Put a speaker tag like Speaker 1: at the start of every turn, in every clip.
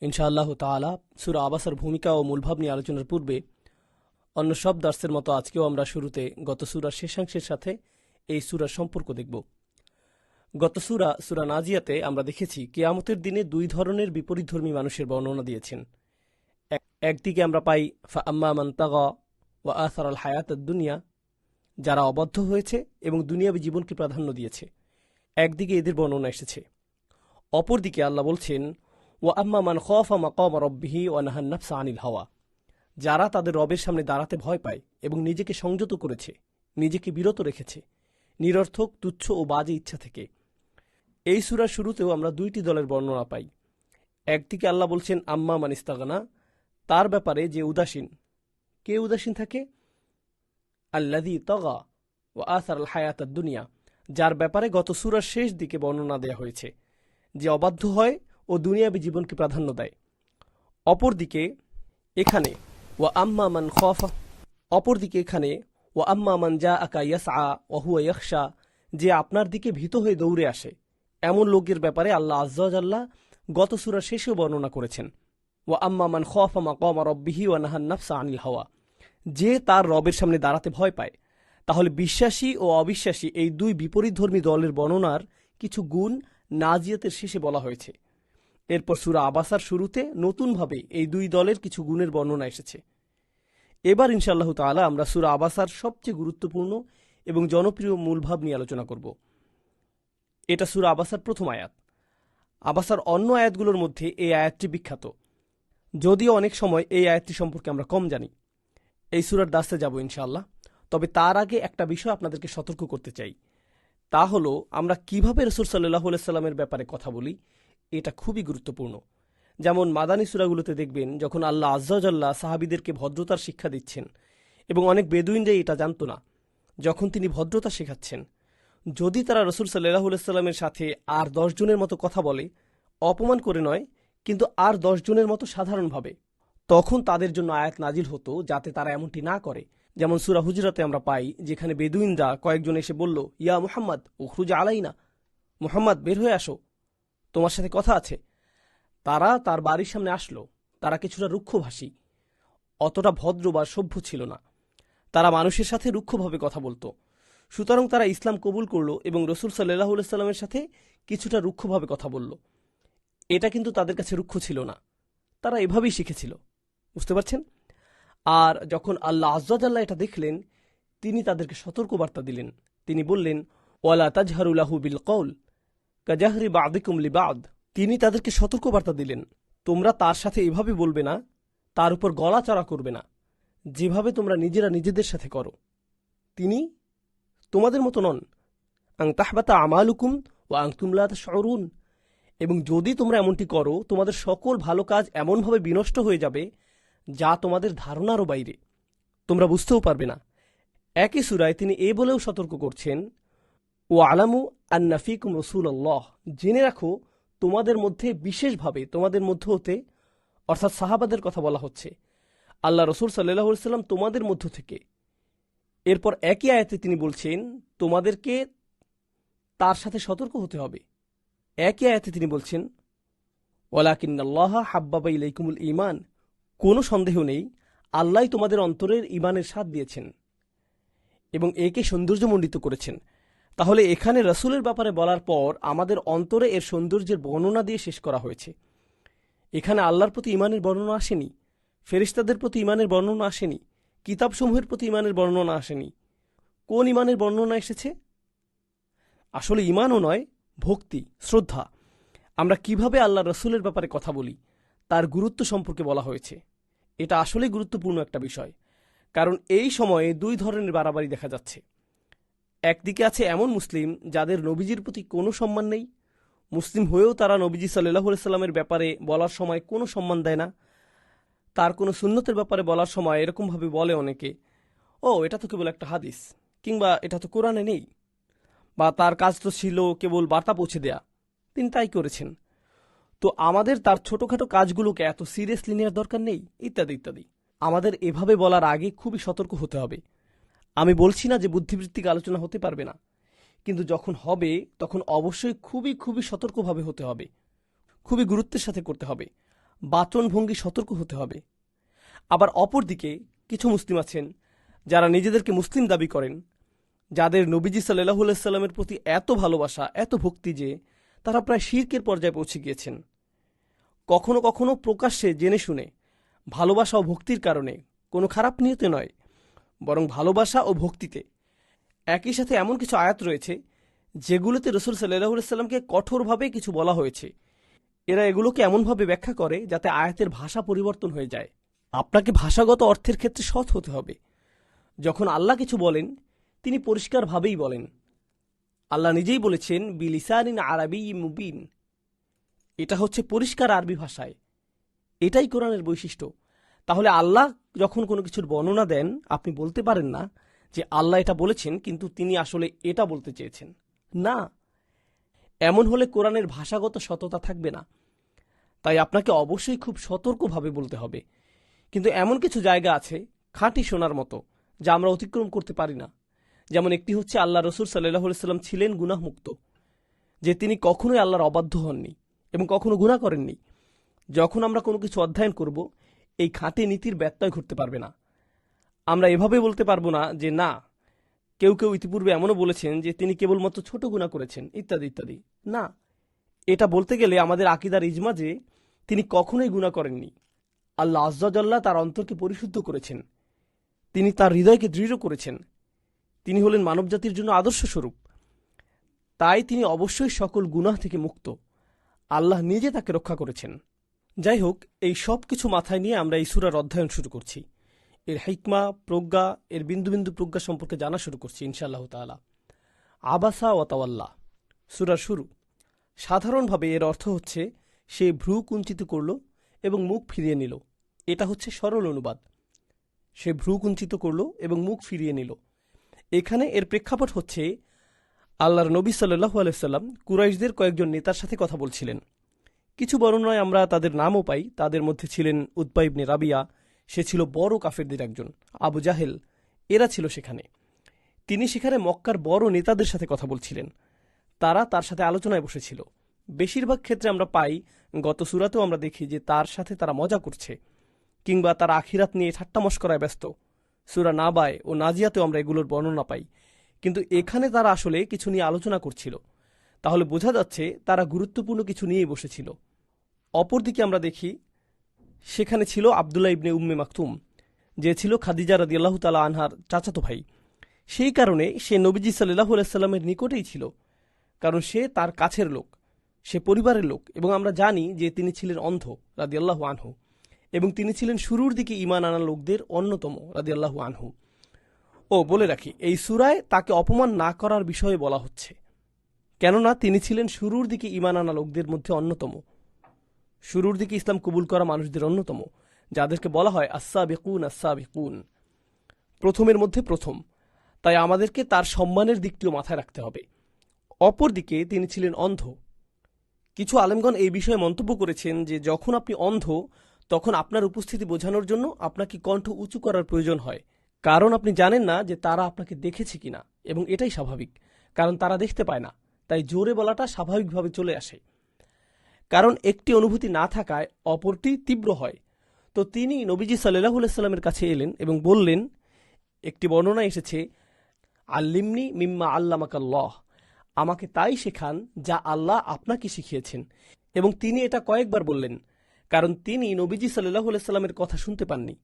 Speaker 1: ইনশাআল্লাহ তাআলা সূরা আবাসার ভূমিকা ও মূলভাব নিয়ে আলোচনার পূর্বে অন্য সব দার্সের মতো আজকেও আমরা শুরুতে গত সূরার শেষাংশের সাথে এই সূরার সম্পর্ক দেখব। গত সূরা নাজিয়াতে আমরা দেখেছি কিয়ামতের দিনে দুই ধরনের বিপরীতধর্মী মানুষের বর্ণনা দিয়েছেন। একদিকে আমরা পাই ফাআম্মা মান তাগা ওয়া আসারাল হায়াতাদ দুনিয়া, যারা অবাধ্য হয়েছে এবং দুনিয়াবী জীবনকে প্রাধান্য দিয়েছে। একদিকে এদের বর্ণনা এসেছে। অপরদিকে আল্লাহ বলছেন ওয়া আম্মা মান খাফা মাকামা রাব্বিহি ওয়া নাহান নাফসা আনিল হাওয়া, যারা তাদের রবের সামনে দাঁড়াতে ভয় পায় এবং নিজেকে সংযত করেছে, নিজেকে বিরত রেখেছে নিরর্থক, তুচ্ছ ও বাজে ইচ্ছা থেকে। এই সূরার শুরুতেও আমরা দুইটি দলের বর্ণনা পাই। একদিকে আল্লাহ বলছেন আম্মা মান ইস্তাগনা, তার ব্যাপারে যে উদাসীন। কে উদাসীন থাকে? আল্লাযী তাগা ওয়া আসারাল হায়াতাদ দুনিয়া, যার ব্যাপারে গত সূরার শেষ দিকে বর্ণনা দেয়া হয়েছে, যে অবাধ্য হয় ও দুনিয়াবী জীবনকে প্রাধান্য দেয়। অপরদিকে এখানে ওয়া আম্মা মান খাফা, অপরদিকে এখানে ওয়া আম্মা মান জাআকা ইয়াসআ ওয়া হুয়া ইয়াখশা, যে আপনার দিকে ভীত হয়ে দৌড়ে আসে, এমন লোকের ব্যাপারে আল্লাহ আযজা ওয়া জাল্লা গত সূরার শেষেও বর্ণনা করেছেন। ওয়া আম্মা মান খাফা মাকামা রাব্বিহি ওয়া নাহান নাফসা আনিল হাওয়া, যে তার রবের সামনে দাঁড়াতে ভয় পায়। তাহলে বিশ্বাসী ও অবিশ্বাসী এই দুই বিপরীতধর্মী দলের বর্ণনার কিছু গুণ নাজিয়াতের শেষে বলা হয়েছে। এরপর সূরা আবাসার শুরুতে নতুনভাবে এই দুই দলের কিছু গুণের বর্ণনা এসেছে। এবার ইনশাআল্লাহ তাআলা আমরা সূরা আবাসার সবচেয়ে গুরুত্বপূর্ণ এবং জনপ্রিয় মূলভাব নিয়ে আলোচনা করব। এটা সূরা আবাসার প্রথম আয়াত। আবাসার অন্য আয়াতগুলোর মধ্যে এই আয়াতটি বিখ্যাত, যদিও অনেক সময় এই আয়াতটি সম্পর্কে আমরা কম জানি। এই সূরার দাসে যাব ইনশাআল্লাহ। তবে তার আগে একটা বিষয় আপনাদেরকে সতর্ক করতে চাই, তা হলো আমরা কিভাবে রাসূল সাল্লাল্লাহু আলাইহি সাল্লামের ব্যাপারে কথা বলি, এটা খুবই গুরুত্বপূর্ণ। যেমন মাদানী সূরাগুলোতে দেখবেন যখন আল্লাহ আযজা ওয়া জাল্লা সাহাবীদেরকে ভদ্রতার শিক্ষা দিচ্ছেন, এবং অনেক বেদুইনরাই এটা জানত না, যখন তিনি ভদ্রতা শেখাচ্ছেন, যদি তারা রাসূল সাল্লাল্লাহু আলাইহি সাল্লামের সাথে আর 10 জনের মতো কথা বলে, অপমান করে নয়, কিন্তু আর 10 জনের মতো সাধারণভাবে, তখন তাদের জন্য আয়াত নাজিল হতো যাতে তারা এমনটি না করে। যেমন সূরা হুজরাতে আমরা পাই, যেখানে বেদুইনরা কয়েকজন এসে বলল, ইয়া মুহাম্মদ উখরুজ আলাইনা, মুহাম্মদ বের হয়ে আসো, তোমার সাথে কথা আছে। তারা তার বাড়ির সামনে আসলো। তারা কিছুটা রুক্ষভাষী, অতটা ভদ্র বা সভ্য ছিল না। তারা মানুষের সাথে রুক্ষভাবে কথা বলতো। সুতরাং তারা ইসলাম কবুল করল এবং রাসূল সাল্লাল্লাহু আলাইহি সাল্লামের সাথে কিছুটা রুক্ষভাবে কথা বলল। এটা কিন্তু তাদের কাছে রুক্ষ ছিল না, তারা এভাবেই শিখেছিল। বুঝতে পারছেন? আর যখন আল্লাহ আযজা ওয়া জাল্লা এটা দেখলেন, তিনি তাদেরকে সতর্কবার্তা দিলেন। তিনি বললেন ওয়ালা তাজহারু লাহু বিল কওল কাজাহরি বা'দিকুম লিবা'দ, তিনি তাদেরকে সতর্কবার্তা দিলেন, তোমরা তার সাথে এভাবে বলবে না, তার উপর গলা চড়া করবে না, যেভাবে তোমরা নিজেরা নিজেদের সাথে করো। তিনি তোমাদের মতো নন। আং তাহবাতা আমালুকুম ওয়া আনতুম লা তাশউরুন, এবং যদি তোমরা এমনটি করো, তোমাদের সকল ভালো কাজ এমনভাবে বিনষ্ট হয়ে যাবে যা তোমাদের ধারণারও বাইরে, তোমরা বুঝতেও পারবে না। একই সূরায় তিনি এ বলেও সতর্ক করছেন, ও আলামু আন্না ফীকুম রাসূলুল্লাহ, জেনে রাখো তোমাদের মধ্যে বিশেষভাবে তোমাদের মধ্য হতে, অর্থাৎ সাহাবাদের কথা বলা হচ্ছে, আল্লাহ রাসূল সাল্লাল্লাহু আলাইহি সাল্লাম তোমাদের মধ্য থেকে। এরপর একই আয়াতে তিনি বলছেন তোমাদেরকে তার সাথে সতর্ক হতে হবে। একই আয়াতে তিনি বলছেন ওয়ালাকিন্নাল্লাহা হাব্বাবা ইলাইকুমুল ঈমান, কোনো সন্দেহ নেই আল্লাহ তোমাদের অন্তরের ঈমানের স্বাদ দিয়েছেন এবং একে সৌন্দর্যমণ্ডিত করেছেন। তাহলে এখানে রাসূলের ব্যাপারে বলার পর আমাদের অন্তরে এর সৌন্দর্যের বর্ণনা দিয়ে শেষ করা হয়েছে। এখানে আল্লাহর প্রতি ঈমানের বর্ণনা আসেনি, ফেরেশতাদের প্রতি ঈমানের বর্ণনা আসেনি, কিতাবসমূহের প্রতি ঈমানের বর্ণনা আসেনি। কোন ঈমানের বর্ণনা এসেছে? আসলে ঈমানও নয়, ভক্তি, শ্রদ্ধা। আমরা কিভাবে আল্লাহ রাসূলের ব্যাপারে কথা বলি তার গুরুত্ব সম্পর্কে বলা হয়েছে। এটা আসলেই গুরুত্বপূর্ণ একটা বিষয়, কারণ এই সময়ে দুই ধরনের বাড়াবাড়ি দেখা যাচ্ছে। একদিকে আছে এমন মুসলিম যাদের নবীজির প্রতি কোনো সম্মান নেই, মুসলিম হয়েও তারা নবীজি সাল্লাল্লাহু আলাইহি সাল্লামের ব্যাপারে বলার সময় কোনো সম্মান দেয় না। তার কোনো সুন্নতের ব্যাপারে বলার সময় এরকমভাবে বলে অনেকে, ও এটা তো কেবল একটা হাদিস, কিংবা এটা তো কোরআনে নেই, বা তার কাজ তো ছিল কেবল বার্তা পৌঁছে দেয়া, তিনি তাই করেছেন, তো আমাদের তার ছোটখাটো কাজগুলোকে এত সিরিয়াসলি নেওয়ার দরকার নেই, ইত্যাদি ইত্যাদি। আমাদের এভাবে বলার আগে খুবই সতর্ক হতে হবে। আমি বলছি না যে বুদ্ধিবৃত্তিক আলোচনা হতে পারবে না, কিন্তু যখন হবে তখন অবশ্যই খুবই খুবই সতর্কভাবে হতে হবে, খুবই গুরুত্বের সাথে করতে হবে। বাচনভঙ্গি সতর্ক হতে হবে। আবার অপরদিকে কিছু মুসলিম আছেন যারা নিজেদেরকে মুসলিম দাবি করেন, যাদের নবীজি সাল্লাল্লাহু আলাইহি সাল্লামের প্রতি এত ভালোবাসা, এত ভক্তি যে তারা প্রায় শিরকের পর্যায়ে পৌঁছে গিয়েছেন। কখনো কখনো প্রকাশ্যে জেনে শুনে ভালোবাসা ও ভক্তির কারণে, কোনো খারাপ নিয়তে নয়, বরং ভালোবাসা ও ভক্তিতে একই সাথে এমন কিছু আয়াত রয়েছে যেগুলোতে রাসূল সাল্লাল্লাহু আলাইহি সাল্লামকে কঠোরভাবে কিছু বলা হয়েছে। এরা এগুলোকে এমনভাবে ব্যাখ্যা করে যাতে আয়াতের ভাষা পরিবর্তন হয়ে যায়। আপনাকে ভাষাগত অর্থের ক্ষেত্রে সৎ হতে হবে। যখন আল্লাহ কিছু বলেন তিনি পরিষ্কারভাবেই বলেন। আল্লাহ নিজেই বলেছেন বিলিসানিন আরাবিয়্যিম মুবিন। এটা হচ্ছে পরিষ্কার আরবি ভাষায়। এটাই কোরআনের বৈশিষ্ট্য। তাহলে আল্লাহ যখন কোনো কিছুর বর্ণনা দেন, আপনি বলতে পারেন না যে আল্লাহ এটা বলেছেন কিন্তু তিনি আসলে এটা বলতে চেয়েছেন। না, এমন হলে কোরআনের ভাষাগত সততা থাকবে না। তাই আপনাকে অবশ্যই খুব সতর্কভাবে বলতে হবে। কিন্তু এমন কিছু জায়গা আছে খাঁটি সোনার মতো, যা আমরা অতিক্রম করতে পারি না। যেমন একটি হচ্ছে আল্লাহ রসুল সাল্লাল্লাহু আলাইহি সাল্লাম ছিলেন গুনাহমুক্ত, যে তিনি কখনোই আল্লাহর অবাধ্য হননি এবং কখনো গুনাহ করেননি। যখন আমরা কোনো কিছু অধ্যয়ন করব, এই খাঁটি নীতির ব্যত্যয় ঘটতে পারবে না। আমরা এভাবে বলতে পারবো না যে না, কেউ কেউ ইতিপূর্বে এমনও বলেছেন যে তিনি কেবলমাত্র ছোট গুনাহ করেছেন ইত্যাদি ইত্যাদি। না, এটা বলতে গেলে আমাদের আকীদার ইজমা যে তিনি কখনোই গুনাহ করেননি। আল্লাহ আজ্জা জাল্লা তার অন্তরকে পরিশুদ্ধ করেছেন, তিনি তার হৃদয়কে দৃঢ় করেছেন। তিনি হলেন মানবজাতির জন্য আদর্শ স্বরূপ। তাই তিনি অবশ্যই সকল গুনাহ থেকে মুক্ত। আল্লাহ নিজে তাকে রক্ষা করেছেন। যাই হোক, এই সব কিছু মাথায় নিয়ে আমরা এই সূরার অধ্যয়ন শুরু করছি। এর হিকমা, প্রজ্ঞা, এর বিন্দু বিন্দু প্রজ্ঞা সম্পর্কে জানা শুরু করছি ইনশাআল্লাহ তাআলা। আবাসা ওয়া তাওয়াল্লা সূরার শুরু। সাধারণভাবে এর অর্থ হচ্ছে সে ভ্রু কুঞ্চিত করল এবং মুখ ফিরিয়ে নিল। এটা হচ্ছে সরল অনুবাদ। সে ভ্রু কুঞ্চিত করল এবং মুখ ফিরিয়ে নিল। এখানে এর প্রেক্ষাপট হচ্ছে আল্লাহর নবী সাল্লাল্লাহু আলাইহি সাল্লাম কুরাইশদের কয়েকজন নেতার সাথে কথা বলছিলেন। কিছু বর্ণনায় আমরা তাদের নামও পাই। তাদের মধ্যে ছিলেন উতবা ইবনে রাবিয়া, সে ছিল বড় কাফেরদের একজন। আবু জাহেল, এরা ছিল সেখানে। তিনি সেখানে মক্কার বড় নেতাদের সাথে কথা বলছিলেন। তারা তার সাথে আলোচনায় বসেছিল। বেশিরভাগ ক্ষেত্রে আমরা পাই, গত সূরাতেও আমরা দেখি যে তার সাথে তারা মজা করছে, কিংবা তারা আখিরাত নিয়ে ঠাট্টা মশকরায় ব্যস্ত। সূরা নাবায় ও নাজিয়াতেও আমরা এগুলোর বর্ণনা পাই। কিন্তু এখানে তারা আসলে কিছু নিয়ে আলোচনা করছিল। তাহলে বোঝা যাচ্ছে তারা গুরুত্বপূর্ণ কিছু নিয়েই বসেছিল। অপরদিকে আমরা দেখি সেখানে ছিল আবদুল্লাহ ইবনে উম্মে মাকতুম, যে ছিল খাদিজা রাদিয়াল্লাহু তাআলা আনহার চাচাতো ভাই। সেই কারণে সে নবীজি সাল্লাল্লাহু আলাইহি সাল্লামের নিকটেই ছিল, কারণ সে তার কাছের লোক, সে পরিবারের লোক। এবং আমরা জানি যে তিনি ছিলেন অন্ধ রাদিয়াল্লাহু আনহু, এবং তিনি ছিলেন শুরুর দিকে ঈমান আনা লোকদের অন্যতম রাদিয়াল্লাহু আনহু। ও বলে রাখি, এই সূরায় তাকে অপমান না করার বিষয়ে বলা হচ্ছে, কেননা তিনি ছিলেন শুরুর দিকে ঈমান আনা লোকদের মধ্যে অন্যতম, শুরুর দিকে ইসলাম কবুল করা মানুষদের অন্যতম, যাদেরকে বলা হয় আস-সাবিকুন আস-সাবিকুন, প্রথমের মধ্যে প্রথম। তাই আমাদেরকে তার সম্মানের দিকটিও মাথায় রাখতে হবে। অপরদিকে তিনি ছিলেন অন্ধ। কিছু আলেমগণ এই বিষয়ে মন্তব্য করেছেন যে যখন আপনি অন্ধ, তখন আপনার উপস্থিতি বোঝানোর জন্য আপনাকে কণ্ঠ উঁচু করার প্রয়োজন হয়, কারণ আপনি জানেন না যে তারা আপনাকে দেখেছে কিনা। এবং এটাই স্বাভাবিক, কারণ তারা দেখতে পায় না, তাই জোরে বলাটা স্বাভাবিকভাবে চলে আসে। কারণ একটি অনুভূতি না থাকায় অপরটি তীব্র হয়। তো তিনি নবীজি সাল্লাল্লাহু আলাইহি সাল্লামের কাছে এলেন এবং বললেন, একটি বর্ণনা এসেছে, আল্লিমনি মিম্মা আল্লামাকাল্লাহ, আমাকে তাই শেখান যা আল্লাহ আপনাকে শিখিয়েছেন। এবং তিনি এটা কয়েকবার বললেন, কারণ তিনি নবীজি সাল্লাল্লাহু আলাইহি সাল্লামের কথা শুনতে পাননি।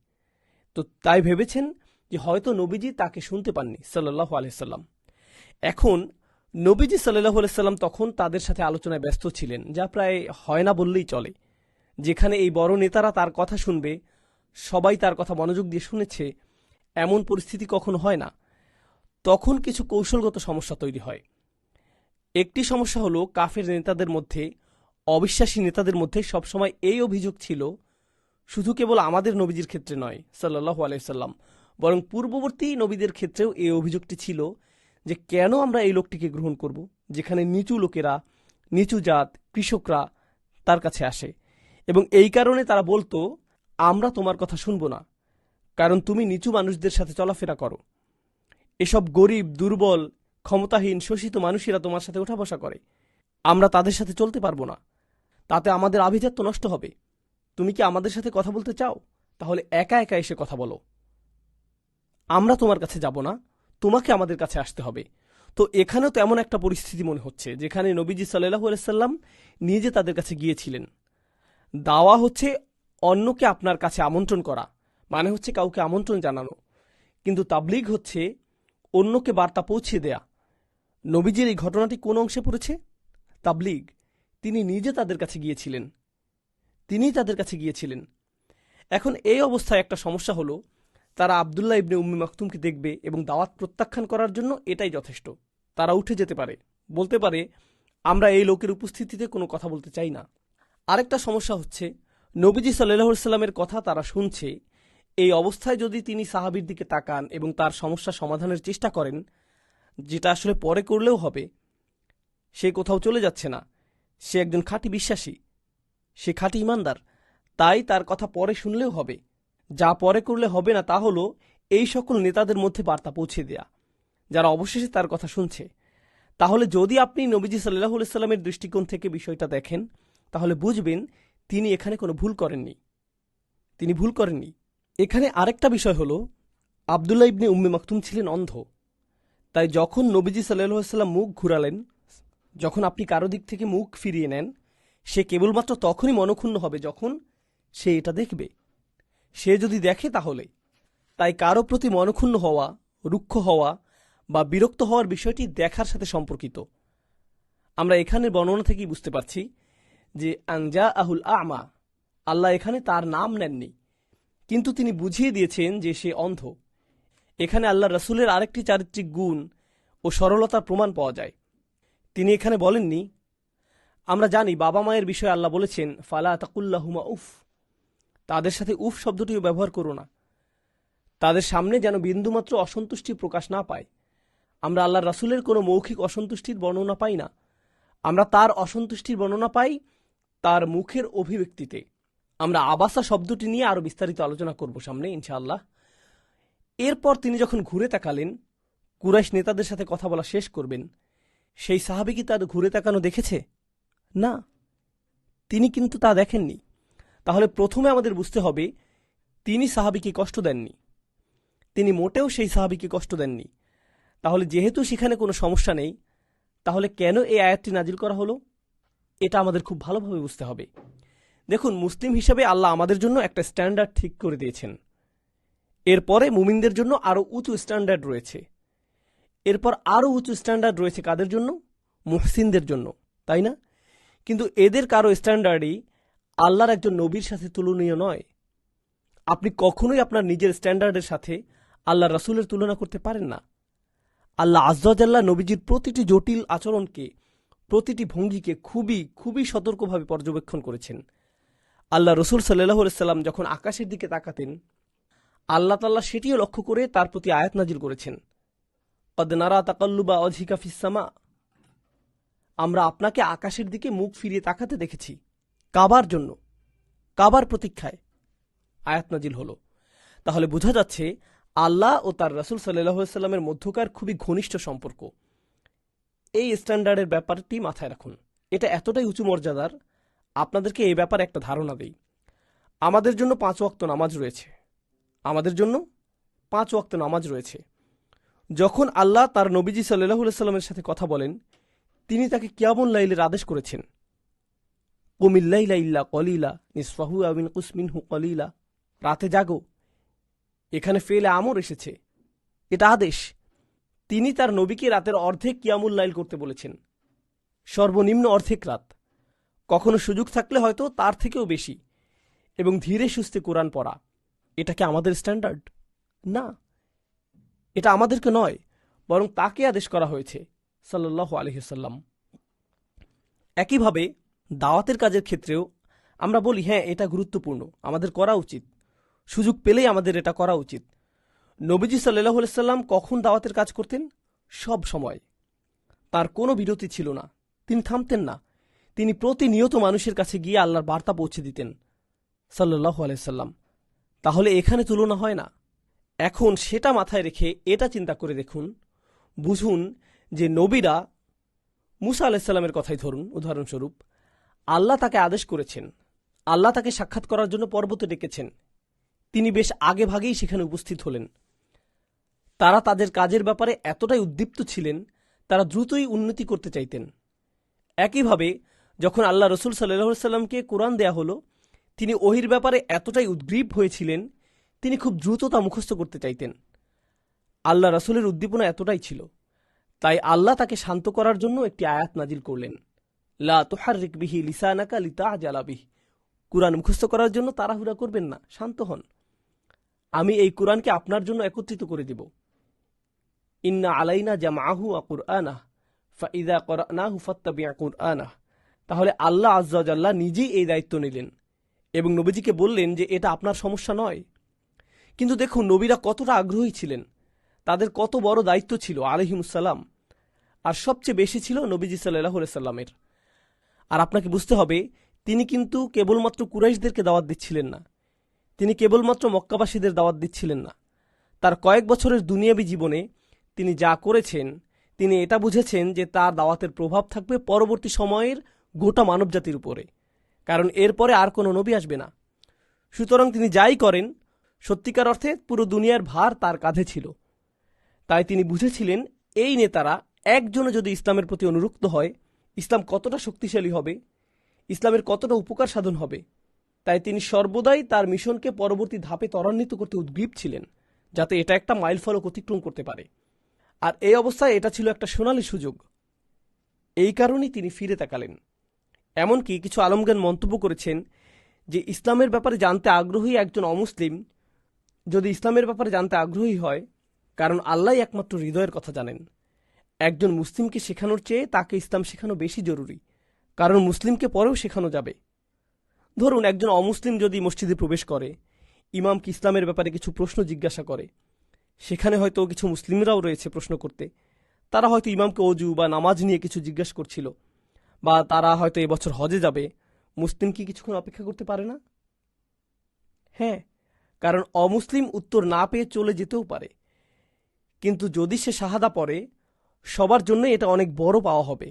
Speaker 1: তো তাই ভেবেছেন যে হয়তো নবীজি তাকে শুনতে পাননি সাল্লাল্লাহু আলাইহি সাল্লাম। এখন নবীজি সাল্লাল্লাহু আলাইহি সাল্লাম তখন তাদের সাথে আলোচনায় ব্যস্ত ছিলেন, যা প্রায় হয় না বললেই চলে। যেখানে এই বড় নেতারা তার কথা শুনবে, সবাই তার কথা মনোযোগ দিয়ে শুনেছে, এমন পরিস্থিতি কখনো হয় না। তখন কিছু কৌশলগত সমস্যা তৈরি হয়। একটি সমস্যা হলো, কাফের নেতাদের মধ্যে, অবিশ্বাসী নেতাদের মধ্যে সবসময় এই অভিযোগ ছিল, শুধু কেবল আমাদের নবীজির ক্ষেত্রে নয় সাল্লাল্লাহু আলাইহি সাল্লাম, বরং পূর্ববর্তী নবীদের ক্ষেত্রেও এই অভিযোগটি ছিল যে কেন আমরা এই লোকটিকে গ্রহণ করব, যেখানে নিচু লোকেরা, নিচু জাত, কৃষকরা তার কাছে আসে। এবং এই কারণে তারা বলতো, আমরা তোমার কথা শুনব না, কারণ তুমি নিচু মানুষদের সাথে চলাফেরা করো। এসব গরিব, দুর্বল, ক্ষমতাহীন, শোষিত মানুষেরা তোমার সাথে ওঠা বসা করে, আমরা তাদের সাথে চলতে পারবো না, তাতে আমাদের আভিজাত্য নষ্ট হবে। তুমি কি আমাদের সাথে কথা বলতে চাও? তাহলে একা একা এসে কথা বলো, আমরা তোমার কাছে যাব না, তোমাকে আমাদের কাছে আসতে হবে। তো এখানেও তো এমন একটা পরিস্থিতি মনে হচ্ছে যেখানে নবীজি সাল্লাল্লাহু আলাইহি সাল্লাম নিজে তাদের কাছে গিয়েছিলেন। দাওয়া হচ্ছে অন্যকে আপনার কাছে আমন্ত্রণ করা, মানে হচ্ছে কাউকে আমন্ত্রণ জানানো। কিন্তু তাবলীগ হচ্ছে অন্যকে বার্তা পৌঁছে দেয়া। নবীজির এই ঘটনাটি কোন অংশে পড়েছে? তাবলীগ। তিনি নিজে তাদের কাছে গিয়েছিলেন, তিনিই তাদের কাছে গিয়েছিলেন। এখন এই অবস্থায় একটা সমস্যা হলো, তারা আবদুল্লাহ ইবনে উম্মে মাকতুমকে দেখবে এবং দাওয়াত প্রত্যাখ্যান করার জন্য এটাই যথেষ্ট। তারা উঠে যেতে পারে, বলতে পারে আমরা এই লোকের উপস্থিতিতে কোনো কথা বলতে চাই না। আরেকটা সমস্যা হচ্ছে, নবীজি সাল্লাল্লাহু আলাইহি সাল্লামের কথা তারা শুনছে, এই অবস্থায় যদি তিনি সাহাবীর দিকে তাকান এবং তার সমস্যা সমাধানের চেষ্টা করেন, যেটা আসলে পরে করলেও হবে, সে কোথাও চলে যাচ্ছে না, সে একজন খাঁটি বিশ্বাসী, সে খাঁটি ইমানদার, তাই তার কথা পরে শুনলেও হবে। যা পরে করলে হবে না তা হলো এই সকল নেতাদের মধ্যে বার্তা পৌঁছে দেয়া, যারা অবশেষে তার কথা শুনছে। তাহলে যদি আপনি নবীজি সাল্লাল্লাহু আলাইহি সাল্লামের দৃষ্টিকোণ থেকে বিষয়টা দেখেন, তাহলে বুঝবেন তিনি এখানে কোনো ভুল করেননি, তিনি ভুল করেননি। এখানে আরেকটা বিষয় হলো, আবদুল্লাহ ইবনে উম্মে মাকতুম ছিলেন অন্ধ, তাই যখন নবীজি সাল্লাল্লাহু আলাইহি সাল্লাম মুখ ঘুরালেন, যখন আপনি কারো দিক থেকে মুখ ফিরিয়ে নেন, সে কেবলমাত্র তখনই মনক্ষুণ্ণ হবে যখন সে এটা দেখবে। সে যদি দেখে তাহলে। তাই কারো প্রতি মনক্ষুণ্ণ হওয়া, রুক্ষ হওয়া বা বিরক্ত হওয়ার বিষয়টি দেখার সাথে সম্পর্কিত। আমরা এখানের বর্ণনা থেকেই বুঝতে পারছি যে আনজা আহুল আমা, আল্লাহ এখানে তার নাম নেননি, কিন্তু তিনি বুঝিয়ে দিয়েছেন যে সে অন্ধ। এখানে আল্লাহ রসুলের আরেকটি চারিত্রিক গুণ ও সরলতার প্রমাণ পাওয়া যায়। তিনি এখানে বলেননি, আমরা জানি বাবা মায়ের বিষয়ে আল্লাহ বলেছেন ফালা তাকুল্লাহুমা উফ, তাদের সাথে উফ শব্দটিও ব্যবহার করো না, তাদের সামনে যেন বিন্দুমাত্র অসন্তুষ্টি প্রকাশ না পায়। আমরা আল্লাহ রাসূলের কোনো মৌখিক অসন্তুষ্টির বর্ণনা পাই না, আমরা তার অসন্তুষ্টির বর্ণনা পাই তার মুখের অভিব্যক্তিতে। আমরা আবাসা শব্দটি নিয়ে আরো বিস্তারিত আলোচনা করব সামনে ইনশাআল্লাহ। এরপর তিনি যখন ঘুরে তাকালেন, কুরাইশ নেতাদের সাথে কথা বলা শেষ করবেন, সেই সাহাবী কি তার ঘুরে তাকানো দেখেছে? না, তিনি কিন্তু তা দেখেননি। তাহলে প্রথমে আমাদের বুঝতে হবে, তিনি সাহাবীকে কষ্ট দেননি, তিনি মোটেও সেই সাহাবীকে কষ্ট দেননি। তাহলে যেহেতু সেখানে কোনো সমস্যা নেই, তাহলে কেন এই আয়াতটি নাজিল করা হলো, এটা আমাদের খুব ভালোভাবে বুঝতে হবে। দেখুন, মুসলিম হিসেবে আল্লাহ আমাদের জন্য একটা স্ট্যান্ডার্ড ঠিক করে দিয়েছেন। এরপরে মুমিনদের জন্য আরো উঁচু স্ট্যান্ডার্ড রয়েছে। এরপর আরো উঁচু স্ট্যান্ডার্ড রয়েছে কাদের জন্য? মুহসিনদের জন্য, তাই না? কিন্তু এদের কারো স্ট্যান্ডার্ডই আল্লাহর একজন নবীর সাথে তুলনীয় নয়। আপনি কখনোই আপনার নিজের স্ট্যান্ডার্ডের সাথে আল্লাহ রাসূলের তুলনা করতে পারেন না। আল্লাহ আয্যা ওয়া জাল্লা নবীজির প্রতিটি জটিল আচরণকে, প্রতিটি ভঙ্গিকে খুবই খুবই সতর্কভাবে পর্যবেক্ষণ করেছেন। আল্লাহ রসুল সাল্লাল্লাহু আলাইহি সাল্লাম যখন আকাশের দিকে তাকাতেন, আল্লাহ তাআলা সেটিও লক্ষ্য করে তার প্রতি আয়াত নাজিল করেছেন, কদ নারা তাকাল্লুবা ওয়াজহিকা ফিস সামা, আমরা আপনাকে আকাশের দিকে মুখ ফিরিয়ে তাকাতে দেখেছি, কাবার জন্য, কাবার প্রতীক্ষায় আয়াত নাজিল হলো। তাহলে বোঝা যাচ্ছে আল্লাহ ও তার রাসূল সাল্লাল্লাহু আলাইহি সাল্লামের মধ্যকার খুবই ঘনিষ্ঠ সম্পর্ক। এই স্ট্যান্ডার্ডের ব্যাপারটি মাথায় রাখুন, এটা এতটাই উঁচু মর্যাদার। আপনাদেরকে এই ব্যাপারে একটা ধারণা দেই। আমাদের জন্য 5 ওয়াক্ত নামাজ রয়েছে, আমাদের জন্য 5 ওয়াক্ত নামাজ রয়েছে। যখন আল্লাহ তার নবীজি সাল্লাল্লাহু আলাইহি সাল্লামের সাথে কথা বলেন, তিনি তাকে কিয়ামুল লাইলের আদেশ করেছেন, কুমিল লাইলা ইল্লা কলিলা নিসফাহু আও ইনকুস মিনহু কলিলা, রাতে জাগো। এখানে ফেলে আমর এসেছে, এটা আদেশ। তিনি তার নবীকে রাতের অর্ধেক কিয়ামুল লাইল করতে বলেছেন, সর্বনিম্ন অর্ধেক রাত, কখনো সুযোগ থাকলে হয়তো তার থেকেও বেশি, এবং ধীরে সুস্থে কোরআন পড়া। এটা কি আমাদের স্ট্যান্ডার্ড? না, এটা আমাদেরকে নয়, বরং তাকে আদেশ করা হয়েছে সাল্লাল্লাহু আলাইহি ওয়াসাল্লাম। একইভাবে দাওয়াতের কাজের ক্ষেত্রেও আমরা বলি হ্যাঁ এটা গুরুত্বপূর্ণ, আমাদের করা উচিত, সুযোগ পেলেই আমাদের এটা করা উচিত। নবীজি সাল্লাল্লাহু আলাইহি সাল্লাম কখন দাওয়াতের কাজ করতেন? সব সময়, তার কোনো বিরতি ছিল না, তিনি থামতেন না। তিনি প্রতিনিয়ত মানুষের কাছে গিয়ে আল্লাহর বার্তা পৌঁছে দিতেন সাল্লাল্লাহু আলাইহি সাল্লাম। তাহলে এখানে তুলনা হয় না। এখন সেটা মাথায় রেখে এটা চিন্তা করে দেখুন, বুঝুন যে নবীরা, মুসা আলাইহিস সালামের কথাই ধরুন উদাহরণস্বরূপ, আল্লাহ তাকে আদেশ করেছেন, আল্লাহ তাকে সাক্ষাৎ করার জন্য পর্বতে ডেকেছেন। তিনি বেশ আগে ভাগেই সেখানে উপস্থিত হলেন। তারা তাদের কাজের ব্যাপারে এতটাই উদ্দীপ্ত ছিলেন, তারা দ্রুতই উন্নতি করতে চাইতেন। একইভাবে যখন আল্লাহ রসুল সাল্লাল্লাহু সাল্লামকে কোরআন দেয়া হলো, তিনি ওহির ব্যাপারে এতটাই উদ্গ্রীব হয়েছিলেন, তিনি খুব দ্রুত তা মুখস্থ করতে চাইতেন। আল্লাহ রসুলের উদ্দীপনা এতটাই ছিল, তাই আল্লাহ তাকে শান্ত করার জন্য একটি আয়াত নাজিল করলেন, লা তুহাররিক বিহি লিসানাকা লিতাআজালা বিহি। কুরআন মুখস্থ করার জন্য তাড়াহুড়া করবেন না, শান্ত হন। আমি এই কুরআনকে আপনার জন্য একত্রিত করে দিব। ইন্না আলাইনা জামআহু ওয়া কুরআনাহ ফাইযা ক্বরানাহু ফাত্তাবি' কুরআনাহ। তাহলে আল্লাহ আযজা ওয়া জাল্লা নিজেই এই দায়িত্ব নিলেন এবং নবীজিকে বললেন যে এটা আপনার সমস্যা নয়। কিন্তু দেখুন নবীরা কতটা আগ্রহী ছিলেন, তাদের কত বড় দায়িত্ব ছিল আলাইহিমুসসালাম, আর সবচেয়ে বেশি ছিল নবীজি সাল্লাল্লাহু আলাইহি সাল্লামের। আর আপনাকে বুঝতে হবে, তিনি কিন্তু কেবলমাত্র কুরাইশদেরকে দাওয়াত দিচ্ছিলেন না, তিনি কেবলমাত্র মক্কাবাসীদের দাওয়াত দিচ্ছিলেন না। তার কয়েক বছরের দুনিয়াবী জীবনে তিনি যা করেছেন, তিনি এটা বুঝেছেন যে তার দাওয়াতের প্রভাব থাকবে পরবর্তী সময়ের গোটা মানবজাতির উপরে, কারণ এরপরে আর কোনো নবী আসবে না। সুতরাং তিনি যাই করেন, সত্যিকার অর্থে পুরো দুনিয়ার ভার তার কাঁধে ছিল। তাই তিনি বুঝেছিলেন এই নেতারা একজনও যদি ইসলামের প্রতি অনুরক্ত হয়, ইসলাম কতটা শক্তিশালী হবে, ইসলামের কতটা উপকার সাধন হবে। তাই তিনি সর্বদাই তার মিশনকে পরবর্তী ধাপে ত্বরান্বিত করতে উদ্গ্রীব ছিলেন, যাতে এটা একটা মাইলফলক অতিক্রম করতে পারে। আর এই অবস্থায় এটা ছিল একটা সোনালী সুযোগ। এই কারণেই তিনি ফিরে তাকালেন। এমনকি কিছু আলমজ্ঞান মন্তব্য করেছেন যে ইসলামের ব্যাপারে জানতে আগ্রহী একজন অমুসলিম যদি ইসলামের ব্যাপারে জানতে আগ্রহী হয়, কারণ আল্লাহই একমাত্র হৃদয়ের কথা জানেন, একজন মুসলিমকে শেখানোর চেয়ে তাকে ইসলাম শেখানো বেশি জরুরি, কারণ মুসলিমকে পরেও শেখানো যাবে। ধরুন একজন অমুসলিম যদি মসজিদে প্রবেশ করে, ইমামকে ইসলামের ব্যাপারে কিছু প্রশ্ন জিজ্ঞাসা করে, সেখানে হয়তো কিছু মুসলিমরাও রয়েছে প্রশ্ন করতে, তারা হয়তো ইমামকে অজু বা নামাজ নিয়ে কিছু জিজ্ঞাসা করছিল, বা তারা হয়তো এবছর হজে যাবে। মুসলিম কি কিছুক্ষণ অপেক্ষা করতে পারে না? হ্যাঁ, কারণ অমুসলিম উত্তর না পেয়ে চলে যেতেও পারে, কিন্তু যদি সে শাহাদা পড়ে, সবার জন্য এটা অনেক বড় পাওয়া হবে,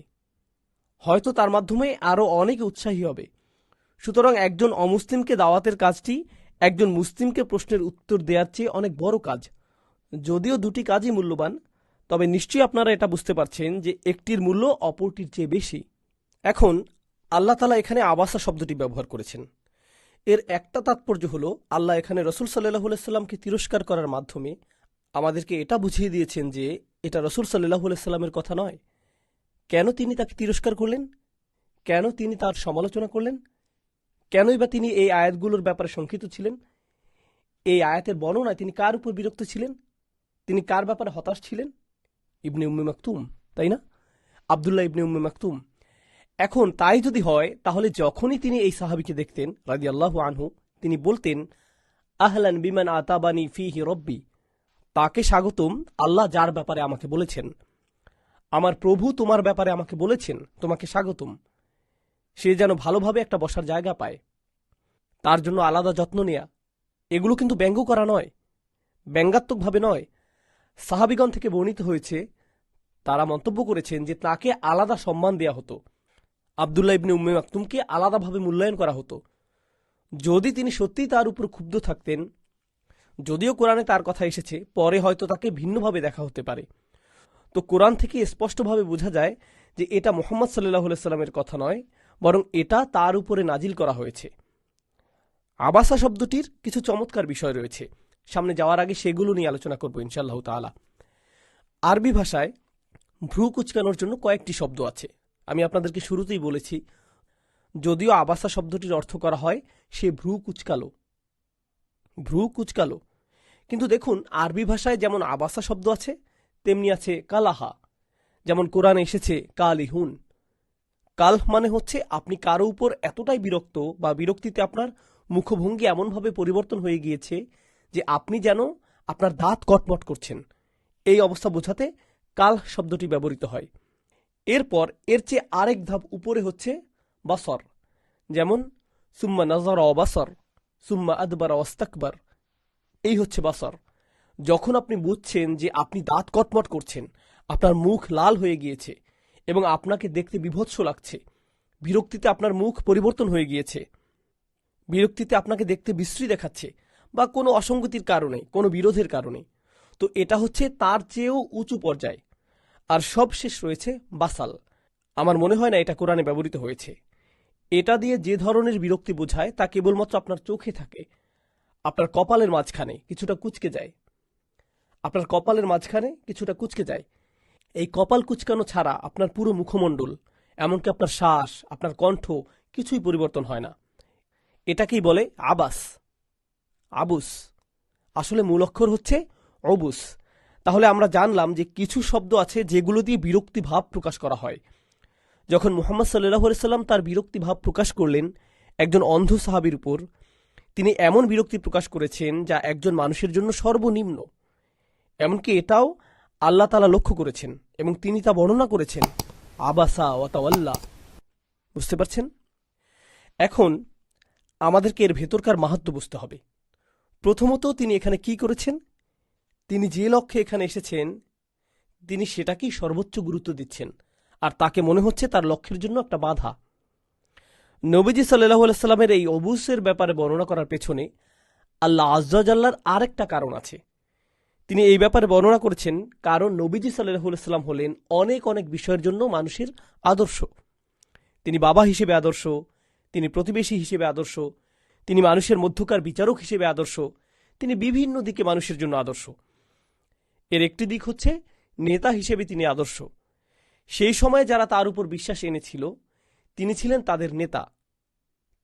Speaker 1: হয়তো তার মাধ্যমে আরও অনেকে উৎসাহী হবে। সুতরাং একজন অমুসলিমকে দাওয়াতের কাজটি একজন মুসলিমকে প্রশ্নের উত্তর দেওয়ার চেয়ে অনেক বড় কাজ। যদিও দুটি কাজই মূল্যবান, তবে নিশ্চয়ই আপনারা এটা বুঝতে পারছেন যে একটির মূল্য অপরটির চেয়ে বেশি। এখন আল্লাহ তাআলা এখানে আবাসা শব্দটি ব্যবহার করেছেন। এর একটা তাৎপর্য হলো, আল্লাহ এখানে রসুল সাল্লাল্লাহু আলাইহি সাল্লামকে তিরস্কার করার মাধ্যমে আমাদেরকে এটা বুঝিয়ে দিয়েছেন যে এটা রসুল সাল্লাল্লাহু আলাইহি সাল্লামের কথা নয়। কেন তিনি তাকে তিরস্কার করলেন? কেন তিনি তার সমালোচনা করলেন? কেনই বা তিনি এই আয়াতগুলোর ব্যাপারে শঙ্কিত ছিলেন? এই আয়াতের বর্ণনায় তিনি কার উপর বিরক্ত ছিলেন? তিনি কার ব্যাপারে হতাশ ছিলেন? ইবনে উম্মে মাকতুম, তাই না? আব্দুল্লাহ ইবনে উম্মে মাকতুম। এখন তাই যদি হয়, তাহলে যখনই তিনি এই সাহাবীকে দেখতেন রাদিয়াল্লাহু আনহু, তিনি বলতেন, আহলান বিমান আতাবানি ফিহি রব্বি, তাকে স্বাগতম, আল্লাহ যার ব্যাপারে আমাকে বলেছেন, আমার প্রভু তোমার ব্যাপারে আমাকে বলেছেন, তোমাকে স্বাগতম। সে যেন ভালোভাবে একটা বসার জায়গা পায়, তার জন্য আলাদা যত্ন নেয়া। এগুলো কিন্তু ব্যঙ্গ করা নয়, ব্যঙ্গাত্মকভাবে নয়। সাহাবীগণ থেকে বর্ণিত হয়েছে, তারা মন্তব্য করেছেন যে তাকে আলাদা সম্মান দেয়া হতো, আব্দুল্লাহ ইবনে উম্মে মাকতুমকে আলাদাভাবে মূল্যায়ন করা হতো। যদি তিনি সত্যিই তার উপর ক্ষুব্ধ থাকতেন, যদিও কোরআনে তার কথা এসেছে, পরে হয়তো তাকে ভিন্নভাবে দেখা হতে পারে। তো কোরআন থেকে স্পষ্টভাবে বোঝা যায় যে এটা মুহাম্মদ সাল্লাল্লাহু আলাইহি সাল্লামের কথা নয়, বরং এটা তার উপরে নাজিল করা হয়েছে। আবাসা শব্দটির কিছু চমৎকার বিষয় রয়েছে, সামনে যাওয়ার আগে সেগুলো নিয়ে আলোচনা করব ইনশাআল্লাহ তাআলা। আরবি ভাষায় ভ্রু কুচকানোর জন্য কয়েকটি শব্দ আছে। আমি আপনাদেরকে শুরুতেই বলেছি, যদিও আবাসা শব্দটির অর্থ করা হয় সে ভ্রু কুচকালো, ভ্রু কুচকালো, কিন্তু দেখুন আরবি ভাষায় যেমন আবাসা শব্দ আছে, তেমনি আছে কালাহা। যেমন কোরআনে এসেছে কালিহুন। কালহ মানে হচ্ছে আপনি কারো উপর এতটাই বিরক্ত বা বিরক্তিতে আপনার মুখভঙ্গি এমনভাবে পরিবর্তন হয়ে গিয়েছে যে আপনি যেন আপনার দাঁত কটমট করছেন। এই অবস্থা বোঝাতে কাল শব্দটি ব্যবহৃত হয়। এরপর এর চেয়ে আরেক ধাপ উপরে হচ্ছে বাসর। যেমন সুম্মা নাযারা ওয়া বাসর, সুম্মা আদবারা ওয়াস্তাকবার। এই হচ্ছে বাসর। যখন আপনি বুঝছেন যে আপনি দাঁত কটমট করছেন, আপনার মুখ লাল হয়ে গিয়েছে এবং আপনাকে দেখতে বিভৎস লাগছে, বিরক্তিতে আপনার মুখ পরিবর্তন হয়ে গিয়েছে, বিরক্তিতে আপনাকে দেখতে বিশ্রী দেখাচ্ছে, বা কোনো অসঙ্গতির কারণে, কোনো বিরোধের কারণে, তো এটা হচ্ছে তার চেয়েও উঁচু পর্যায়। আর সবশেষ রয়েছে বাসাল। আমার মনে হয় না এটা কোরআনে ব্যবহৃত হয়েছে। এটা দিয়ে যে ধরনের বিরক্তি বোঝায় তা কেবলমাত্র আপনার চোখে থাকে, আপনার কপালের মাঝখানে কিছুটা কুঁচকে যায়। আপনার কপালের মাঝখানে কিছুটা কুঁচকে যায়। এই কপাল কুঁচকানো ছাড়া আপনার পুরো মুখমণ্ডল, এমনকি আপনার শ্বাস, আপনার কণ্ঠ, কিছুই পরিবর্তন হয় না। এটাকেই বলে আবাস, আবুস। আসলে মূল অক্ষর হচ্ছে অবুস। তাহলে আমরা জানলাম যে কিছু শব্দ আছে যেগুলো দিয়ে বিরক্তি ভাব প্রকাশ করা হয়। যখন মুহাম্মদ সাল্লাল্লাহু আলাইহি সাল্লাম তার বিরক্তি ভাব প্রকাশ করলেন একজন অন্ধ সাহাবীর উপর, তিনি এমন বিরক্তি প্রকাশ করেছেন যা একজন মানুষের জন্য সর্বনিম্ন। এমনকি এটাও আল্লাহ তাআলা লক্ষ্য করেছেন এবং তিনি তা বর্ণনা করেছেন, আবাসা ওয়া তাওয়াল্লা। বুঝতে পারছেন? এখন আমাদেরকে এর ভেতরকার মাহাত্ম্য বুঝতে হবে। প্রথমত, তিনি এখানে কি করেছেন? তিনি যে লক্ষ্যে এখানে এসেছেন তিনি সেটাকেই সর্বোচ্চ গুরুত্ব দিচ্ছেন, আর তাকে মনে হচ্ছে তার লক্ষ্যের জন্য একটা বাধা। নবীজি সাল্লাল্লাহু আলাইহি সাল্লামের এই অবুসের ব্যাপারে বর্ণনা করার পেছনে আল্লাহ আযজা ওয়া জাল্লার আরেকটা কারণ আছে। তিনি এই ব্যাপারে বর্ণনা করেছেন কারণ নবীজি সাল্লাল্লাহু আলাইহি সাল্লাম হলেন অনেক অনেক বিষয়ের জন্য মানুষের আদর্শ। তিনি বাবা হিসেবে আদর্শ, তিনি প্রতিবেশী হিসেবে আদর্শ, তিনি মানুষের মধ্যকার বিচারক হিসেবে আদর্শ, তিনি বিভিন্ন দিকে মানুষের জন্য আদর্শ। এর একটি দিক হচ্ছে নেতা হিসেবে তিনি আদর্শ। সেই সময়ে যারা তার উপর বিশ্বাস এনেছিল তিনি ছিলেন তাদের নেতা,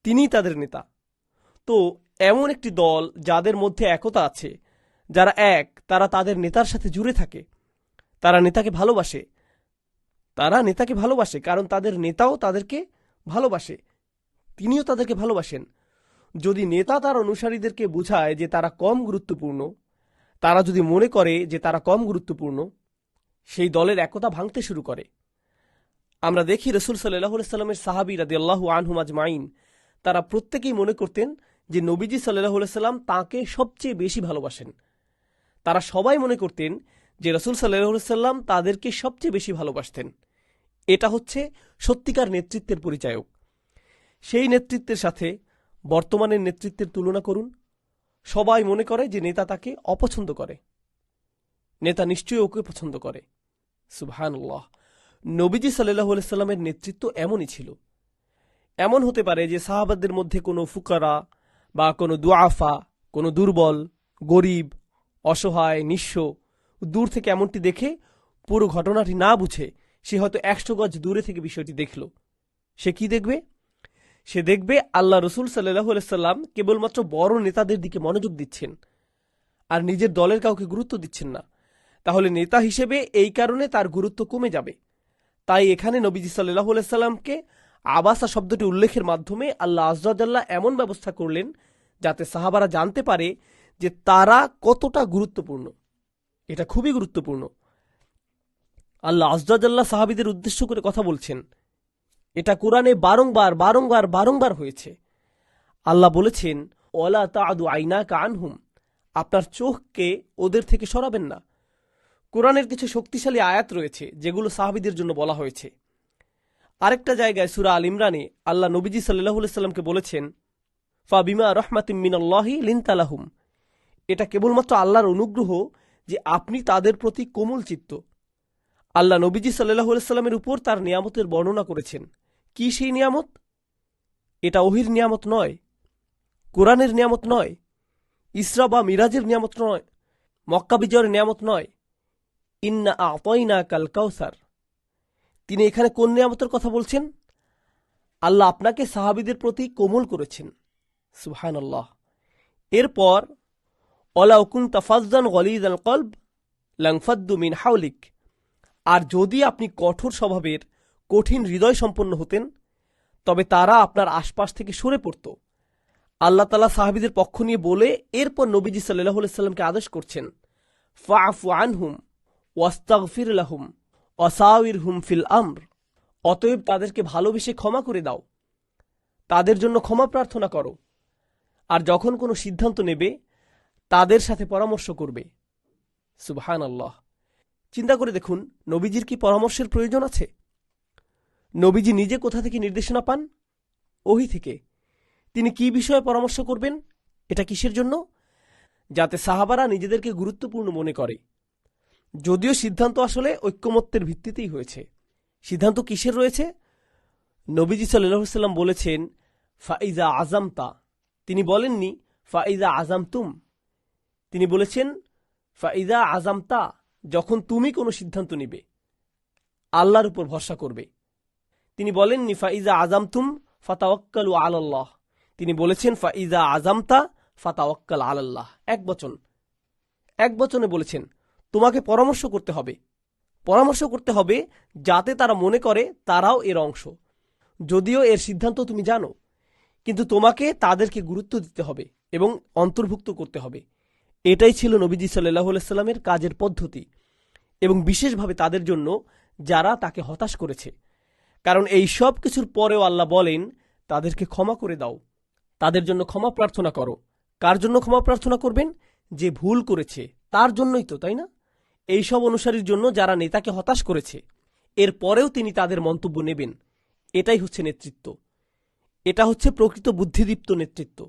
Speaker 1: তিনিই তাদের নেতা। তো এমন একটি দল যাদের মধ্যে একতা আছে, যারা এক, তারা তাদের নেতার সাথে জুড়ে থাকে, তারা নেতাকে ভালোবাসে, কারণ তাদের নেতাও তাদেরকে ভালোবাসে, তিনিও তাদেরকে ভালোবাসেন। যদি নেতা তার অনুসারীদেরকে বোঝায় যে তারা কম গুরুত্বপূর্ণ, তারা যদি মনে করে যে তারা কম গুরুত্বপূর্ণ, সেই দলের একতা ভাঙতে শুরু করে। আমরা দেখি রাসূল সাল্লাল্লাহু আলাইহি সাল্লামের সাহাবী রাদিয়াল্লাহু আনহুম আজমাইন, তারা প্রত্যেকেই মনে করতেন যে নবীজি সাল্লাল্লাহু আলাইহি সাল্লাম তাঁকে সবচেয়ে বেশি ভালোবাসেন। তারা সবাই মনে করতেন যে রাসূল সাল্লাল্লাহু আলাইহি সাল্লাম তাদেরকে সবচেয়ে বেশি ভালোবাসতেন। এটা হচ্ছে সত্যিকার নেতৃত্বের পরিচায়ক। সেই নেতৃত্বের সাথে বর্তমানের নেতৃত্বের তুলনা করুন। সবাই মনে করে যে নেতা তাকে অপছন্দ করে, নেতা নিশ্চয়ই ওকে পছন্দ করে। সুবহানাল্লাহ। নবীজি সাল্লাল্লাহু আলাইহি সাল্লামের নেতৃত্ব এমনই ছিল। এমন হতে পারে যে সাহাবাদের মধ্যে কোনো ফুকারা বা কোনো দুআফা, কোনো দুর্বল, গরিব, অসহায়, নিঃস্ব দূর থেকে এমনটি দেখে পুরো ঘটনাটি না বুঝে সে হয়তো 100 গজ দূরে থেকে বিষয়টি দেখল। সে কি দেখবে? সে দেখবে আল্লাহ রসুল সাল্লাল্লাহু আলাইহি সাল্লাম কেবলমাত্র বড় নেতাদের দিকে মনোযোগ দিচ্ছেন আর নিজের দলের কাউকে গুরুত্ব দিচ্ছেন না। তাহলে নেতা হিসেবে এই কারণে তার গুরুত্ব কমে যাবে। তাই এখানে নবীজি সাল্লাল্লাহু আলাইহি সাল্লামকে আবাসা শব্দটি উল্লেখের মাধ্যমে আল্লাহ আযজা ওয়া জাল্লা এমন ব্যবস্থা করলেন যাতে সাহাবারা জানতে পারে যে তারা কতটা গুরুত্বপূর্ণ। এটা খুবই গুরুত্বপূর্ণ। আল্লাহ আযজা ওয়া জাল্লা সাহাবীদের উদ্দেশ্য করে কথা বলছেন। এটা কোরআনে বারংবার বারংবার বারংবার হয়েছে। আল্লাহ বলেছেন, ওয়ালা তা'দু আইনাকা আনহুম, আপনার চোখকে ওদের থেকে সরাবেন না। কোরআনের কিছু শক্তিশালী আয়াত রয়েছে যেগুলো সাহাবীদের জন্য বলা হয়েছে। আরেকটা জায়গায় সূরা আল ইমরানে আল্লাহ নবীজি সাল্লাল্লাহু আলাইহি সাল্লামকে বলেছেন, ফাবিমা রাহমাতিম মিনাল্লাহি লিনতা লাহুম, এটা কেবলমাত্র আল্লাহর অনুগ্রহ যে আপনি তাদের প্রতি কোমল চিত্ত। আল্লাহ নবীজি সাল্লাল্লাহু আলাইহি সাল্লামের উপর তার নিয়ামতের বর্ণনা করেছেন। কি সেই নিয়ামত? এটা ওহির নিয়ামত নয়, কোরআনের নিয়ামত নয়, ইসরা বা মিরাজের নিয়ামত নয়, মক্কা বিজয়ের নিয়ামত নয়। ইন্না আ'তাইনাকাল কাউসার। তিনি এখানে কোন নিয়ামতের কথা বলছেন? আল্লাহ আপনাকে সাহাবীদের প্রতি কোমল করেছেন। সুবহানাল্লাহ। এরপর ওয়ালাউ কুনতা ফাজ্জান গলিযাল কলব লানফাদ্দু মিন হাওলিক, আর যদি আপনি কঠোর স্বভাবের, কঠিন হৃদয় সম্পন্ন হতেন তবে তারা আপনার আশপাশ থেকে সরে পড়ত। আল্লাহ তাআলা সাহাবীদের পক্ষ নিয়ে বলে এরপর নবীজি সাল্লাল্লাহু আলাইহি সাল্লামকে আদেশ করছেন, ফাআফু আনহুম ওয়াস্তাগফির লাহুম ওয়াসাউিরহুম ফিল আমর, অতএব তাদেরকে ভালোবেসে ক্ষমা করে দাও, তাদের জন্য ক্ষমা প্রার্থনা করো, আর যখন কোনো সিদ্ধান্ত নেবে তাদের সাথে পরামর্শ করবে। সুবহানাল্লাহ। চিন্তা করে দেখুন, নবীজির কি পরামর্শের প্রয়োজন আছে? নবীজি নিজে কোথা থেকে নির্দেশনা পান? ওহী থেকে। তিনি কি বিষয়ে পরামর্শ করবেন? এটা কিসের জন্য? যাতে সাহাবারা নিজেদেরকে গুরুত্বপূর্ণ মনে করে। যদিও সিদ্ধান্ত আসলে ঐক্যমত্যের ভিত্তিতেই হয়েছে। সিদ্ধান্ত কিসের রয়েছে? নবীজি সাল্লাল্লাহু আলাইহি ওয়াসাল্লাম বলেছেন ফাইজা আজামতা। তিনি বলেননি ফাইজা আজামতুম। তিনি বলেছেন ফাইজা আজামতা, যখন তুমি কোনো সিদ্ধান্ত নিবে, আল্লাহর উপর ভরসা করবে। তিনি বলেননি ফাইজা আজামতুম ফাতাওয়াক্কালু আলাল্লাহ। তিনি বলেছেন ফাইজা আজামতা ফাতাওয়াক্কাল আলাল্লাহ। এক বচনে বলেছেন তোমাকে পরামর্শ করতে হবে। পরামর্শ করতে হবে যাতে তারা মনে করে তারাও এর অংশ। যদিও এর সিদ্ধান্ত তুমি জানো, কিন্তু তোমাকে তাদেরকে গুরুত্ব দিতে হবে এবং অন্তর্ভুক্ত করতে হবে। এটাই ছিল নবীজি সাল্লাল্লাহু আলাইহি সাল্লামের কাজের পদ্ধতি, এবং বিশেষভাবে তাদের জন্য যারা তাকে হতাশ করেছে। কারণ এই সব কিছুর পরেও আল্লাহ বলেন তাদেরকে ক্ষমা করে দাও, তাদের জন্য ক্ষমা প্রার্থনা করো। কার জন্য ক্ষমা প্রার্থনা করবেন? যে ভুল করেছে তার জন্যই তো, তাই না? এই সব অনুসারীর জন্য যারা নেতাকে হতাশ করেছে, এর পরেও তিনি তাদের মন্তব্য নেবেন। এটাই হচ্ছে নেতৃত্ব। এটা হচ্ছে প্রকৃত বুদ্ধিদীপ্ত নেতৃত্ব।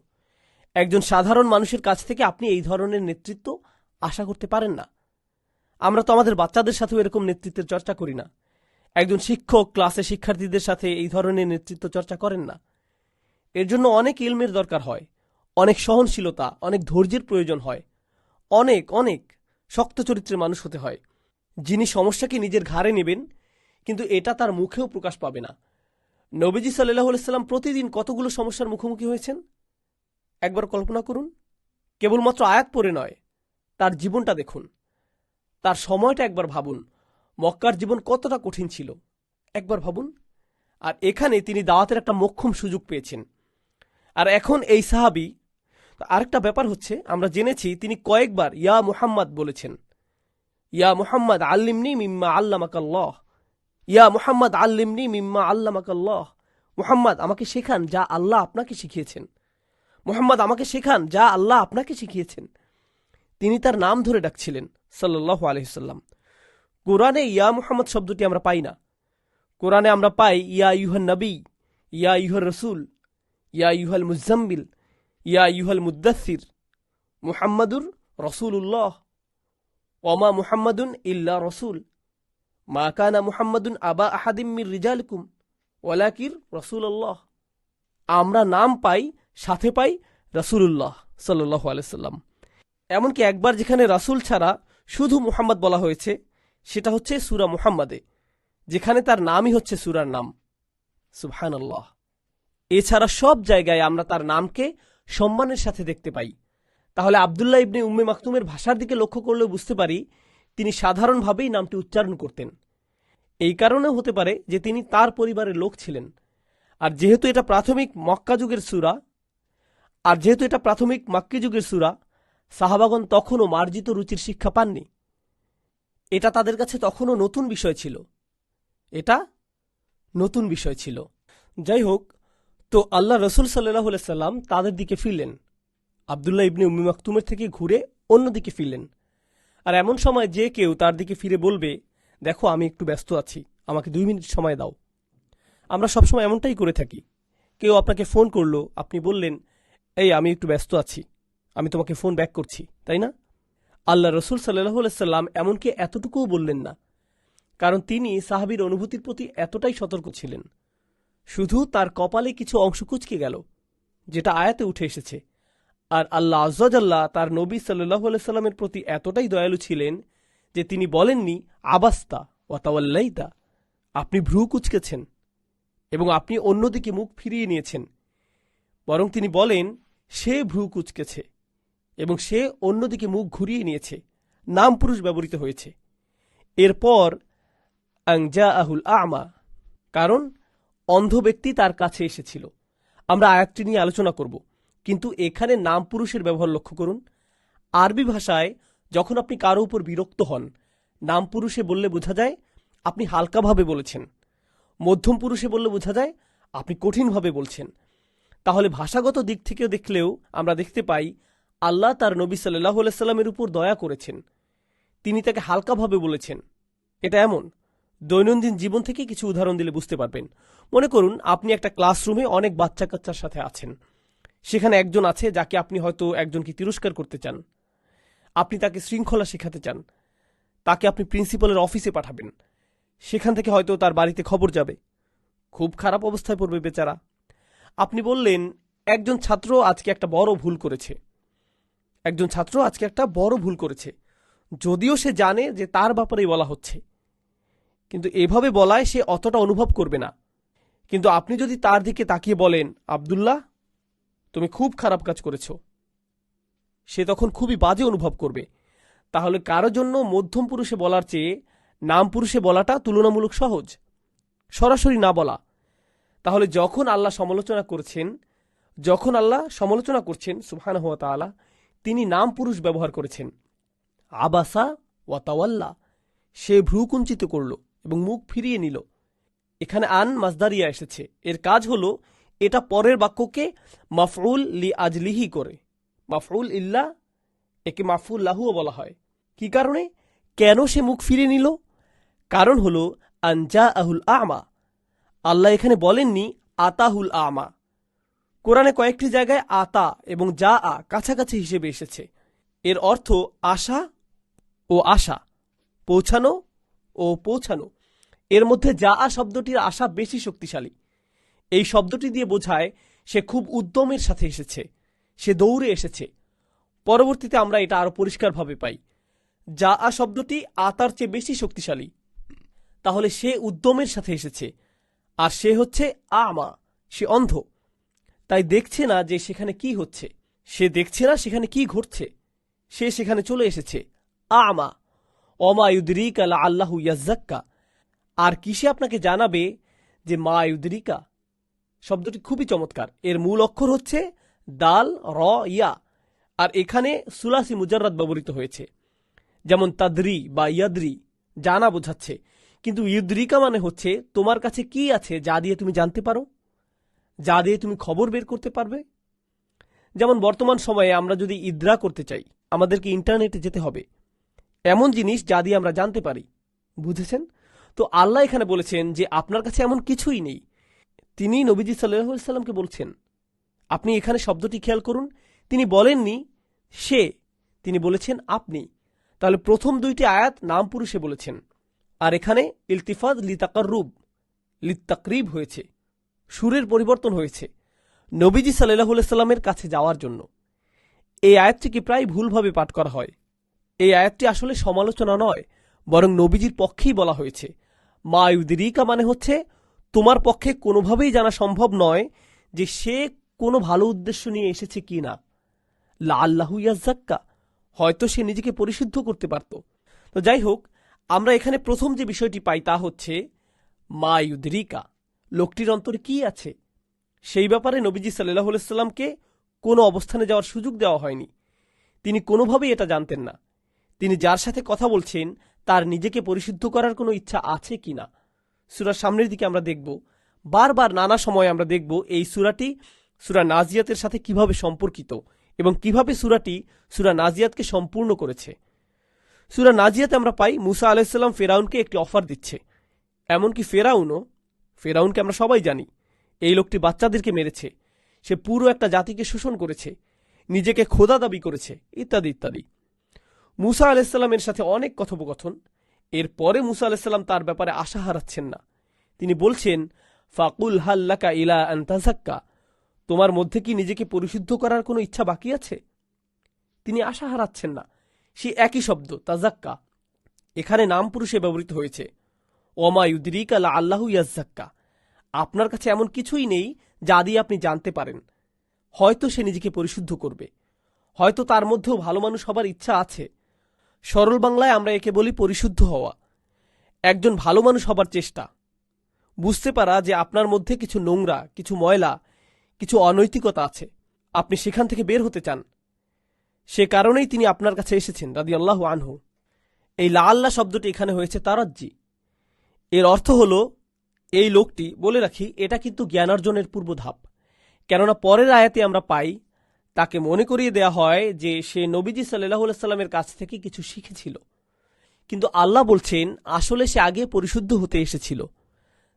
Speaker 1: একজন সাধারণ মানুষের কাছ থেকে আপনি এই ধরনের নেতৃত্ব আশা করতে পারেন না। আমরা তো আমাদের বাচ্চাদের সাথেও এরকম নেতৃত্বের চর্চা করি না। একজন শিক্ষক ক্লাসে শিক্ষার্থীদের সাথে এই ধরনের নেতৃত্ব চর্চা করেন না। এর জন্য অনেক ইলমের দরকার হয়, অনেক সহনশীলতা, অনেক ধৈর্যের প্রয়োজন হয়, অনেক অনেক শক্ত চরিত্রের মানুষ হতে হয়, যিনি সমস্যাকে নিজের ঘাড়ে নেবেন, কিন্তু এটা তার মুখেও প্রকাশ পাবে না। নবীজি সাল্লাল্লাহু আলাইহি সাল্লাম প্রতিদিন কতগুলো সমস্যার মুখোমুখি হয়েছেন একবার কল্পনা করুন। কেবলমাত্র আয়াত পড়ে নয়, তার জীবনটা দেখুন, তার সময়টা একবার ভাবুন। মক্কার জীবন কতটা কঠিন ছিল একবার ভাবুন। আর এখানে তিনি দাওয়াতের একটা মোক্ষম সুযোগ পেয়েছেন। আর এখন এই সাহাবী, আরেকটা ব্যাপার হচ্ছে, আমরা জেনেছি তিনি কয়েকবার ইয়া মুহাম্মদ বলেছেন। ইয়া মুহাম্মদ আল্লিমনি মিম্মা আল্লামাকাল্লাহ, ইয়া মুহাম্মদ আল্লিমনি মিম্মা আল্লামাকাল্লাহ। মুহাম্মদ আমাকে শেখান যা আল্লাহ আপনাকে শিখিয়েছেন। মুহাম্মদ আমাকে শেখান যা আল্লাহ আপনাকে শিখিয়েছেন। তিনি তার নাম ধরে ডাকছিলেন সাল্লাল্লাহু আলাইহি সাল্লাম। কোরআনে ইয়া মুহাম্মদ শব্দটি আমরা পাই না। কোরআনে আমরা পাই ইয়া আইয়ুহান নবী, ইয়া আইয়ুহার রাসূল, ইয়া আইয়ুহাল মুজাম্মিল, ইয়া আইয়ুহাল মুদ্দাসসির, মুহাম্মাদুর রাসূলুল্লাহ, ওমা মুহাম্মাদুন ইল্লা রাসূল, মা কানা মুহাম্মাদুন আবা আহাদিম মির রিজালিকুম ওয়ালাকিন রাসূলুল্লাহ। আমরা নাম পাই, সাথে পাই রাসূলুল্লাহ সাল্লাল্লাহু আলাইহি সাল্লাম। এমনকি একবার যেখানে রাসূল ছাড়া শুধু মুহাম্মদ বলা হয়েছে, সেটা হচ্ছে সূরা মুহাম্মাদে, যেখানে তার নামই হচ্ছে সূরার নাম। সুবহানাল্লাহ। এছাড়া সব জায়গায় আমরা তার নামকে সম্মানের সাথে দেখতে পাই। তাহলে আব্দুল্লাহ ইবনে উম্মে মাকতুমের ভাষার দিকে লক্ষ্য করলেও বুঝতে পারি তিনি সাধারণভাবেই নামটি উচ্চারণ করতেন। এই কারণেও হতে পারে যে তিনি তার পরিবারের লোক ছিলেন। আর যেহেতু এটা প্রাথমিক মক্কা যুগের মাক্কি যুগের সূরা, সাহাবাগণ তখনও মার্জিত রুচির শিক্ষা পাননি। এটা তাদের কাছে তখনও নতুন বিষয় ছিল। যাই হোক, তো আল্লাহ রসুল সাল্লাল্লাহু আলাইহি সাল্লাম তাদের দিকে ফিরলেন, আব্দুল্লাহ ইবনে উম্মে মাকতুমের থেকে ঘুরে অন্যদিকে ফিরলেন। আর এমন সময় যে কেউ তার দিকে ফিরে বলবে, দেখো আমি একটু ব্যস্ত আছি, আমাকে 2 মিনিট সময় দাও। আমরা সবসময় এমনটাই করে থাকি। কেউ আপনাকে ফোন করলো, আপনি বললেন, এই আমি একটু ব্যস্ত আছি, আমি তোমাকে ফোন ব্যাক করছি, তাই না? আল্লাহ রসুল সাল্লাল্লাহু আলাইহি সাল্লাম এমনকি এতটুকুও বললেন না, কারণ তিনি সাহাবীর অনুভূতির প্রতি এতটাই সতর্ক ছিলেন। শুধু তার কপালে কিছু অংশ কুঁচকে গেল, যেটা আয়াতে উঠে এসেছে। আর আল্লাহ আয্যা জাল্লা তার নবী সাল্লাল্লাহু আলাইহি সাল্লামের প্রতি এতটাই দয়ালু ছিলেন যে তিনি বলেননি আবাস্তা ওয়া তাওয়াল্লাইতা, আপনি ভ্রু কুঁচকেছেন এবং আপনি অন্যদিকে মুখ ফিরিয়ে নিয়েছেন। বরং তিনি বলেন সে ভ্রু কুঁচকেছে এবং সে অন্যদিকে মুখ ঘুরিয়ে নিয়েছে। নাম পুরুষ ব্যবহৃত হয়েছে। এরপর আনজাআহুল আ'মা, কারণ অন্ধ ব্যক্তি তার কাছে এসেছিল। আমরা আয়াতটি নিয়ে আলোচনা করব, কিন্তু এখানে নাম পুরুষের ব্যবহার লক্ষ্য করুন। আরবি ভাষায় যখন আপনি কারো উপর বিরক্ত হন, নাম পুরুষে বললে বোঝা যায় আপনি হালকাভাবে বলেছেন, মধ্যম পুরুষে বললে বোঝা যায় আপনি কঠিনভাবে বলছেন। তাহলে ভাষাগত দিক থেকে দেখলেও আমরা দেখতে পাই আল্লাহ তার নবী সাল্লাল্লাহু আলাইহি সাল্লামের উপর দয়া করেছেন, তিনি তাকে হালকাভাবে বলেছেন। এটা এমন, দৈনন্দিন জীবন থেকে কিছু উদাহরণ দিলে বুঝতে পারবেন। মনে করুন আপনি একটা ক্লাসরুমে অনেক বাচ্চা কাচ্চার সাথে আছেন। সেখানে একজন আছে যাকে আপনি হয়তো একজনকে তিরস্কার করতে চান, আপনি তাকে শৃঙ্খলা শেখাতে চান, তাকে আপনি প্রিন্সিপালের অফিসে পাঠাবেন, সেখান থেকে হয়তো তার বাড়িতে খবর যাবে, খুব খারাপ অবস্থায় পড়বে বেচারা। আপনি বললেন একজন ছাত্র আজকে একটা বড় ভুল করেছে, একজন ছাত্র আজকে একটা বড় ভুল করেছে, যদিও সে জানে যে তার ব্যাপারেই বলা হচ্ছে, কিন্তু এভাবে বলায় সে অতটা অনুভব করবে না। কিন্তু আপনি যদি তার দিকে তাকিয়ে বলেন, আব্দুল্লাহ তুমি খুব খারাপ কাজ করেছ, সে তখন খুবই বাজে অনুভব করবে। তাহলে কারো জন্য মধ্যম পুরুষে বলার চেয়ে নাম পুরুষে বলাটা তুলনামূলক সহজ, সরাসরি না বলা। তাহলে যখন আল্লাহ সমালোচনা করছেন সুবহানাহু ওয়া তাআলা, তিনি নাম পুরুষ ব্যবহার করেছেন। আবাসা ওয়া তাওয়াল্লা, সে ভ্রু কুঞ্চিত করল এবং মুখ ফিরিয়ে নিল। এখানে আন মাজদারিয়া এসেছে, এর কাজ হলো এটা পরের বাক্যকে মাফউল লি আজলিহি করে। মাফউল ইল্লা একে মাফউল লাহুও বলা হয়। কি কারণে, কেন সে মুখ ফিরিয়ে নিল? কারণ হলো আনজা আহুল আমা। আল্লাহ এখানে বলেননি আতাহুল আমা। কোরআনে কয়েকটি জায়গায় আতা এবং যা আ কাছাকাছি হিসেবে এসেছে। এর অর্থ আশা ও আশা, পৌঁছানো ও পৌঁছানো। এর মধ্যে যা আ শব্দটির আশা বেশি শক্তিশালী। এই শব্দটি দিয়ে বোঝায় সে খুব উদ্যমের সাথে এসেছে, সে দৌড়ে এসেছে। পরবর্তীতে আমরা এটা আরো পরিষ্কারভাবে পাই। যা আ শব্দটি আতার চেয়ে বেশি শক্তিশালী। তাহলে সে উদ্যমের সাথে এসেছে, আর সে হচ্ছে আমা, সে অন্ধ। তাই দেখছে না যে সেখানে কি হচ্ছে, সে দেখছে না সেখানে কি ঘটছে, সে সেখানে চলে এসেছে। আমা অমা ইউদরিকা লাআল্লাহু ইয়াজ্জাক্কা। আর কিসে আপনাকে জানাবে যে মা ইউদরিকা শব্দটি খুবই চমৎকার। এর মূল অক্ষর হচ্ছে দাল র ইয়া, আর এখানে সুলাসি মুজাররাদ ব্যবহৃত হয়েছে। যেমন তাদরি বা ইয়াদরি জানা বোঝাচ্ছে, কিন্তু ইউদরিকা মানে হচ্ছে তোমার কাছে কি আছে যা দিয়ে তুমি জানতে পারো, যা দিয়ে তুমি খবর বের করতে পারবে। যেমন বর্তমান সময়ে আমরা যদি ইদ্রা করতে চাই, আমাদেরকে ইন্টারনেটে যেতে হবে, এমন জিনিস যা দিয়ে আমরা জানতে পারি। বুঝেছেন? তো আল্লাহ এখানে বলেছেন যে আপনার কাছে এমন কিছুই নেই। তিনি নবীজি সাল্লাল্লাহু আলাইহি সাল্লামকে বলছেন। আপনি এখানে শব্দটি খেয়াল করুন, তিনি বলেননি সে, তিনি বলেছেন আপনি। তাহলে প্রথম দুইটি আয়াত নাম পুরুষে বলেছেন, আর এখানে ইলতিফাত লিতাকরিব হয়েছে, সুরের পরিবর্তন হয়েছে নবীজি সাল্লাল্লাহু আলাইহি সাল্লামের কাছে যাওয়ার জন্য। এই আয়াতটিকে প্রায় ভুলভাবে পাঠ করা হয়। এই আয়াতটি আসলে সমালোচনা নয়, বরং নবীজির পক্ষেই বলা হয়েছে। মা ইউদরিকা মানে হচ্ছে তোমার পক্ষে কোনোভাবেই জানা সম্ভব নয় যে সে কোনো ভালো উদ্দেশ্য নিয়ে এসেছে কি না। লাআল্লাহু ইয়াজ্জাক্কা, হয়তো সে নিজেকে পরিশুদ্ধ করতে পারত। তো যাই হোক, আমরা এখানে প্রথম যে বিষয়টি পাই তা হচ্ছে মা ইউদরিকা, লোকটির অন্তরে কি আছে সেই ব্যাপারে নবীজি সাল্লাল্লাহু আলাইহি সাল্লামকে কোনো অবস্থানে যাওয়ার সুযোগ দেওয়া হয়নি। তিনি কোনোভাবেই এটা জানতেন না তিনি যার সাথে কথা বলছেন তার নিজেকে পরিশুদ্ধ করার কোনো ইচ্ছা আছে কিনা। সূরার সামনের দিকে আমরা দেখব, বারবার নানা সময় আমরা দেখব এই সূরাটি সূরা নাজিয়াতের সাথে কিভাবে সম্পর্কিত এবং কিভাবে সূরাটি সূরা নাজিয়াতকে সম্পূর্ণ করেছে। সূরা নাজিয়াতে আমরা পাই মুসা আলাইহিস সালাম ফেরাউনকে একটি অফার দিচ্ছে। এমনকি ফেরাউনকে আমরা সবাই জানি, এই লোকটি বাচ্চাদেরকে মেরেছে, সে পুরো একটা জাতিকে শোষণ করেছে, নিজেকে খোদা দাবি করেছে, ইত্যাদি ইত্যাদি। মুসা আলাইহিস সালামের সাথে অনেক কথোপকথন। এরপরে মুসা আলাইহিস সালাম তার ব্যাপারে আশা হারাচ্ছেন না। তিনি বলছেন, ফাকুল হাল্লাকা ইলা আন তাযাক্কা, তোমার মধ্যে কি নিজেকে পরিশুদ্ধ করার কোনো ইচ্ছা বাকি আছে? তিনি আশা হারাচ্ছেন না। সে একই শব্দ তাযাক্কা এখানে নাম পুরুষে ব্যবহৃত হয়েছে। ওমা ইউদরিকা লাআল্লাহু ইয়াজ্জাক্কা, আপনার কাছে এমন কিছুই নেই যা দিয়ে আপনি জানতে পারেন হয়তো সে নিজেকে পরিশুদ্ধ করবে, হয়তো তার মধ্যেও ভালো মানুষ হবার ইচ্ছা আছে। সরল বাংলায় আমরা একে বলি পরিশুদ্ধ হওয়া। একজন ভালো মানুষ হবার চেষ্টা, বুঝতে পারা যে আপনার মধ্যে কিছু নোংরা, কিছু ময়লা, কিছু অনৈতিকতা আছে, আপনি সেখান থেকে বের হতে চান। সে কারণেই তিনি আপনার কাছে এসেছেন রাদিয়াল্লাহু আনহু। এই লাআল্লাহ শব্দটি এখানে হয়েছে তারাজ্জি। এর অর্থ হল এই লোকটি, বলে রাখি এটা কিন্তু জ্ঞানার্জনের পূর্ব ধাপ, কেননা পরের আয়াতে আমরা পাই তাকে মনে করিয়ে দেয়া হয় যে সে নবীজি সাল্লাল্লাহু আলাইহি সাল্লামের কাছ থেকে কিছু শিখেছিল, কিন্তু আল্লাহ বলছেন আসলে সে আগে পরিশুদ্ধ হতে এসেছিল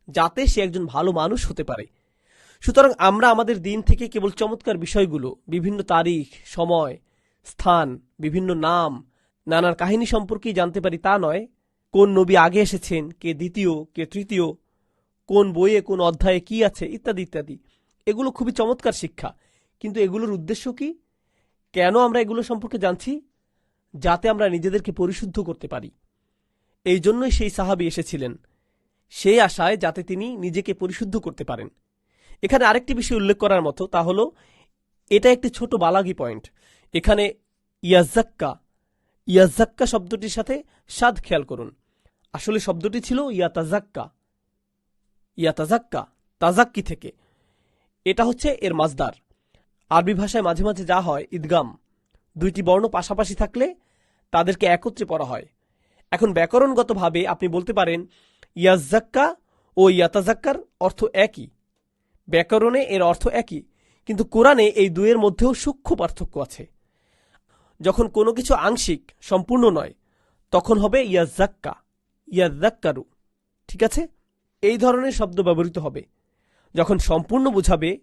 Speaker 1: যাতে সে একজন ভালো মানুষ হতে পারে। সুতরাং আমরা আমাদের দিন থেকে কেবল চমৎকার বিষয়গুলো, বিভিন্ন তারিখ, সময়, স্থান, বিভিন্ন নাম, নানার কাহিনী সম্পর্কেই জানতে পারি তা নয়, কোন নবী আগে এসেছেন, কে দ্বিতীয়, কে তৃতীয়, কোন বইয়ে কোন অধ্যায়ে কি আছে, ইত্যাদি ইত্যাদি। এগুলো খুবই চমৎকার শিক্ষা, কিন্তু এগুলোর উদ্দেশ্য কি? কেন আমরা এগুলো সম্পর্কে জানছি? যাতে আমরা নিজেদেরকে পরিশুদ্ধ করতে পারি। এই জন্যই সেই সাহাবী এসেছিলেন, সেই আশায় যাতে তিনি নিজেকে পরিশুদ্ধ করতে পারেন। এখানে আরেকটি বিষয় উল্লেখ করার মতো, তা হলো এটা একটি ছোট বালাগি পয়েন্ট। এখানে ইয়াজ্জাক্কা শব্দটির সাথে সাদ খেয়াল করুন। আসলে শব্দটি ছিল ইয়াতাজাক্কা, তাজাক্কি থেকে। এটা হচ্ছে এর মাজদার। আরবি ভাষায় মাঝে মাঝে যা হয়, ইদগাম, দুইটি বর্ণ পাশাপাশি থাকলে তাদেরকে একত্রে পড়া হয়। এখন ব্যাকরণগতভাবে আপনি বলতে পারেন ইয়াজ্জাক্কা ও ইয়াতাজাক্কার অর্থ একই, ব্যাকরণে এর অর্থ একই, কিন্তু কোরআনে এই দুয়ের মধ্যেও সূক্ষ্ম পার্থক্য আছে। যখন কোনো কিছু আংশিক, সম্পূর্ণ নয়, তখন হবে ইয়াজ্জাক্কারু। ঠিক আছে? এই ধরনের শব্দ ব্যবহৃত হবে। যখন সম্পূর্ণ বোঝাবে,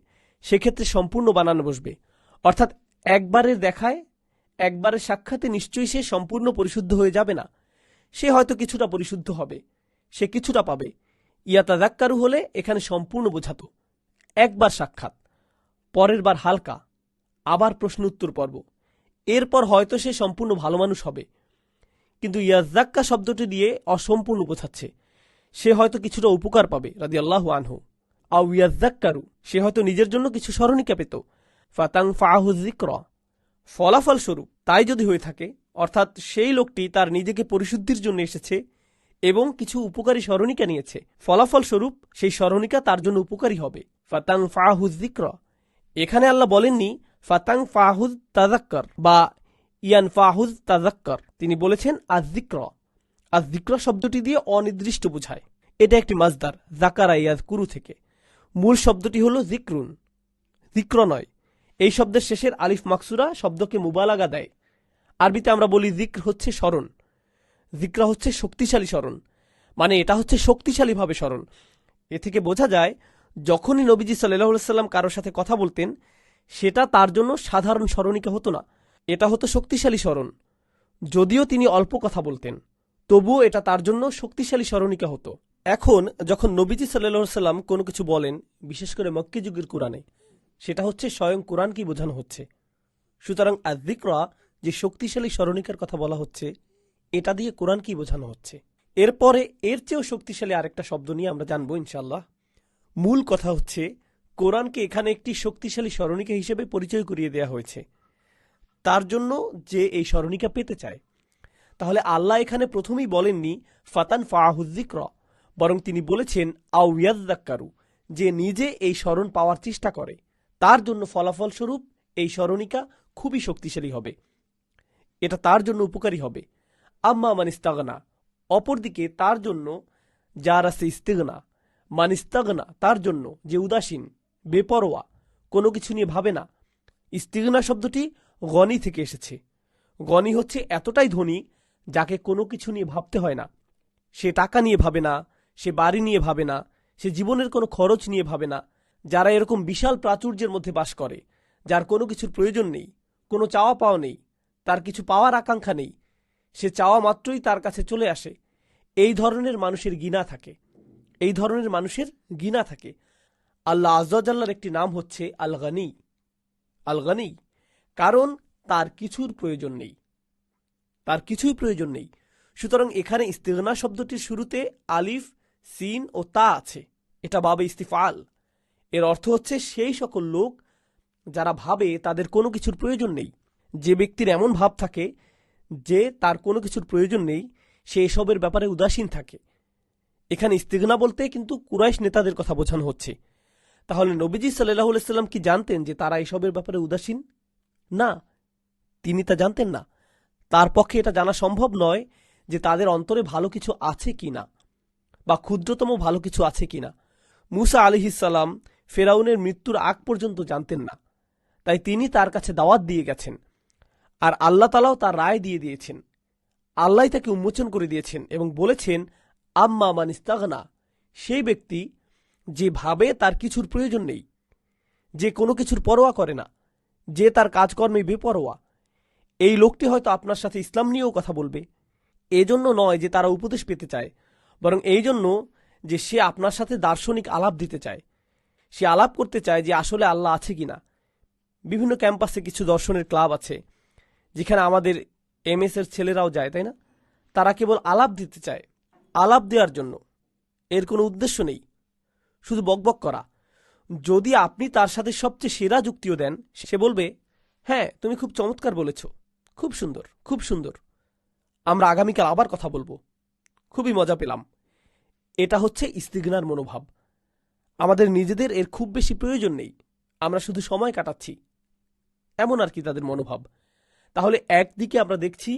Speaker 1: সেক্ষেত্রে সম্পূর্ণ বানানো বসবে। অর্থাৎ একবারের দেখায়, একবারের সাক্ষাতে নিশ্চয়ই সে সম্পূর্ণ পরিশুদ্ধ হয়ে যাবে না। সে হয়তো কিছুটা পরিশুদ্ধ হবে, সে কিছুটা পাবে। ইয়াতাজাক্কারু হলে এখানে সম্পূর্ণ বোঝাতো। একবার সাক্ষাৎ, পরের বার হালকা, আবার প্রশ্ন উত্তর পর্ব, এরপর হয়তো সে সম্পূর্ণ ভালো মানুষ হবে। কিন্তু ইয়াজ্জাক্কা শব্দটি দিয়ে অসম্পূর্ণ বোঝাচ্ছে। সে হয়তো কিছুটা উপকার পাবে, রাদিয়াল্লাহু আনহু। আও ইয়াজ্জাক্কারু, সে হয়তো নিজের জন্য কিছু স্মরণিকা পেত। ফাতানফাহু যিকরা, ফলাফল স্বরূপ তাই যদি হয়ে থাকে, অর্থাৎ সেই লোকটি তার নিজেকে পরিশুদ্ধির জন্য এসেছে এবং কিছু উপকারী স্মরণিকা নিয়েছে, ফলাফল স্বরূপ সেই স্মরণিকা তার জন্য উপকারী হবে। ফাতানফাহু যিকরা, এখানে আল্লাহ বলেননি ফাতানফাহু তাযাক্কার বা ইয়ানফাহু তাযাক্কার, তিনি বলেছেন আয-যিকরা শব্দটি দিয়ে অনির্দিষ্ট বোঝায়। এটা একটি মাজদার, যাকারা ইয়াযকুরু থেকে। মূল শব্দটি হলো যিকরুন, যিক্র নয়। এই শব্দের শেষের আলিফ মাকসুরা শব্দকে মুবালাগা দেয়। আরবিতে আমরা বলি যিকর হচ্ছে স্মরণ, যিকরা হচ্ছে শক্তিশালী স্মরণ, মানে এটা হচ্ছে শক্তিশালীভাবে স্মরণ। এ থেকে বোঝা যায় যখনই নবীজি সাল্লাল্লাহু আলাইহি ওয়াসাল্লাম কারোর সাথে কথা বলতেন, সেটা তার জন্য সাধারণ স্মরণিকা হতো না, এটা হতো শক্তিশালী স্মরণ। যদিও তিনি অল্প কথা বলতেন, তবুও এটা তার জন্য শক্তিশালী স্মরণিকা হতো। এখন যখন নবীজি সাল্লাল্লাহু আলাইহি ওয়াসাল্লাম কোনো কিছু বলেন, বিশেষ করে মক্কি যুগের কোরআনে, সেটা হচ্ছে স্বয়ং কোরআনকেই বোঝানো হচ্ছে। সুতরাং আয-যিকরা, যে শক্তিশালী স্মরণিকার কথা বলা হচ্ছে, এটা দিয়ে কোরআনকেই বোঝানো হচ্ছে। এরপরে এর চেয়েও শক্তিশালী আরেকটা শব্দ নিয়ে আমরা জানবো ইনশাআল্লাহ। মূল কথা হচ্ছে কোরআনকে এখানে একটি শক্তিশালী স্মরণিকা হিসেবে পরিচয় করিয়ে দেওয়া হয়েছে তার জন্য যে এই স্মরণিকা পেতে চায়। তাহলে আল্লাহ এখানে প্রথমেই বলেননি ফাতানফাহু যিকরা, বরং তিনি বলেছেন আও ইয়াযযাক্কারু, যে নিজে এই স্মরণ পাওয়ার চেষ্টা করে, তার জন্য ফলাফল স্বরূপ এই স্মরণিকা খুবই শক্তিশালী হবে, এটা তার জন্য উপকারী হবে। আম্মা মান ইস্তাগনা, অপরদিকে তার জন্য যার আছে ইস্তিগনা, মান ইস্তাগনা, তার জন্য যে উদাসীন, বেপরোয়া, কোনো কিছু নিয়ে ভাবে না। ইস্তিগনা শব্দটি গনি থেকে এসেছে। গনি হচ্ছে এতটাই ধনী যাকে কোনো কিছু নিয়ে ভাবতে হয় না। সে টাকা নিয়ে ভাবে না, সে বাড়ি নিয়ে ভাবে না, সে জীবনের কোনো খরচ নিয়ে ভাবে না। যারা এরকম বিশাল প্রাচুর্যের মধ্যে বাস করে, যার কোনো কিছুর প্রয়োজন নেই, কোনো চাওয়া পাওয়া নেই, তার কিছু পাওয়ার আকাঙ্ক্ষা নেই, সে চাওয়া মাত্রই তার কাছে চলে আসে, এই ধরনের মানুষের গিনা থাকে, এই ধরনের মানুষের গিনা থাকে। আল্লাহ আয্যা ওয়া জাল্লার একটি নাম হচ্ছে আল গনি, আল গনি, কারণ তার কিছুর প্রয়োজন নেই, তার কিছুই প্রয়োজন নেই। সুতরাং এখানে ইস্তিগনা শব্দটির শুরুতে আলিফ, সিন ও তা আছে, এটা বাবে ইস্তিফাল। এর অর্থ হচ্ছে সেই সকল লোক যারা ভাবে তাদের কোনো কিছুর প্রয়োজন নেই। যে ব্যক্তির এমন ভাব থাকে যে তার কোনো কিছুর প্রয়োজন নেই, সে এসবের ব্যাপারে উদাসীন থাকে। এখানে ইস্তিগনা বলতে কিন্তু কুরাইশ নেতাদের কথা বোঝানো হচ্ছে। তাহলে নবীজি সাল্লাল্লাহু আলাইহি ওয়াসাল্লাম কি জানতেন যে তারা এসবের ব্যাপারে উদাসীন? না, তিনি তা জানতেন না। তার পক্ষে এটা জানা সম্ভব নয় যে তাদের অন্তরে ভালো কিছু আছে কিনা, বা ক্ষুদ্রতম ভালো কিছু আছে কিনা। মুসা আলাইহিস সালাম ফেরাউনের মৃত্যুর আগ পর্যন্ত জানতেন না, তাই তিনি তার কাছে দাওয়াত দিয়ে গেছেন, আর আল্লাহ তাআলাও তার রায় দিয়ে দিয়েছেন। আল্লাহ তাকে উন্মোচন করে দিয়েছেন এবং বলেছেন আম্মা মান ইস্তাগনা, সেই ব্যক্তি যে ভাবে তার কিছুর প্রয়োজন নেই, যে কোনো কিছুর পরোয়া করে না, যে তার কাজকর্মে বেপরোয়া, এই লোকটি হয়তো আপনার সাথে ইসলাম নিয়েও কথা বলবে। এজন্য নয় যে তারা উপদেশ পেতে চায়, বরং এই জন্য যে সে আপনার সাথে দার্শনিক আলাপ দিতে চায়। সে আলাপ করতে চায় যে আসলে আল্লাহ আছে কিনা। বিভিন্ন ক্যাম্পাসে কিছু দর্শনের ক্লাব আছে যেখানে আমাদের MS এর ছেলেরাও যায়, তাই না? তারা কেবল আলাপ দিতে চায়, আলাপ দেওয়ার জন্য। এর কোনো উদ্দেশ্য নেই, শুধু বকবক করা। যদি আপনি তার সাথে সবচেয়ে সেরা যুক্তিও দেন, সে বলবে, হ্যাঁ তুমি খুব চমৎকার বলেছ, খুব সুন্দর, খুব সুন্দর, আমরা আগামীকাল আবার কথা বলবো, খুবই মজা পেলাম। এটা হচ্ছে ইস্তিগনার মনোভাব। আমাদের নিজেদের এর খুব বেশি প্রয়োজন নেই, আমরা শুধু সময় কাটাচ্ছি, এমন আর কি তাদের মনোভাব। তাহলে একদিকে আমরা দেখছি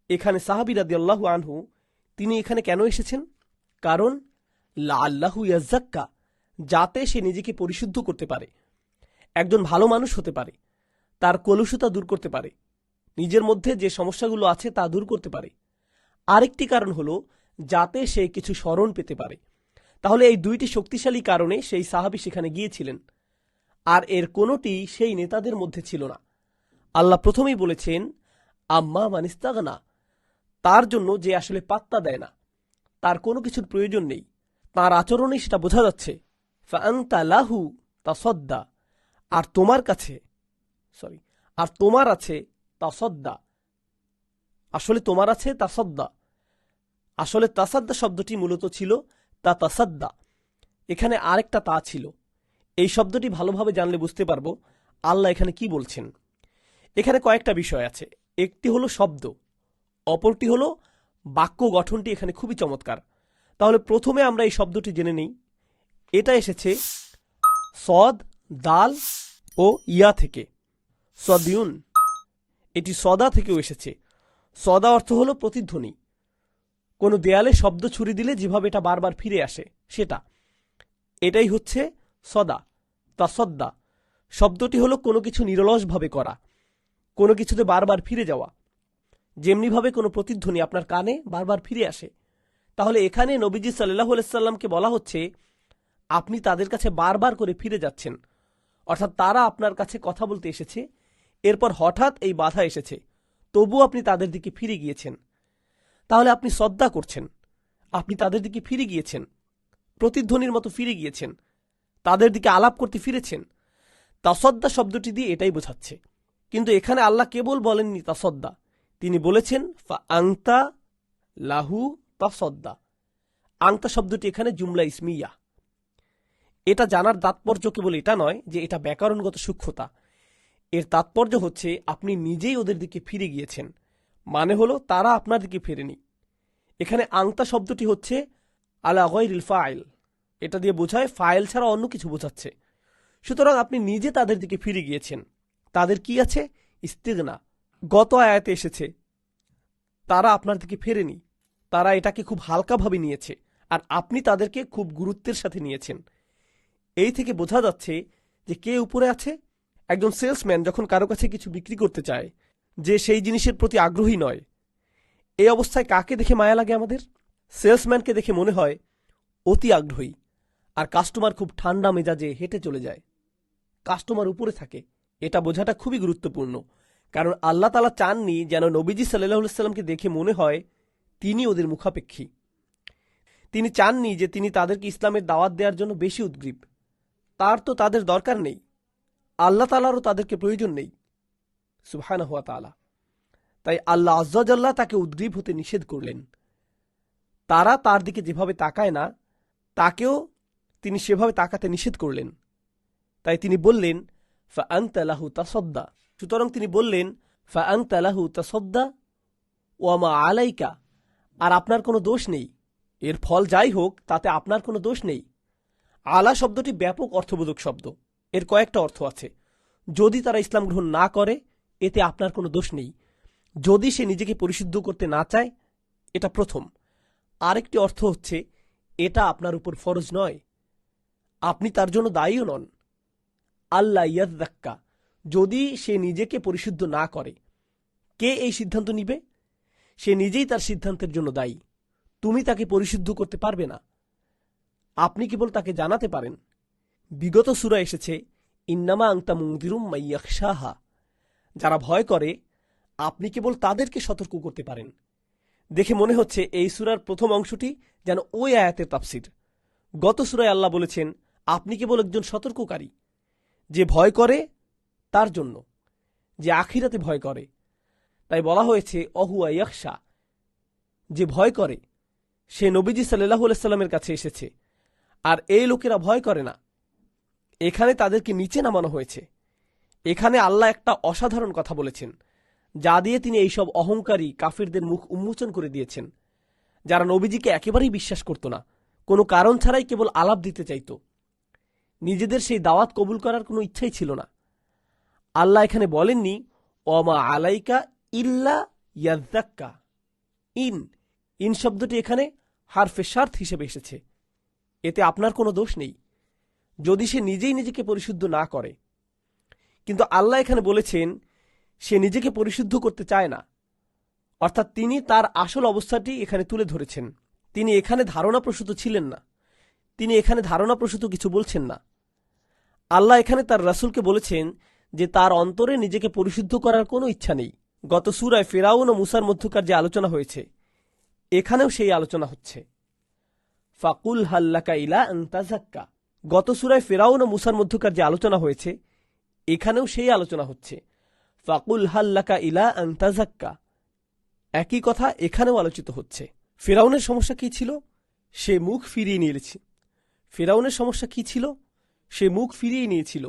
Speaker 1: এখানে সাহাবী রাদিয়াল্লাহু আনহু তিনি এখানে কেন এসেছেন? কারণ লাআল্লাহু ইয়াজ্জাক্কা, যাতে সে নিজেকে পরিশুদ্ধ করতে পারে, একজন ভালো মানুষ হতে পারে, তার কলুষতা দূর করতে পারে, নিজের মধ্যে যে সমস্যাগুলো আছে তা দূর করতে পারে। আরেকটি কারণ হলো যাতে সে কিছু স্মরণ পেতে পারে। তাহলে এই দুইটি শক্তিশালী কারণে সেই সাহাবী সেখানে গিয়েছিলেন, আর এর কোনোটি সেই নেতাদের মধ্যে ছিল না। আল্লাহ প্রথমেই বলেছেন আম্মা মানিস্তাগনা, তার জন্য যে আসলে পাত্তা দেয় না, তার কোনো কিছুর প্রয়োজন নেই, তার আচরণে সেটা বোঝা যাচ্ছে। ফাআনতা লাহু তাসাদ্দা, আর তোমার কাছে আর তোমার আছে তাসাদ্দা, আসলে তোমার আছে তাসাদ্দা। আসলে তাসাদ্দা শব্দটি মূলত ছিল তা তাসাদ্দা, এখানে আরেকটা তা ছিল। এই শব্দটি ভালোভাবে জানলে বুঝতে পারবো আল্লাহ এখানে কি বলছেন। এখানে কয়েকটা বিষয় আছে, একটি হলো শব্দ, অপরটি হলো বাক্য গঠনটি এখানে খুবই চমৎকার। তাহলে প্রথমে আমরা এই শব্দটি জেনে নিই। এটা এসেছে সদ, দাল ও ইয়া থেকে, সদিউন। এটি সদা থেকেও এসেছে। সদা অর্থ হলো প্রতিধ্বনি, কোনো দেয়ালে শব্দ ছুরি দিলে যেভাবে এটা বারবার ফিরে আসে সেটা, এটাই হচ্ছে সদা। তাসদ্দা শব্দটি হলো কোনো কিছু নিরলসভাবে করা, কোনো কিছুতে বারবার ফিরে যাওয়া, যেমনিভাবে কোনো প্রতিধ্বনি আপনার কানে বারবার ফিরে আসে। তাহলে এখানে নবীজি সাল্লাল্লাহু আলাইহি সাল্লামকে বলা হচ্ছে আপনি তাদের কাছে বারবার করে ফিরে যাচ্ছেন, অর্থাৎ তারা আপনার কাছে কথা বলতে এসেছে, এরপর হঠাৎ এই বাধা এসেছে, তবু আপনি তাদের দিকে ফিরে গিয়েছেন। তাহলে আপনি সদ্দা করছেন, আপনি তাদের দিকে ফিরে গিয়েছেন, প্রতিধ্বনির মতো ফিরে গিয়েছেন, তাদের দিকে আলাপ করতে ফিরেছেন। তাসদ্দা শব্দটি দিয়ে এটাই বোঝাচ্ছে। কিন্তু এখানে আল্লাহ কেবল বলেননি তাসদ্দা, তিনি বলেছেন ফাআনতা লাহু তাসদ্দা। আংতা শব্দটি এখানে জুমলা ইসমিয়া। এটা জানার তাৎপর্য কেবল এটা নয় যে এটা ব্যাকরণগত সূক্ষ্মতা, এর তাৎপর্য হচ্ছে আপনি নিজেই ওদের দিকে ফিরে গিয়েছেন, মানে হলো তারা আপনার দিকে ফেরেনি। এখানে আংতা শব্দটি হচ্ছে আলা গায়রিল ফাইল, এটা দিয়ে বোঝায় ফাইল ছাড়া অন্য কিছু বোঝাচ্ছে। সুতরাং আপনি নিজে তাদের দিকে ফিরে গিয়েছেন। তাদের কি আছে? ইস্তিগনা। গত আয়াতে এসেছে তারা আপনার দিকে ফেরেনি, তারা এটাকে খুব হালকাভাবে নিয়েছে, আর আপনি তাদেরকে খুব গুরুত্বের সাথে নিয়েছেন। এই থেকে বোঝা যাচ্ছে যে কে উপরে আছে। একজন সেলসম্যান যখন কারো কাছে কিছু বিক্রি করতে চায়, যে সেই জিনিসের প্রতি আগ্রহী নয়, এই অবস্থায় কাকে দেখে মায়া লাগে আমাদের? সেলসম্যানকে দেখে মনে হয় অতি আগ্রহী, আর কাস্টমার খুব ঠান্ডা মেজাজে হেঁটে চলে যায়, কাস্টমার উপরে থাকে। এটা বোঝাটা খুবই গুরুত্বপূর্ণ, কারণ আল্লাহ তাআলা চাননি যেন নবীজি সাল্লাল্লাহু আলাইহি সাল্লামকে দেখে মনে হয় তিনি ওদের মুখাপেক্ষী। তিনি চাননি যে তিনি তাদেরকে ইসলামের দাওয়াত দেওয়ার জন্য বেশি উদ্গ্রীব। তার তো তাদের দরকার নেই, আল্লাহ তাআলারও তাদেরকে প্রয়োজন নেই সুবহানাহু ওয়া তাআলা। তাই আল্লাহ আযজা ওয়া জাল্লা তাকে উদ্গ্রীব হতে নিষেধ করলেন। তারা তার দিকে যেভাবে তাকায় না, তাকেও তিনি সেভাবে তাকাতে নিষেধ করলেন। তাই তিনি বললেন ফাআনতা লাহু তাসাদ্দা। সুতরাং তিনি বললেন ফাআনতা লাহু তাসাদ্দা ওয়া মা আলাইকা, আর আপনার কোনো দোষ নেই। এর ফল যাই হোক তাতে আপনার কোনো দোষ নেই। আলা শব্দটি ব্যাপক অর্থবোধক শব্দ, এর কয়েকটা অর্থ আছে। যদি তারা ইসলাম গ্রহণ না করে, এতে আপনার কোনো দোষ নেই। যদি সে নিজেকে পরিশুদ্ধ করতে না চায়, এটা প্রথম। আরেকটি অর্থ হচ্ছে এটা আপনার উপর ফরজ নয়, আপনি তার জন্য দায়ীও নন। আল্লাহ ইয়াজ্জাক্কা, যদি সে নিজেকে পরিশুদ্ধ না করে, কে এই সিদ্ধান্ত নিবে? সে নিজেই তার সিদ্ধান্তের জন্য দায়ী। তুমি তাকে পরিশুদ্ধ করতে পারবে না, আপনি কেবল তাকে জানাতে পারেন। বিগত সূরা এসেছে ইন্নামা আংতা মুনদিরুম মাইয়াখশাহা, যারা ভয় করে আপনি কেবল তাদেরকে সতর্ক করতে পারেন। দেখে মনে হচ্ছে এই সূরার প্রথম অংশটি যেন ওই আয়াতের তাফসির। গত সূরায় আল্লাহ বলেছেন আপনি কেবল একজন সতর্ককারী, যে ভয় করে তার জন্য, যে আখিরাতে ভয় করে। তাই বলা হয়েছে অহুয়া ইয়াখশা, যে ভয় করে সে নবীজি সাল্লাল্লাহু আলাইহি সাল্লামের কাছে এসেছে, আর এই লোকেরা ভয় করে না। এখানে তাদেরকে নিচে নামানো হয়েছে। এখানে আল্লাহ একটা অসাধারণ কথা বলেছেন, যা দিয়ে তিনি এইসব অহংকারী কাফিরদের মুখ উন্মোচন করে দিয়েছেন, যারা নবীজিকে একেবারেই বিশ্বাস করত না, কোনো কারণ ছাড়াই কেবল আলাপ দিতে চাইত। নিজেদের সেই দাওয়াত কবুল করার কোনো ইচ্ছাই ছিল না। আল্লাহ এখানে বলেননি ওমা আলাইকা ইল্লা ইয়াজ্জাক্কা। ইন শব্দটি এখানে হারফে শার্ত হিসেবে এসেছে। এতে আপনার কোনো দোষ নেই যদি সে নিজেই নিজেকে পরিশুদ্ধ না করে। কিন্তু আল্লাহ এখানে বলেছেন সে নিজেকে পরিশুদ্ধ করতে চায় না, অর্থাৎ তিনি তার আসল অবস্থাটি এখানে তুলে ধরেছেন। তিনি এখানে ধারণাপ্রসূত ছিলেন না, তিনি এখানে ধারণাপ্রসূত কিছু বলছেন না। আল্লাহ এখানে তার রাসূলকে বলেছেন যে তার অন্তরে নিজেকে পরিশুদ্ধ করার কোনো ইচ্ছা নেই। গত সূরায় ফিরাউন ও মুসার মধ্যকার যে আলোচনা হয়েছে, এখানেও সেই আলোচনা হচ্ছে। ফাকুল হাল্লাকা ইলা আন তাযাক্কা। গত সূরায় ফিরাউন ও মুসার মধ্যকার যে আলোচনা হয়েছে, এখানেও সেই আলোচনা হচ্ছে। ফাকুল হাল্লাকা ইলা আন তাযাক্কা, একই কথা এখানেও আলোচিত হচ্ছে। ফিরাউনের সমস্যা কি ছিল? সে মুখ ফিরিয়ে নিয়েছে। ফিরাউনের সমস্যা কি ছিল? সে মুখ ফিরিয়ে নিয়েছিল।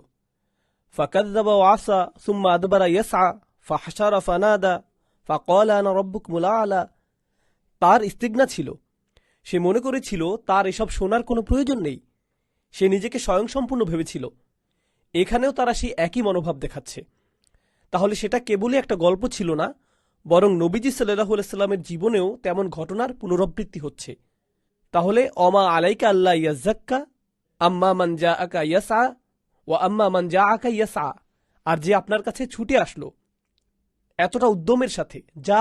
Speaker 1: ফাকাযযাবা ওয়া আসা সুম্মা আদবারা ইয়াসআ ফাহশারা ফানাদা ফাকালা আনা রাব্বুকুমুল আ'লা। তার ইস্তিগনা ছিল। সে মনে করেছিল তার এসব শোনার কোনো প্রয়োজন নেই। সে নিজেকে স্বয়ংসম্পূর্ণ ভেবেছিল। এখানেও তারা সেই একই মনোভাব দেখাচ্ছে। তাহলে সেটা কেবলই একটা গল্প ছিল না, বরং নবীজি সাল্লাল্লাহু আলাইহি সাল্লামের জীবনেও তেমন ঘটনার পুনরাবৃত্তি হচ্ছে। তাহলে অমা আলাইকা আল্লাহ ইয়াজ্জাক্কা আম্মা মান জাআকা ইয়াসআ ওয়া আম্মা মান জাআকা ইয়াসআ। আর যে আপনার কাছে ছুটে আসলো এতটা উদ্যমের সাথে, যা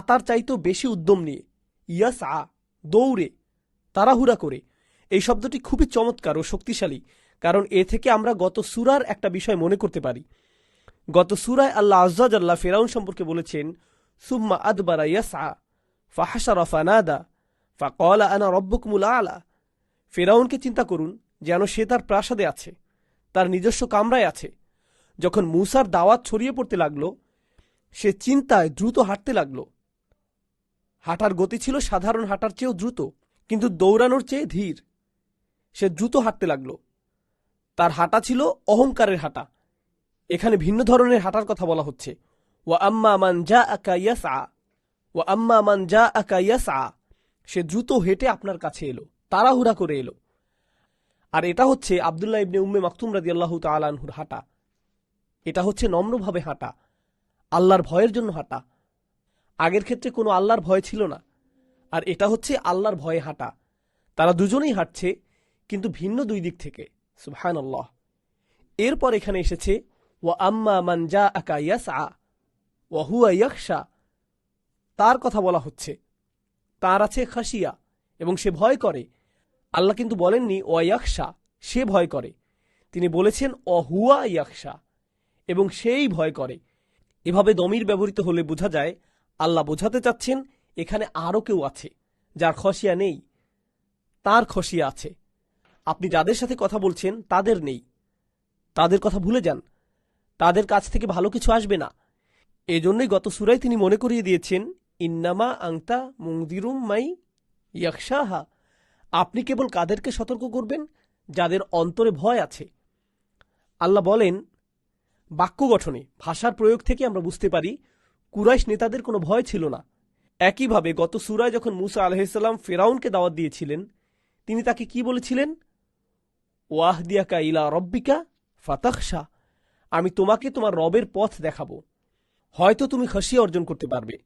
Speaker 1: তার চাইতেও বেশি উদ্যম নিয়ে, ইয়াসআ দৌড়ে, তাড়াহুড়া করে। এই শব্দটি খুবই চমৎকার ও শক্তিশালী, কারণ এ থেকে আমরা গত সূরার একটা বিষয় মনে করতে পারি। গত সূরায় আল্লাহ আযজা ওয়া জাল্লা ফিরাউন সম্পর্কে বলেছেন সুম্মা আদবারা ইয়াসআ ফাহশারা ফানাদা ফাকালা আনা রাব্বুকুমুল আ'লা। ফিরাউনকে চিন্তা করুন, যেন সে তার প্রাসাদে আছে, তার নিজস্ব কামরায় আছে। যখন মূসার দাওয়াত ছড়িয়ে পড়তে লাগল, সে চিন্তায় দ্রুত হাঁটতে লাগল। হাঁটার গতি ছিল সাধারণ হাঁটার চেয়েও দ্রুত, কিন্তু দৌড়ানোর চেয়ে ধীর। সে দ্রুত হাঁটতে লাগল। তার হাঁটা ছিল অহংকারের হাঁটা। এখানে ভিন্ন ধরনের হাঁটার কথা বলা হচ্ছে। ওয়া আম্মা মান জাআকা ইয়াসআ, ওয়া আম্মা মান জাআকা ইয়াসআ। সে দ্রুত হেঁটে আপনার কাছে এলো, তাড়াহুড়া করে এলো। আর এটা হচ্ছে আব্দুল্লাহ ইবনে উম্মে মাকতুম রাদিয়াল্লাহু তাআলা আনহুর হাঁটা। এটা হচ্ছে নম্রভাবে হাঁটা, আল্লাহর ভয়ের জন্য হাঁটা। আগের ক্ষেত্রে কোনো আল্লাহর ভয় ছিল না, আর এটা হচ্ছে আল্লাহর ভয়ে হাঁটা। তারা দুজনেই হাঁটছে, কিন্তু ভিন্ন দুই দিক থেকে। সুবহানাল্লাহ। এরপর এখানে এসেছে ওয়া আম্মা মান জাআকা ইয়াসআ ওয়া হুয়া ইয়াখশা। তার কথা বলা হচ্ছে। তার আছে খাশিয়া, এবং সে ভয় করে। আল্লাহ কিন্তু বলেননি ওয়া ইয়াখশা, সে ভয় করে। তিনি বলেছেন ওয়া হুয়া ইয়াখশা, এবং সেই ভয় করে। এভাবে দমির ব্যবহৃত হলে বোঝা যায় আল্লাহ বোঝাতে চাচ্ছেন এখানে আরও কেউ আছে যার খসিয়া নেই, তার খসিয়া আছে। আপনি যাদের সাথে কথা বলছেন তাদের নেই, তাদের কথা ভুলে যান। তাদের কাছ থেকে ভালো কিছু আসবে না। এজন্যই গত সূরায় তিনি মনে করিয়ে দিয়েছেন ইন্নামা আংতা মুনদিরুম মাই ইয়াখশাহা। আপনি কেবল কাদেরকে সতর্ক করবেন? যাদের অন্তরে ভয় আছে। আল্লাহ বলেন, বাক্য গঠনে, ভাষার প্রয়োগ থেকে আমরা বুঝতে পারি কুরাইশ নেতাদের কোনো ভয় ছিল না। একইভাবে গত সূরায় যখন মূসা আলাইহিস সালাম ফিরাউনকে দাওয়াত দিয়েছিলেন, তিনি তাকে কি বলেছিলেন? ওয়াহদিয়াকা ইলা রব্বিকা ফাতাখশা। আমি তোমাকে তোমার রবের পথ দেখাবো, হয়তো তুমি খাশিয়া অর্জন করতে পারবে।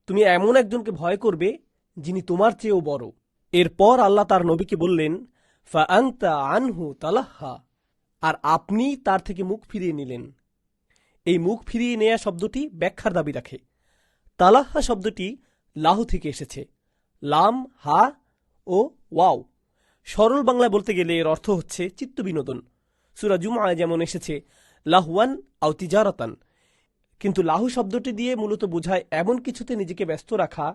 Speaker 1: তুমি এমন একজনকে ভয় করবে যিনি তোমার চেয়েও বড়। এরপর আল্লাহ তার নবীকে বললেন ফাআনতা আনহু তালাহা, আর আপনি তার থেকে মুখ ফিরিয়ে নিলেন। এই মুখ ফিরিয়ে নেয়া শব্দটি ব্যাখ্যার দাবি রাখে। তালাহা শব্দটি লাহু থেকে এসেছে, লাম, হা ও ওয়াও। সরল বাংলায় বলতে গেলে এর অর্থ হচ্ছে চিত্ত বিনোদন। সূরা জুমআয় যেমন এসেছে লাহওয়ান আও তিজারাতান, কিন্তু লাহু শব্দটি দিয়ে মূলত বোঝায় এমন কিছুতে নিজেকে ব্যস্ত রাখা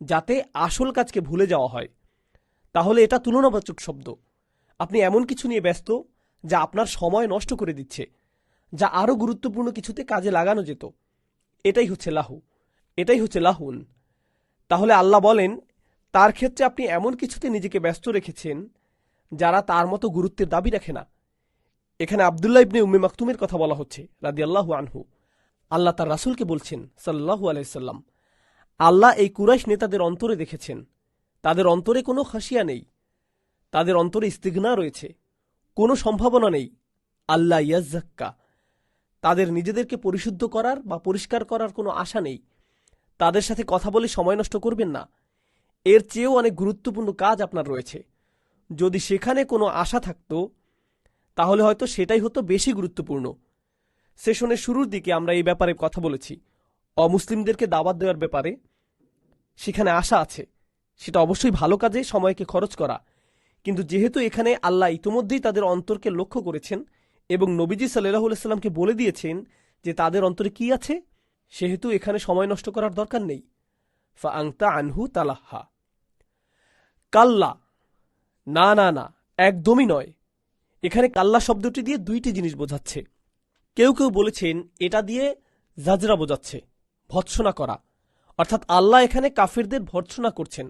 Speaker 1: যাতে আসল কাজকে ভুলে যাওয়া হয়। তাহলে এটা তুলনাবাচক শব্দ। আপনি এমন কিছু নিয়ে ব্যস্ত যা আপনার সময় নষ্ট করে দিচ্ছে, যা আরও গুরুত্বপূর্ণ কিছুতে কাজে লাগানো যেত। এটাই হচ্ছে লাহু, এটাই হচ্ছে লাহুন। তাহলে আল্লাহ বলেন তার ক্ষেত্রে আপনি এমন কিছুতে নিজেকে ব্যস্ত রেখেছেন যারা তার মতো গুরুত্বের দাবি রাখে না। এখানে আব্দুল্লাহ ইবনে উম্মে মাকতুমের কথা বলা হচ্ছে রাদিয়াল্লাহু আনহু। আল্লাহ তার রাসূলকে বলছেন সাল্লাল্লাহু আলাইহি সাল্লাম, আল্লাহ এই কুরাইশ নেতাদের অন্তরে দেখেছেন, তাদের অন্তরে কোনো খাশিয়া নেই, তাদের অন্তরে ইস্তিগনা রয়েছে, কোনো সম্ভাবনা নেই আল্লাহ ইয়াজ্জাক্কা, তাদের নিজেদেরকে পরিশুদ্ধ করার বা পরিষ্কার করার কোনো আশা নেই। তাদের সাথে কথা বলে সময় নষ্ট করবেন না, এর চেয়েও অনেক গুরুত্বপূর্ণ কাজ আপনার রয়েছে। যদি সেখানে কোনো আশা থাকত তাহলে হয়তো সেটাই হতো বেশি গুরুত্বপূর্ণ। সেশনের শুরুর দিকে আমরা এই ব্যাপারে কথা বলেছি, অমুসলিমদেরকে দাওয়াত দেওয়ার ব্যাপারে। সেখানে আশা আছে, সেটা অবশ্যই ভালো কাজে সময়কে খরচ করা, কিন্তু যেহেতু এখানে আল্লাহ ইতোমধ্যেই তাদের অন্তরকে লক্ষ্য করেছেন এবং নবীজি সাল্লাল্লাহু আলাইহি সাল্লামকে বলে দিয়েছেন যে তাদের অন্তরে কি আছে, সেহেতু এখানে সময় নষ্ট করার দরকার নেই। ফাআংতা আনহু তালাহা। কাল্লা, না না না, একদমই নয়। এখানে কাল্লা শব্দটি দিয়ে দুইটি জিনিস বোঝাচ্ছে। কেউ কেউ বলেছেন এটা দিয়ে জাজরা বোঝাচ্ছে, ভৎসনা করা, অর্থাৎ আল্লাহ এখানে কাফিরদের ভৎসনা করছেন,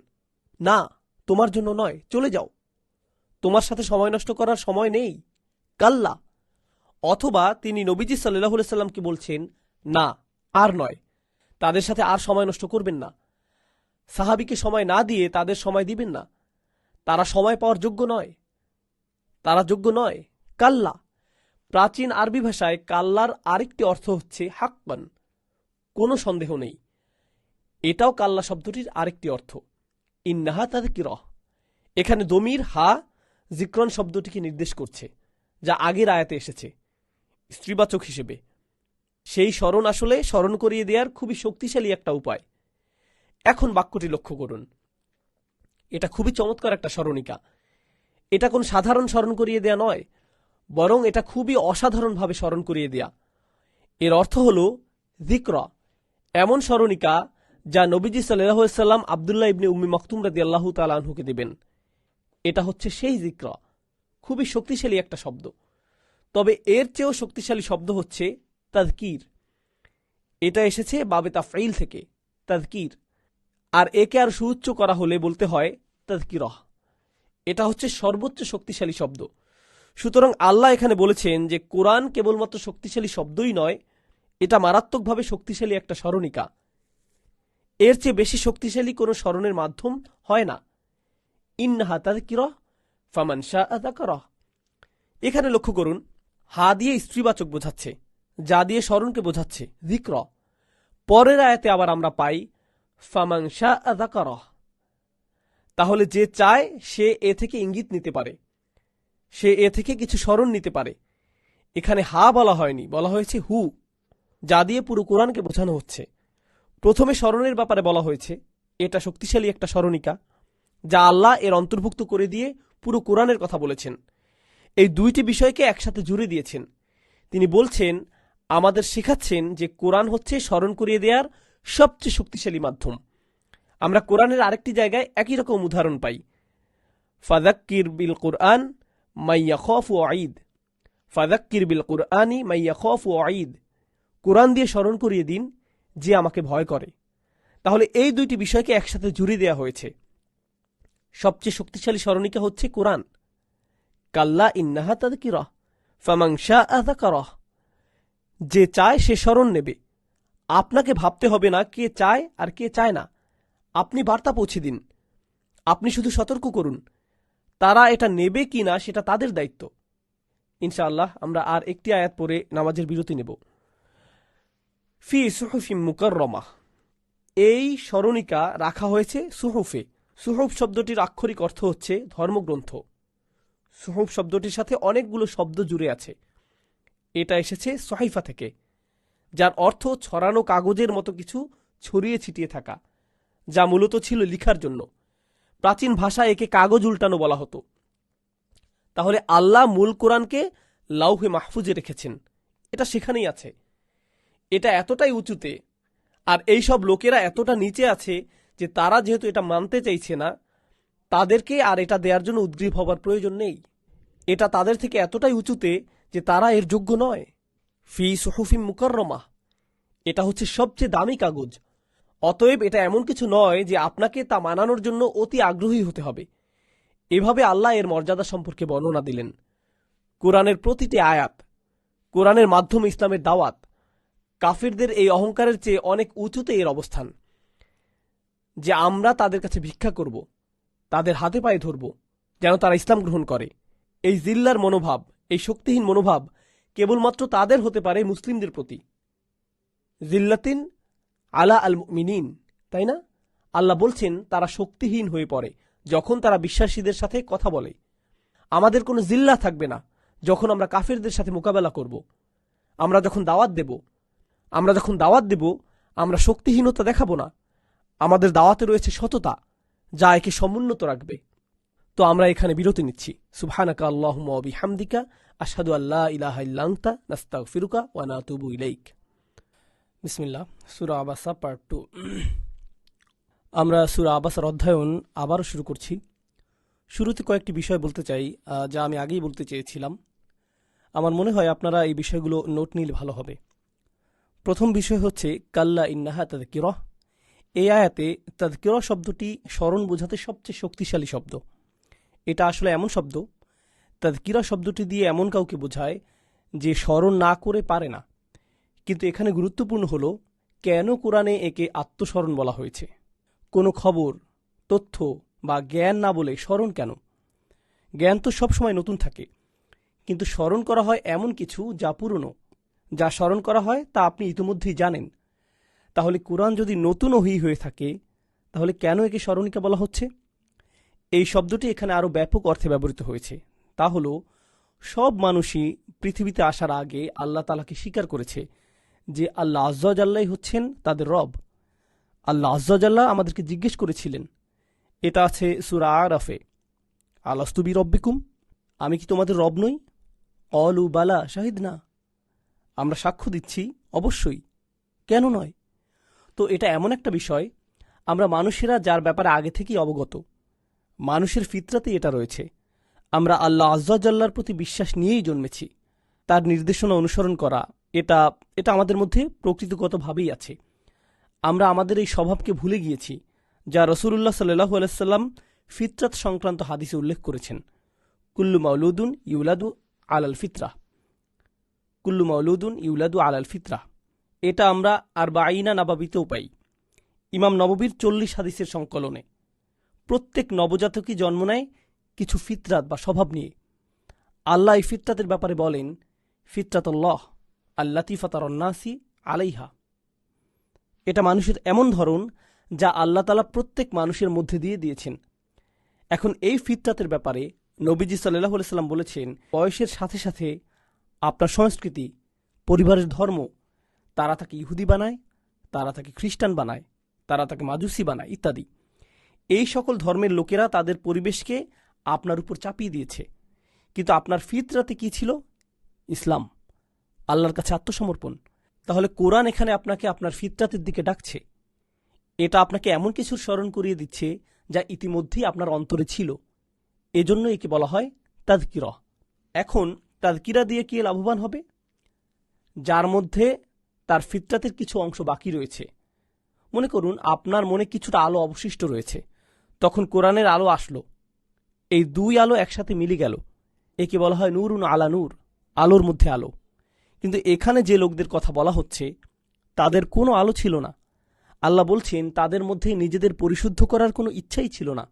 Speaker 1: না তোমার জন্য নয়, চলে যাও, তোমার সাথে সময় নষ্ট করার সময় নেই, কাল্লা। অথবা তিনি নবীজি সাল্লাল্লাহু আলাইহি সাল্লামকে বলছেন না, আর নয়, তাদের সাথে আর সময় নষ্ট করবেন না, সাহাবীকে সময় না দিয়ে তাদের সময় দিবেন না, তারা সময় পাওয়ার যোগ্য নয়, তারা যোগ্য নয়। কাল্লা, প্রাচীন আরবি ভাষায় কাল্লার আরেকটি অর্থ হচ্ছে হাক্কান, কোনো সন্দেহ নেই। এটাও কাল্লা শব্দটির আরেকটি অর্থ। ইন্নাহা তাযকিরাহ, এখানে দমির হা যিকরন শব্দটিকে নির্দেশ করছে, যা আগের আয়াতে এসেছে স্ত্রীবাচক হিসেবে। সেই স্মরণ আসলে স্মরণ করিয়ে দেওয়ার খুবই শক্তিশালী একটা উপায়। এখন বাক্যটি লক্ষ্য করুন, এটা খুবই চমৎকার একটা স্মরণিকা। এটা কোন সাধারণ স্মরণ করিয়ে দেয়া নয়, বরং এটা খুবই অসাধারণভাবে স্মরণ করিয়ে দেয়া। এর অর্থ হল যিকরা, এমন স্মরণিকা যা নবীজি সাল্লাল্লাহু আলাইহি সাল্লাম আব্দুল্লাহ ইবনে উম্মি মাকতুম রাদিয়াল্লাহু তাআলা আনহুকে দিবেন। এটা হচ্ছে সেই যিকরা, খুবই শক্তিশালী একটা শব্দ। তবে এর চেয়েও শক্তিশালী শব্দ হচ্ছে তাযকির। এটা এসেছে বাবে তাফঈল থেকে, তাযকির, আর একে আর সুউচ্চ করা হলে বলতে হয় তাযকিরাহ। এটা হচ্ছে সর্বোচ্চ শক্তিশালী শব্দ। সুতরাং আল্লাহ এখানে বলেছেন যে কোরআন কেবলমাত্র শক্তিশালী শব্দই নয়, এটা মারাত্মকভাবে শক্তিশালী একটা স্মরণিকা। এর চেয়ে বেশি শক্তিশালী কোনো স্মরণের মাধ্যম হয় না। ইন্নাহা তাযকিরাহ ফামান শাআ যাকারাহ। এখানে লক্ষ্য করুন, হা দিয়ে স্ত্রীবাচক বোঝাচ্ছে, যা দিয়ে স্মরণকে বোঝাচ্ছে যিকরা। পরের আয়াতে আবার আমরা পাই ফামান শাআ যাকারাহ। তাহলে যে চায় সে এ থেকে ইঙ্গিত নিতে পারে, সে এ থেকে কিছু স্মরণ নিতে পারে। এখানে হা বলা হয়নি, বলা হয়েছে হু, যা দিয়ে পুরো কোরআনকে বোঝানো হচ্ছে। প্রথমে স্মরণের ব্যাপারে বলা হয়েছে, এটা শক্তিশালী একটা স্মরণিকা যা আল্লাহ এর অন্তর্ভুক্ত করে দিয়ে পুরো কোরআনের কথা বলেছেন। এই দুইটি বিষয়কে একসাথে জুড়ে দিয়েছেন। তিনি বলছেন, আমাদের শেখাচ্ছেন যে কোরআন হচ্ছে স্মরণ করিয়ে দেওয়ার সবচেয়ে শক্তিশালী মাধ্যম। আমরা কোরআনের আরেকটি জায়গায় একই রকম উদাহরণ পাই, ফাযাক্কির বিল কুরআন মান ইয়াখাফু ওয়াঈদ। ফাযাক্কির বিল কুরআনি মান ইয়াখাফু ওয়াঈদ, কোরআন দিয়ে স্মরণ করিয়ে দিন যে আমাকে ভয় করে। তাহলে এই দুইটি বিষয়কে একসাথে জুড়ে দেওয়া হয়েছে। সবচেয়ে শক্তিশালী স্মরণিকা হচ্ছে কোরআন। কাল্লা ইন্নাহা তাযকিরাহ ফামান শাআ যাকারাহ, যে চায় সে স্মরণ নেবে। আপনাকে ভাবতে হবে না কে চায় আর কে চায় না। আপনি বার্তা পৌঁছে দিন, আপনি শুধু সতর্ক করুন। তারা এটা নেবে কি না সেটা তাদের দায়িত্ব। ইনশাআল্লাহ আমরা আর একটি আয়াত পরে নামাজের বিরতি নেব। ফি সুহুফিম মুকাররমাহ, এই স্মরণিকা রাখা হয়েছে সুহুফে। সুহুফ শব্দটির আক্ষরিক অর্থ হচ্ছে ধর্মগ্রন্থ। সুহুফ শব্দটির সাথে অনেকগুলো শব্দ জুড়ে আছে। এটা এসেছে সহিফা থেকে, যার অর্থ ছড়ানো কাগজের মতো কিছু ছড়িয়ে ছিটিয়ে থাকা, যা মূলত ছিল লিখার জন্য। প্রাচীন ভাষায় একে কাগজ উল্টানো বলা হতো। তাহলে আল্লাহ মূল কোরআনকে লাউহে মাহফুজে রেখেছেন। এটা সেখানেই আছে। এটা এতটাই উঁচুতে, আর এই সব লোকেরা এতটা নিচে আছে যে তারা যেহেতু এটা মানতে চাইছে না, তাদেরকে আর এটা দেওয়ার জন্য উদ্গ্রীব হবার প্রয়োজন নেই। এটা তাদের থেকে এতটাই উঁচুতে যে তারা এর যোগ্য নয়। ফি সুহুফিম মুকাররমাহ, এটা হচ্ছে সবচেয়ে দামি কাগজ। অতএব এটা এমন কিছু নয় যে আপনাকে তা মানানোর জন্য অতি আগ্রহী হতে হবে। এভাবে আল্লাহ এর মর্যাদা সম্পর্কে বর্ণনা দিলেন। কোরআনের প্রতিটি আয়াত, কোরআনের মাধ্যমে ইসলামের দাওয়াত, কাফিরদের এই অহংকারের চেয়ে অনেক উঁচুতে এর অবস্থান, যে আমরা তাদের কাছে ভিক্ষা করব, তাদের হাতে পায়ে ধরব যেন তারা ইসলাম গ্রহণ করে। এই জিল্লার মনোভাব, এই শক্তিহীন মনোভাব কেবলমাত্র তাদের হতে পারে মুসলিমদের প্রতি। জিল্লাতিন আলা আল মুমিনিন, তাই না? আল্লাহ বলছেন তারা শক্তিহীন হয়ে পড়ে যখন তারা বিশ্বাসীদের সাথে কথা বলে। আমাদের কোনো জিল্লা থাকবে না যখন আমরা কাফিরদের সাথে মোকাবেলা করব। আমরা যখন দাওয়াত দেব, আমরা শক্তিহীনতা দেখাবো না। আমাদের দাওয়াতে রয়েছে সততা, যা একে সমুন্নত রাখবে। তো আমরা এখানে বিরতি নিচ্ছি। সুবহানাকা আল্লাহুম্মা ওয়া বিহামদিকা আশহাদু আল্লা ইলাহা ইল্লা আনতা নাস্তাগফিরুকা ওয়া নাতুবু ইলাইক। বিসমিল্লাহ। সূরা আবাসা পার্ট 2। আমরা সূরা আবাসার অধ্যয়ন আবারও শুরু করছি। শুরুতে কয়েকটি বিষয় বলতে চাই, যা আমি আগেই বলতে চেয়েছিলাম। আমার মনে হয় আপনারা এই বিষয়গুলো নোট নিলে ভালো হবে। প্রথম বিষয় হচ্ছে কাল্লা ইন্নাহা তাযকিরাহ। এই আয়াতে তাযকিরাহ শব্দটি স্মরণ বোঝাতে সবচেয়ে শক্তিশালী শব্দ। এটা আসলে এমন শব্দ, তাযকিরাহ শব্দটি দিয়ে এমন কাউকে বোঝায় যে স্মরণ না করে পারে না। কিন্তু এখানে গুরুত্বপূর্ণ হলো কেন কোরআনে একে আত্মস্মরণ বলা হয়েছে। কোনো খবর, তথ্য বা জ্ঞান না বলে স্মরণ কেন? জ্ঞান তো সবসময় নতুন থাকে, কিন্তু স্মরণ করা হয় এমন কিছু যা পুরনো। যা স্মরণ করা হয় তা আপনি ইতিমধ্যেই জানেন। তাহলে কোরআন যদি নতুন ওহী হয়ে থাকে, তাহলে কেন একে স্মরণিকা বলা হচ্ছে? এই শব্দটি এখানে আরও ব্যাপক অর্থে ব্যবহৃত হয়েছে। তা হল সব মানুষই পৃথিবীতে আসার আগে আল্লাহ তাআলাকে স্বীকার করেছে যে আল্লাহ আজ্জা ওয়া জাল্লাই হচ্ছেন তাদের রব। আল্লাহ আজ্জা ওয়া জাল্লা আমাদেরকে জিজ্ঞেস করেছিলেন, এটা আছে সূরা আরাফে, আলাস্তু বিরব্বিকুম, আমি কি তোমাদের রব নই? ক্বালু বালা শাহিদনা, আমরা সাক্ষ্য দিচ্ছি অবশ্যই, কেন নয়? তো এটা এমন একটা বিষয়, আমরা মানুষেরা যার ব্যাপারে আগে থেকেই অবগত। মানুষের ফিতরাতেই এটা রয়েছে। আমরা আল্লাহ আজ্জা ওয়া জাল্লার প্রতি বিশ্বাস নিয়েই জন্মেছি। তার নির্দেশনা অনুসরণ করা, এটা আমাদের মধ্যে প্রকৃতিগতভাবেই আছে। আমরা আমাদের এই স্বভাবকে ভুলে গিয়েছি, যা রাসূলুল্লাহ সাল্লাল্লাহু আলাইহি ওয়াসাল্লাম ফিতরাত সংক্রান্ত হাদিসে উল্লেখ করেছেন। কুল্লু মাউলুদুন ইউলাদু আলাল ফিতরাহ, কুল্লু মাউলুদুন ইউলাদু আলাল ফিতরাহ। এটা আমরা আরবাঈনা নাবাবিতেও পাই, ইমাম নববীর 40 হাদিসের সংকলনে। প্রত্যেক নবজাতকই জন্ম নেয় কিছু ফিতরাত বা স্বভাব নিয়ে। আল্লাহ এই ফিতরাতের ব্যাপারে বলেন, ফিতরাতুল্লাহ আল্লাতী ফাতারান-নাসি আলাইহা। এটা মানুষের এমন ধরন যা আল্লাহ তাআলা প্রত্যেক মানুষের মধ্যে দিয়ে দিয়েছেন। এখন এই ফিতরাতের ব্যাপারে নবীজি সাল্লাল্লাহু আলাইহি ওয়াসাল্লাম বলেছেন, বয়সের সাথে সাথে আপনার সংস্কৃতি, পরিবারের ধর্ম, তারা তাকে ইহুদি বানায়, তারা তাকে খ্রিস্টান বানায়, তারা তাকে মাজুসি বানায় ইত্যাদি। এই সকল ধর্মের লোকেরা তাদের পরিবেশকে আপনার উপর চাপিয়ে দিয়েছে। কিন্তু আপনার ফিতরাতে কি ছিল? ইসলাম, আল্লাহর কাছে আত্মসমর্পণ। তাহলে কোরআন এখানে আপনাকে আপনার ফিতরাতের দিকে ডাকছে। এটা আপনাকে এমন কিছুর স্মরণ করিয়ে দিচ্ছে যা ইতিমধ্যেই আপনার অন্তরে ছিল। এজন্য একে বলা হয় তাযকিরাহ। এখন তাযকিরা দিয়ে কি লাভবান হবে? যার মধ্যে তার ফিতরাতের কিছু অংশ বাকি রয়েছে। মনে করুন আপনার মনে কিছুটা আলো অবশিষ্ট রয়েছে, তখন কোরআনের আলো আসলো, এই দুই আলো একসাথে মিলে গেল, একে বলা হয় নূরুন আলা নূর, আলোর মধ্যে আলো। কিন্তু এখানে যে লোকদের কথা বলা হচ্ছে তাদের কোনো আলো ছিল না। আল্লাহ বলছেন তাদের মধ্যে নিজেদের পরিশুদ্ধ করার কোনো ইচ্ছাই ছিল না।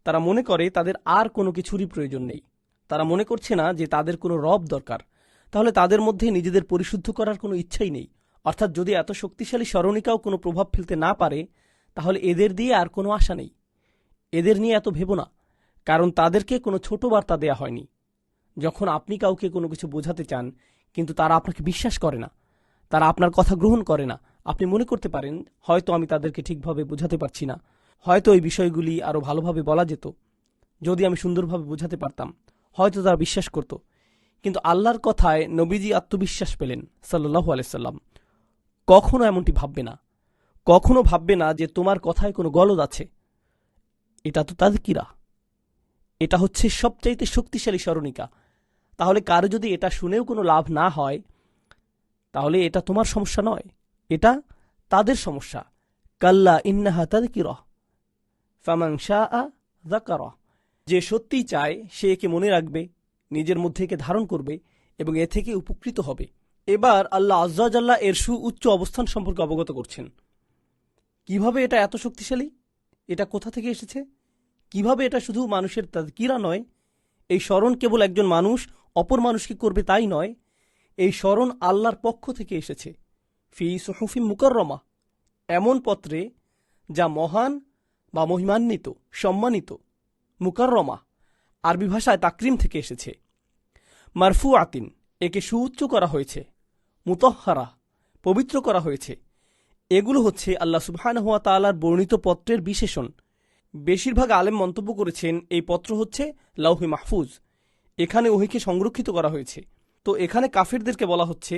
Speaker 1: তারা মনে করে তাদের আর কোনো কিছুরই প্রয়োজন নেই। তারা মনে করছে না যে তাদের কোনো রব দরকার। তাহলে তাদের মধ্যে নিজেদের পরিশুদ্ধ করার কোনো ইচ্ছাই নেই। অর্থাৎ যদি এত শক্তিশালী স্মরণিকাও কোনো প্রভাব ফেলতে না পারে, তাহলে এদের দিয়ে আর কোনো আশা নেই। এদের নিয়ে এত ভেবো না, কারণ তাদেরকে কোনো ছোট বার্তা দেয়া হয়নি। যখন আপনি কাউকে কোনো কিছু বোঝাতে চান কিন্তু তারা আপনাকে বিশ্বাস করে না, তারা আপনার কথা গ্রহণ করে না, আপনি মনে করতে পারেন হয়তো আমি তাদেরকে ঠিকভাবে বোঝাতে পারছি না, হয়তো এই বিষয়গুলি আরও ভালোভাবে বলা যেত, যদি আমি সুন্দরভাবে বোঝাতে পারতাম, হয়তো তারা বিশ্বাস করত। কিন্তু আল্লাহর কথায় নবীজি আত্মবিশ্বাস পেলেন সাল্লাল্লাহু আলাইহি সাল্লাম। কখনো এমনটি ভাববে না, কখনো ভাববে না যে তোমার কথায় কোনো গলদ আছে। এটা তো তাযকিরা, এটা হচ্ছে সবচাইতে শক্তিশালী স্মরণিকা। তাহলে কারো যদি এটা শুনেও কোনো লাভ না হয়, তাহলে এটা তোমার সমস্যা নয়, এটা তাদের সমস্যা। কাল্লা ইন্নাহা তাযকিরা ফামান শাআ যাকারা। যে সত্যিই চায় সে একে মনে রাখবে, নিজের মধ্যে একে ধারণ করবে এবং এ থেকে উপকৃত হবে। এবার আল্লাহ আযজা ওয়া জাল্লা এর সুউচ্চ অবস্থান সম্পর্কে অবগত করছেন। কিভাবে এটা এত শক্তিশালী, এটা কোথা থেকে এসেছে, কিভাবে এটা শুধু মানুষের তাযকিরা নয়, এই স্মরণ কেবল একজন মানুষ অপর মানুষকে করবে তাই নয়, এই স্মরণ আল্লাহর পক্ষ থেকে এসেছে। ফি সুহুফিন মুকাররমা, এমন পত্রে যা মহান বা মহিমান্বিত, সম্মানিত। মুকাররমা আরবি ভাষায় তাকরিম থেকে এসেছে। মারফু আতিন, একে সুউচ্চ করা হয়েছে। মুতাহহারা, পবিত্র করা হয়েছে। এগুলো হচ্ছে আল্লাহ সুবহানাহু ওয়া তাআলার বর্ণিত পত্রের বিশেষণ। বেশিরভাগ আলেম মন্তব্য করেছেন এই পত্র হচ্ছে লাউহে মাহফুজ, এখানে ওহীকে সংরক্ষিত করা হয়েছে। তো এখানে কাফেরদেরকে বলা হচ্ছে,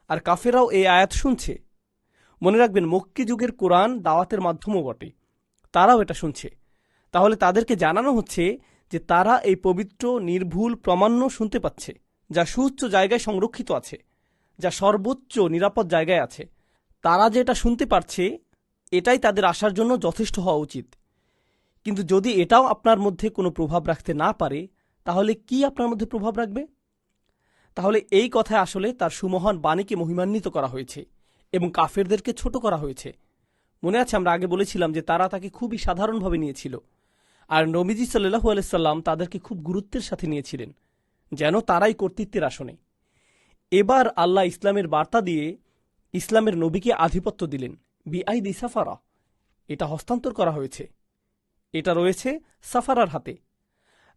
Speaker 1: আর কাফেরাও এই আয়াত শুনছে। মনে রাখবেন, মক্কি যুগের কোরআন দাওয়াতের মাধ্যমও বটে, তারাও এটা শুনছে। তাহলে তাদেরকে জানানো হচ্ছে যে তারা এই পবিত্র নির্ভুল প্রমাণ্য শুনতে পাচ্ছে, যা সুউচ্চ জায়গায় সংরক্ষিত আছে, যা সর্বোচ্চ নিরাপদ জায়গায় আছে। তারা যে এটা শুনতে পারছে, এটাই তাদের আসার জন্য যথেষ্ট হওয়া উচিত। কিন্তু যদি এটাও আপনার মধ্যে কোনো প্রভাব রাখতে না পারে, তাহলে কি আপনার মধ্যে প্রভাব রাখবে? তাহলে এই কথায় আসলে তার সুমহান বাণীকে মহিমান্বিত করা হয়েছে এবং কাফেরদেরকে ছোট করা হয়েছে। মনে আছে, আমরা আগে বলেছিলাম যে তারা তাকে খুবই সাধারণভাবে নিয়েছিল, আর নবীজি সাল্লাল্লাহু আলাইহি সাল্লাম তাদেরকে খুব গুরুত্বের সাথে নিয়েছিলেন, যেন তারাই কর্তৃত্বের আসনে। এবার আল্লাহ ইসলামের বার্তা দিয়ে ইসলামের নবীকে আধিপত্য দিলেন। বিআইদি সাফারা, এটা হস্তান্তর করা হয়েছে, এটা রয়েছে সাফারার হাতে।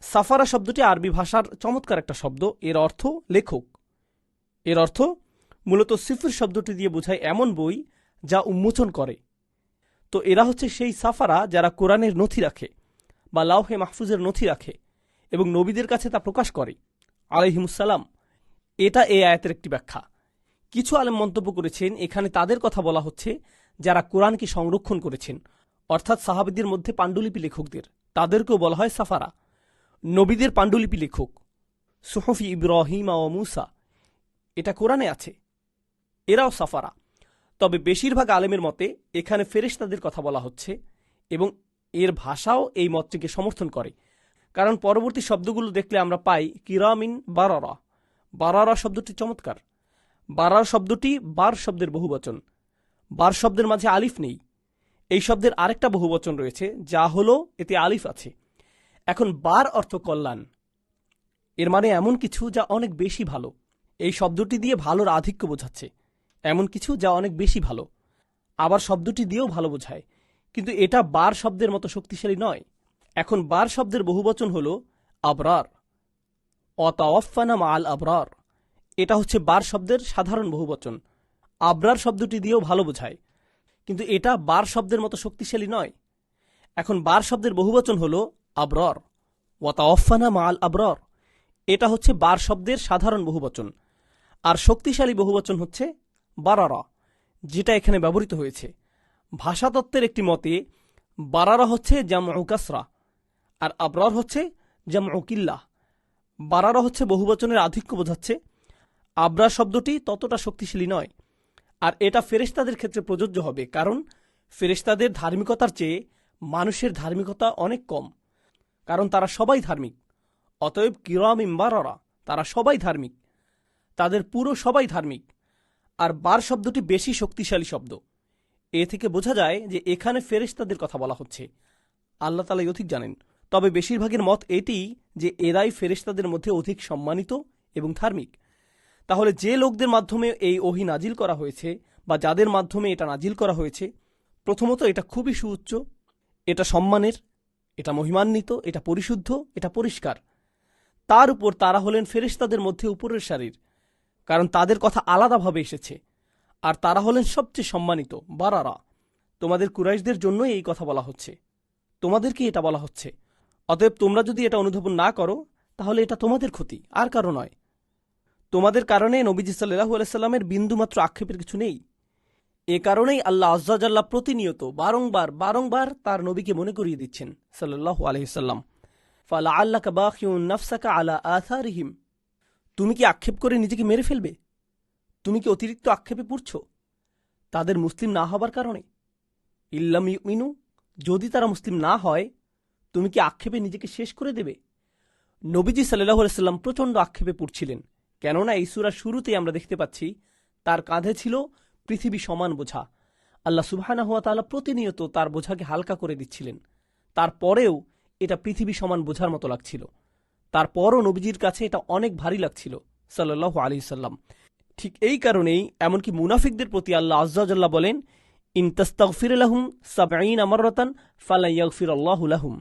Speaker 1: সাফারা শব্দটি আরবি ভাষার চমৎকার একটা শব্দ। এর অর্থ লেখক। এর অর্থ মূলত সিফর শব্দটি দিয়ে বোঝায় এমন বই যা উন্মোচন করে। তো এরা হচ্ছে সেই সাফারা যারা কোরআনের নথি রাখে বা লাউহে মাহফুজের নথি রাখে এবং নবীদের কাছে তা প্রকাশ করে আলাইহিমুসসালাম। এটা এই আয়াতের একটি ব্যাখ্যা। কিছু আলেম মন্তব্য করেছেন এখানে তাদের কথা বলা হচ্ছে যারা কোরআনকে সংরক্ষণ করেছেন, অর্থাৎ সাহাবীদের মধ্যে পাণ্ডুলিপি লেখকদের, তাদেরকেও বলা হয় সাফারা। নবীদের পাণ্ডুলিপি লেখক সুহুফি ইব্রাহিম ও মুসা, এটা কোরআনে আছে, এরাও সাফারা। তবে বেশিরভাগ আলেমের মতে এখানে ফেরেশতাদের কথা বলা হচ্ছে এবং এর ভাষাও এই মতটিকে সমর্থন করে। কারণ পরবর্তী শব্দগুলো দেখলে আমরা পাই কিরামিন বারারা। বারারা শব্দটি চমৎকার। বারার শব্দটি বার শব্দের বহুবচন। বার শব্দের মাঝে আলিফ নেই। এই শব্দের আরেকটা বহুবচন রয়েছে যা হলো এতে আলিফ আছে। এখন বার অর্থ কল্যাণ, এর মানে এমন কিছু যা অনেক বেশি ভালো। এই শব্দটি দিয়ে ভালোর আধিক্য বোঝাচ্ছে, এমন কিছু যা অনেক বেশি ভালো। আবার শব্দটি দিয়েও ভালো বোঝায়, কিন্তু এটা বার শব্দের মতো শক্তিশালী নয়। এখন বার শব্দের বহুবচন হল আবরার, অতাওয়াফানা মাআল আবরার। এটা হচ্ছে বার শব্দের সাধারণ বহুবচন। আবরার শব্দটি দিয়েও ভালো বোঝায়, কিন্তু এটা বার শব্দের মতো শক্তিশালী নয়। এখন বার শব্দের বহুবচন হল আবরার, ওয়াতাওয়াফানা মাআল আবরার। এটা হচ্ছে বার শব্দের সাধারণ বহুবচন। আর শক্তিশালী বহুবচন হচ্ছে বারারা, যেটা এখানে ব্যবহৃত হয়েছে। ভাষাতত্ত্বের একটি মতে বারারা হচ্ছে জামউ কাসরা আর আবরার হচ্ছে জামউ কিল্লাহ। বারারা হচ্ছে বহুবচনের আধিক্য বোঝাচ্ছে, আবরার শব্দটি ততটা শক্তিশালী নয়। আর এটা ফেরেশতাদের ক্ষেত্রে প্রযোজ্য হবে, কারণ ফেরেশতাদের ধার্মিকতার চেয়ে মানুষের ধার্মিকতা অনেক কম, কারণ তারা সবাই ধার্মিক। অতএব কিরামিন বারারা, তারা সবাই ধার্মিক, তাদের পুরো সবাই ধার্মিক। আর বার শব্দটি বেশি শক্তিশালী শব্দ। এ থেকে বোঝা যায় যে এখানে ফেরেশতাদের কথা বলা হচ্ছে। আল্লাহ তাআলাই অধিক জানেন। তবে বেশিরভাগের মত এটি যে এরাই ফেরেশতাদের মধ্যে অধিক সম্মানিত এবং ধার্মিক। তাহলে যে লোকদের মাধ্যমে এই ওহী নাজিল করা হয়েছে বা যাদের মাধ্যমে এটা নাজিল করা হয়েছে, প্রথমত এটা খুবই সুউচ্চ, এটা সম্মানের, এটা মহিমান্বিত, এটা পরিশুদ্ধ, এটা পরিষ্কার। তার উপর তারা হলেন ফেরেশতাদের মধ্যে উপরের সারির, কারণ তাদের কথা আলাদাভাবে এসেছে। আর তারা হলেন সবচেয়ে সম্মানিত বারারা। তোমাদের কুরাইশদের জন্যই এই কথা বলা হচ্ছে, তোমাদেরকে এটা বলা হচ্ছে। অতএব তোমরা যদি এটা অনুধাবন না করো, তাহলে এটা তোমাদের ক্ষতি, আর কারো নয়। তোমাদের কারণে নবীজি সাল্লাল্লাহু আলাইহি সাল্লামের বিন্দুমাত্র আক্ষেপের কিছু নেই। এ কারণেই আল্লাহ আজ্জা জাল্লা প্রতিনিয়ত বারংবার তার নবীকে মনে করিয়ে দিচ্ছেন সাল্লাল্লাহু আলাইহি সাল্লাম, ফালাআল্লাকা বাখিউন নাফসাকা আলা আথারিহিম, তুমি কি আক্ষেপ করে নিজেকে মেরে ফেলবে? তুমি কি অতিরিক্ত আক্ষেপে পড়ছ তাদের মুসলিম না হবার কারণে? ইল্লাম ইউমিনু, যদি তারা মুসলিম না হয় তুমি কি আক্ষেপে নিজেকে শেষ করে দেবে? নবীজি সাল্লাল্লাহু আলাইহি সাল্লাম প্রচণ্ড আক্ষেপে পড়ছিলেন, কেননা এই সূরার শুরুতেই আমরা দেখতে পাচ্ছি তার কাঁধে ছিল পৃথিবী সমান বোঝা। আল্লাহ সুবহানাহু ওয়া তাআলা প্রতিনিয়ত তার বোঝাকে হালকা করে দিচ্ছিলেন। তারপরেও এটা পৃথিবী সমান বোঝার মতো লাগছিল, তারপরও নবীজির কাছে এটা অনেক ভারী লাগছিল সাল্লাল্লাহু আলাইহি সাল্লাম। ঠিক এই কারণেই এমনকি মুনাফিকদের প্রতি আল্লাহ আজ্জা ওয়া জাল্লা বলেন, ইন তাস্তাগফির লাহুম ৭০ মাররাতান ফালা ইয়াগফিরাল্লাহু লাহুম।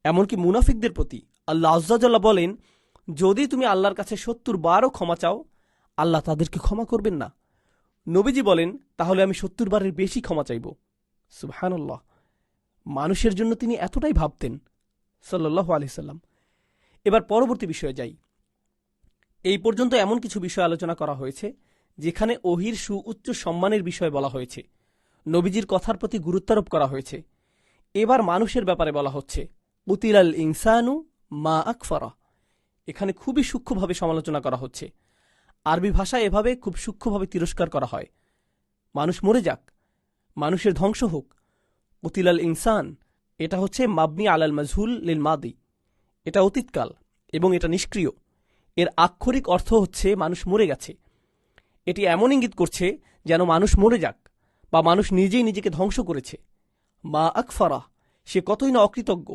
Speaker 1: এমনকি মুনাফিকদের প্রতি আল্লাহ আজ্জা ওয়া জাল্লা বলেন, যদি তুমি আল্লাহর কাছে ৭০ বারও ক্ষমা চাও আল্লাহ তাদেরকে ক্ষমা করবেন না। নবীজি বলেন, তাহলে আমি ৭০ বারের বেশি ক্ষমা চাইব। সুবহানাল্লাহ, মানুষের জন্য তিনি এতটাই ভাবতেন সাল্লাল্লাহু আলাইহি সাল্লাম। এবার পরবর্তী বিষয়ে যাই। এই পর্যন্ত এমন কিছু বিষয় আলোচনা করা হয়েছে যেখানে ওহির সুউচ্চ সম্মানের বিষয় বলা হয়েছে, নবীজির কথার প্রতি গুরুত্বারোপ করা হয়েছে। এবার মানুষের ব্যাপারে বলা হচ্ছে, কুতিলাল ইনসানু মা আকফারা। এখানে খুবই সূক্ষ্মভাবে সমালোচনা করা হচ্ছে। আরবি ভাষায় এভাবে খুব সূক্ষ্মভাবে তিরস্কার করা হয়, মানুষ মরে যাক, মানুষের ধ্বংস হোক। কুতিলাল ইনসান, এটা হচ্ছে মাবনি আলাল মাজহুল লিল মাদি, এটা অতীতকাল এবং এটা নিষ্ক্রিয়। এর আক্ষরিক অর্থ হচ্ছে মানুষ মরে গেছে। এটি এমন ইঙ্গিত করছে যেন মানুষ মরে যাক বা মানুষ নিজেই নিজেকে ধ্বংস করেছে। মা আকফারা, সে কতই না অকৃতজ্ঞ,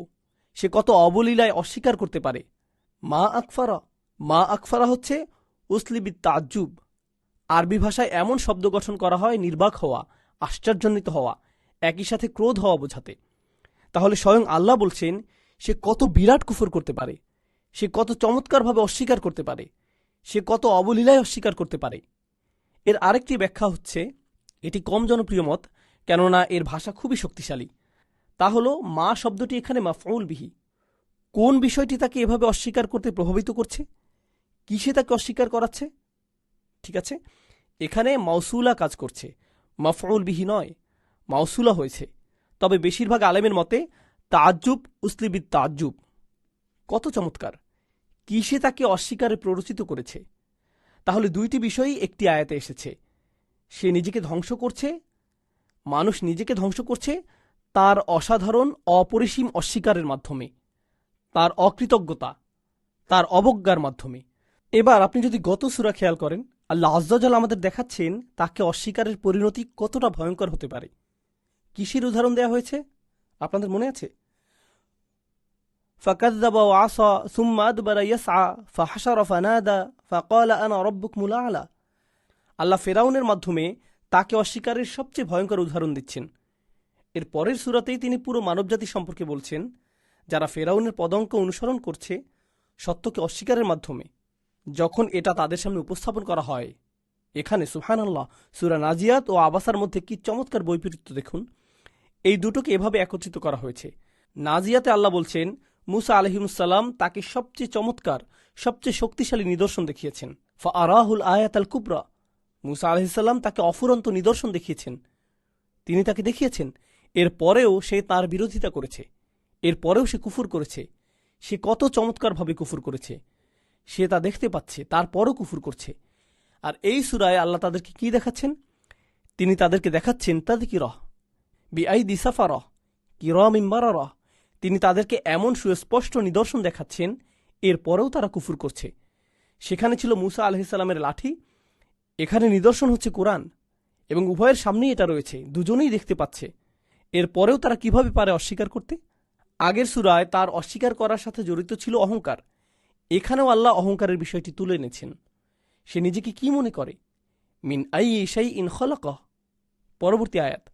Speaker 1: সে কত অবলীলায় অস্বীকার করতে পারে। মা আকফারা হচ্ছে উসলিবিত তাজ্জুব। আরবি ভাষায় এমন শব্দ গঠন করা হয় নির্বাক হওয়া, আশ্চর্যান্বিত হওয়া, একই সাথে ক্রোধ হওয়া বোঝাতে। তাহলে স্বয়ং আল্লাহ বলছেন সে কত বিরাট কুফর করতে পারে, সে কত চমৎকারভাবে অস্বীকার করতে পারে, সে কত অবলীলায় অস্বীকার করতে পারে। এর আরেকটি ব্যাখ্যা হচ্ছে, এটি কম জনপ্রিয় মত, কেননা এর ভাষা খুবই শক্তিশালী। তা হল মা শব্দটি এখানে মাফউল বিহি। কোন বিষয়টি তাকে এভাবে অস্বীকার করতে প্রভাবিত করছে? কিসে তাকে অস্বীকার করাচ্ছে? ঠিক আছে, এখানে মাউসুলা কাজ করছে, মাফউল বিহি নয়, মাউসুলা হয়েছে। তবে বেশিরভাগ আলেমের মতে তাজ্জুব উসলিবিত তাজ্জুব। কত চমৎকার! কিসে তাকে অস্বীকারে প্ররোচিত করেছে? তাহলে দুইটি বিষয়ই একটি আয়াতে এসেছে। সে নিজেকে ধ্বংস করছে, মানুষ নিজেকে ধ্বংস করছে তার অসাধারণ অপরিসীম অস্বীকারের মাধ্যমে, তার অকৃতজ্ঞতা, তার অবজ্ঞার মাধ্যমে। এবার আপনি যদি গত সূরা খেয়াল করেন, আল্লাহ আজ্জা ওয়া জাল্লা আমাদের দেখাচ্ছেন তাকে অস্বীকারের পরিণতি কতটা ভয়ঙ্কর হতে পারে। কিসের উদাহরণ দেয়া হয়েছে আপনাদের মনে আছে? ফাকাযযাবা ওয়া আসা সুম্মা আদবারা ইয়াসআ ফাহাশারা ফানাদা ফাকালা আনা রাব্বুকুমুল আ'লা। আল্লাহ ফেরাউনের মাধ্যমে তাকে অস্বীকারের সবচেয়ে ভয়ঙ্কর উদাহরণ দিচ্ছেন। এর পরের সূরাতেই তিনি পুরো মানবজাতি সম্পর্কে বলছেন, যারা ফেরাউনের পদঙ্ক অনুসরণ করছে সত্যকে অস্বীকারের মাধ্যমে। যখন এটা তাদের সামনে উপস্থাপন করা হয়, এখানে সুবহানাল্লাহ, সূরা নাজিয়াত ও আবাসার মধ্যে কি চমৎকার বৈপরীত্য দেখুন। এই দুটোকে এভাবে একত্রিত করা হয়েছে। নাজিয়াতে আল্লাহ বলছেন মুসা আলাইহিসসালাম তাকে সবচেয়ে চমৎকার, সবচেয়ে শক্তিশালী নিদর্শন দেখিয়েছেন। ফাআরাহুল আয়াতাল কুবরা, মুসা আলাইহিসসালাম তাকে অফুরন্ত নিদর্শন দেখিয়েছেন, তিনি তাকে দেখিয়েছেন। এরপরেও সে তার বিরোধিতা করেছে, এরপরেও সে কুফর করেছে। সে কত চমৎকারভাবে কুফর করেছে, সে তা দেখতে পাচ্ছে, তারপরও কুফর করছে। আর এই সূরায় আল্লাহ তাদেরকে কি দেখাচ্ছেন? তিনি তাদেরকে দেখাচ্ছেন তাযকিরাহ বিআইদি সাফারাহ কিরামিন বারারাহ। তিনি তাদেরকে এমন সুস্পষ্ট নিদর্শন দেখাচ্ছেন, এরপরেও তারা কুফর করছে। সেখানে ছিল মুসা আলাইহিস সালামের লাঠি, এখানে নিদর্শন হচ্ছে কোরআন, এবং উভয়ের সামনেই এটা রয়েছে, দুজনেই দেখতে পাচ্ছে। এরপরেও তারা কিভাবে পারে অস্বীকার করতে? আগের সূরায় তার অস্বীকার করার সাথে জড়িত ছিল অহংকার। এখানেও আল্লাহ অহংকারের বিষয়টি তুলে এনেছেন। সে নিজেকে কি মনে করে? মিন আইয়ি শাইইন খালাকাহ। পরবর্তী আয়াত,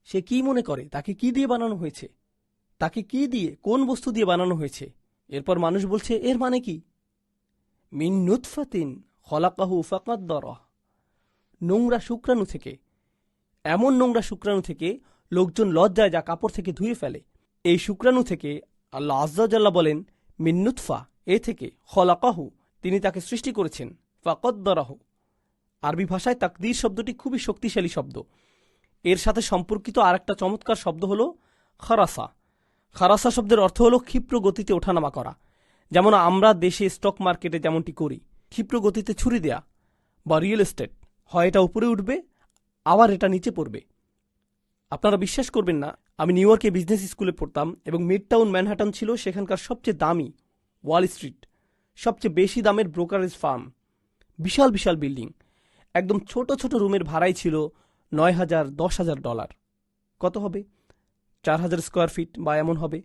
Speaker 1: সে কি মনে করে তাকে কি দিয়ে বানানো হয়েছে, তাকে কি দিয়ে, কোন বস্তু দিয়ে বানানো হয়েছে? এরপর মানুষ বলছে এর মানে কি? মিন নুতফাতিন খলাকাহু ফাকাদ্দারাহ। নোংরা শুক্রাণু থেকে, এমন নোংরা শুক্রাণু থেকে লোকজন লজ্জায় যা কাপড় থেকে ধুয়ে ফেলে, এই শুক্রাণু থেকে আল্লাহ আজ্জা ওয়া জাল্লা বলেন মিন নুতফা, এ থেকে খলাকাহু, তিনি তাকে সৃষ্টি করেছেন, ফাকদ্দারাহু। আরবি ভাষায় তাকদীর শব্দটি খুবই শক্তিশালী শব্দ। এর সাথে সম্পর্কিত আরেকটা চমৎকার শব্দ হলো খারাসা। খারাসা শব্দের অর্থ হলো ক্ষিপ্র গতিতে ওঠানামা করা। যেমন আমরা দেশে স্টক মার্কেটে যেমনটি করি, ক্ষিপ্র গতিতে ছুরি দেয়া, বা রিয়েল এস্টেট, হয় এটা উপরে উঠবে আবার এটা নিচে পড়বে। আপনারা বিশ্বাস করবেন না, আমি নিউ ইয়র্কে বিজনেস স্কুলে পড়তাম এবং মিড টাউন ম্যানহাটন ছিল সেখানকার সবচেয়ে দামি ওয়াল স্ট্রিট, সবচেয়ে বেশি দামের ব্রোকারেজ ফার্ম, বিশাল বিশাল বিল্ডিং। একদম ছোট ছোট রুমের ভাড়াই ছিল $9,000 $10,000। কত হবে? 4,000 স্কোয়ার ফিট বা এমন হবে।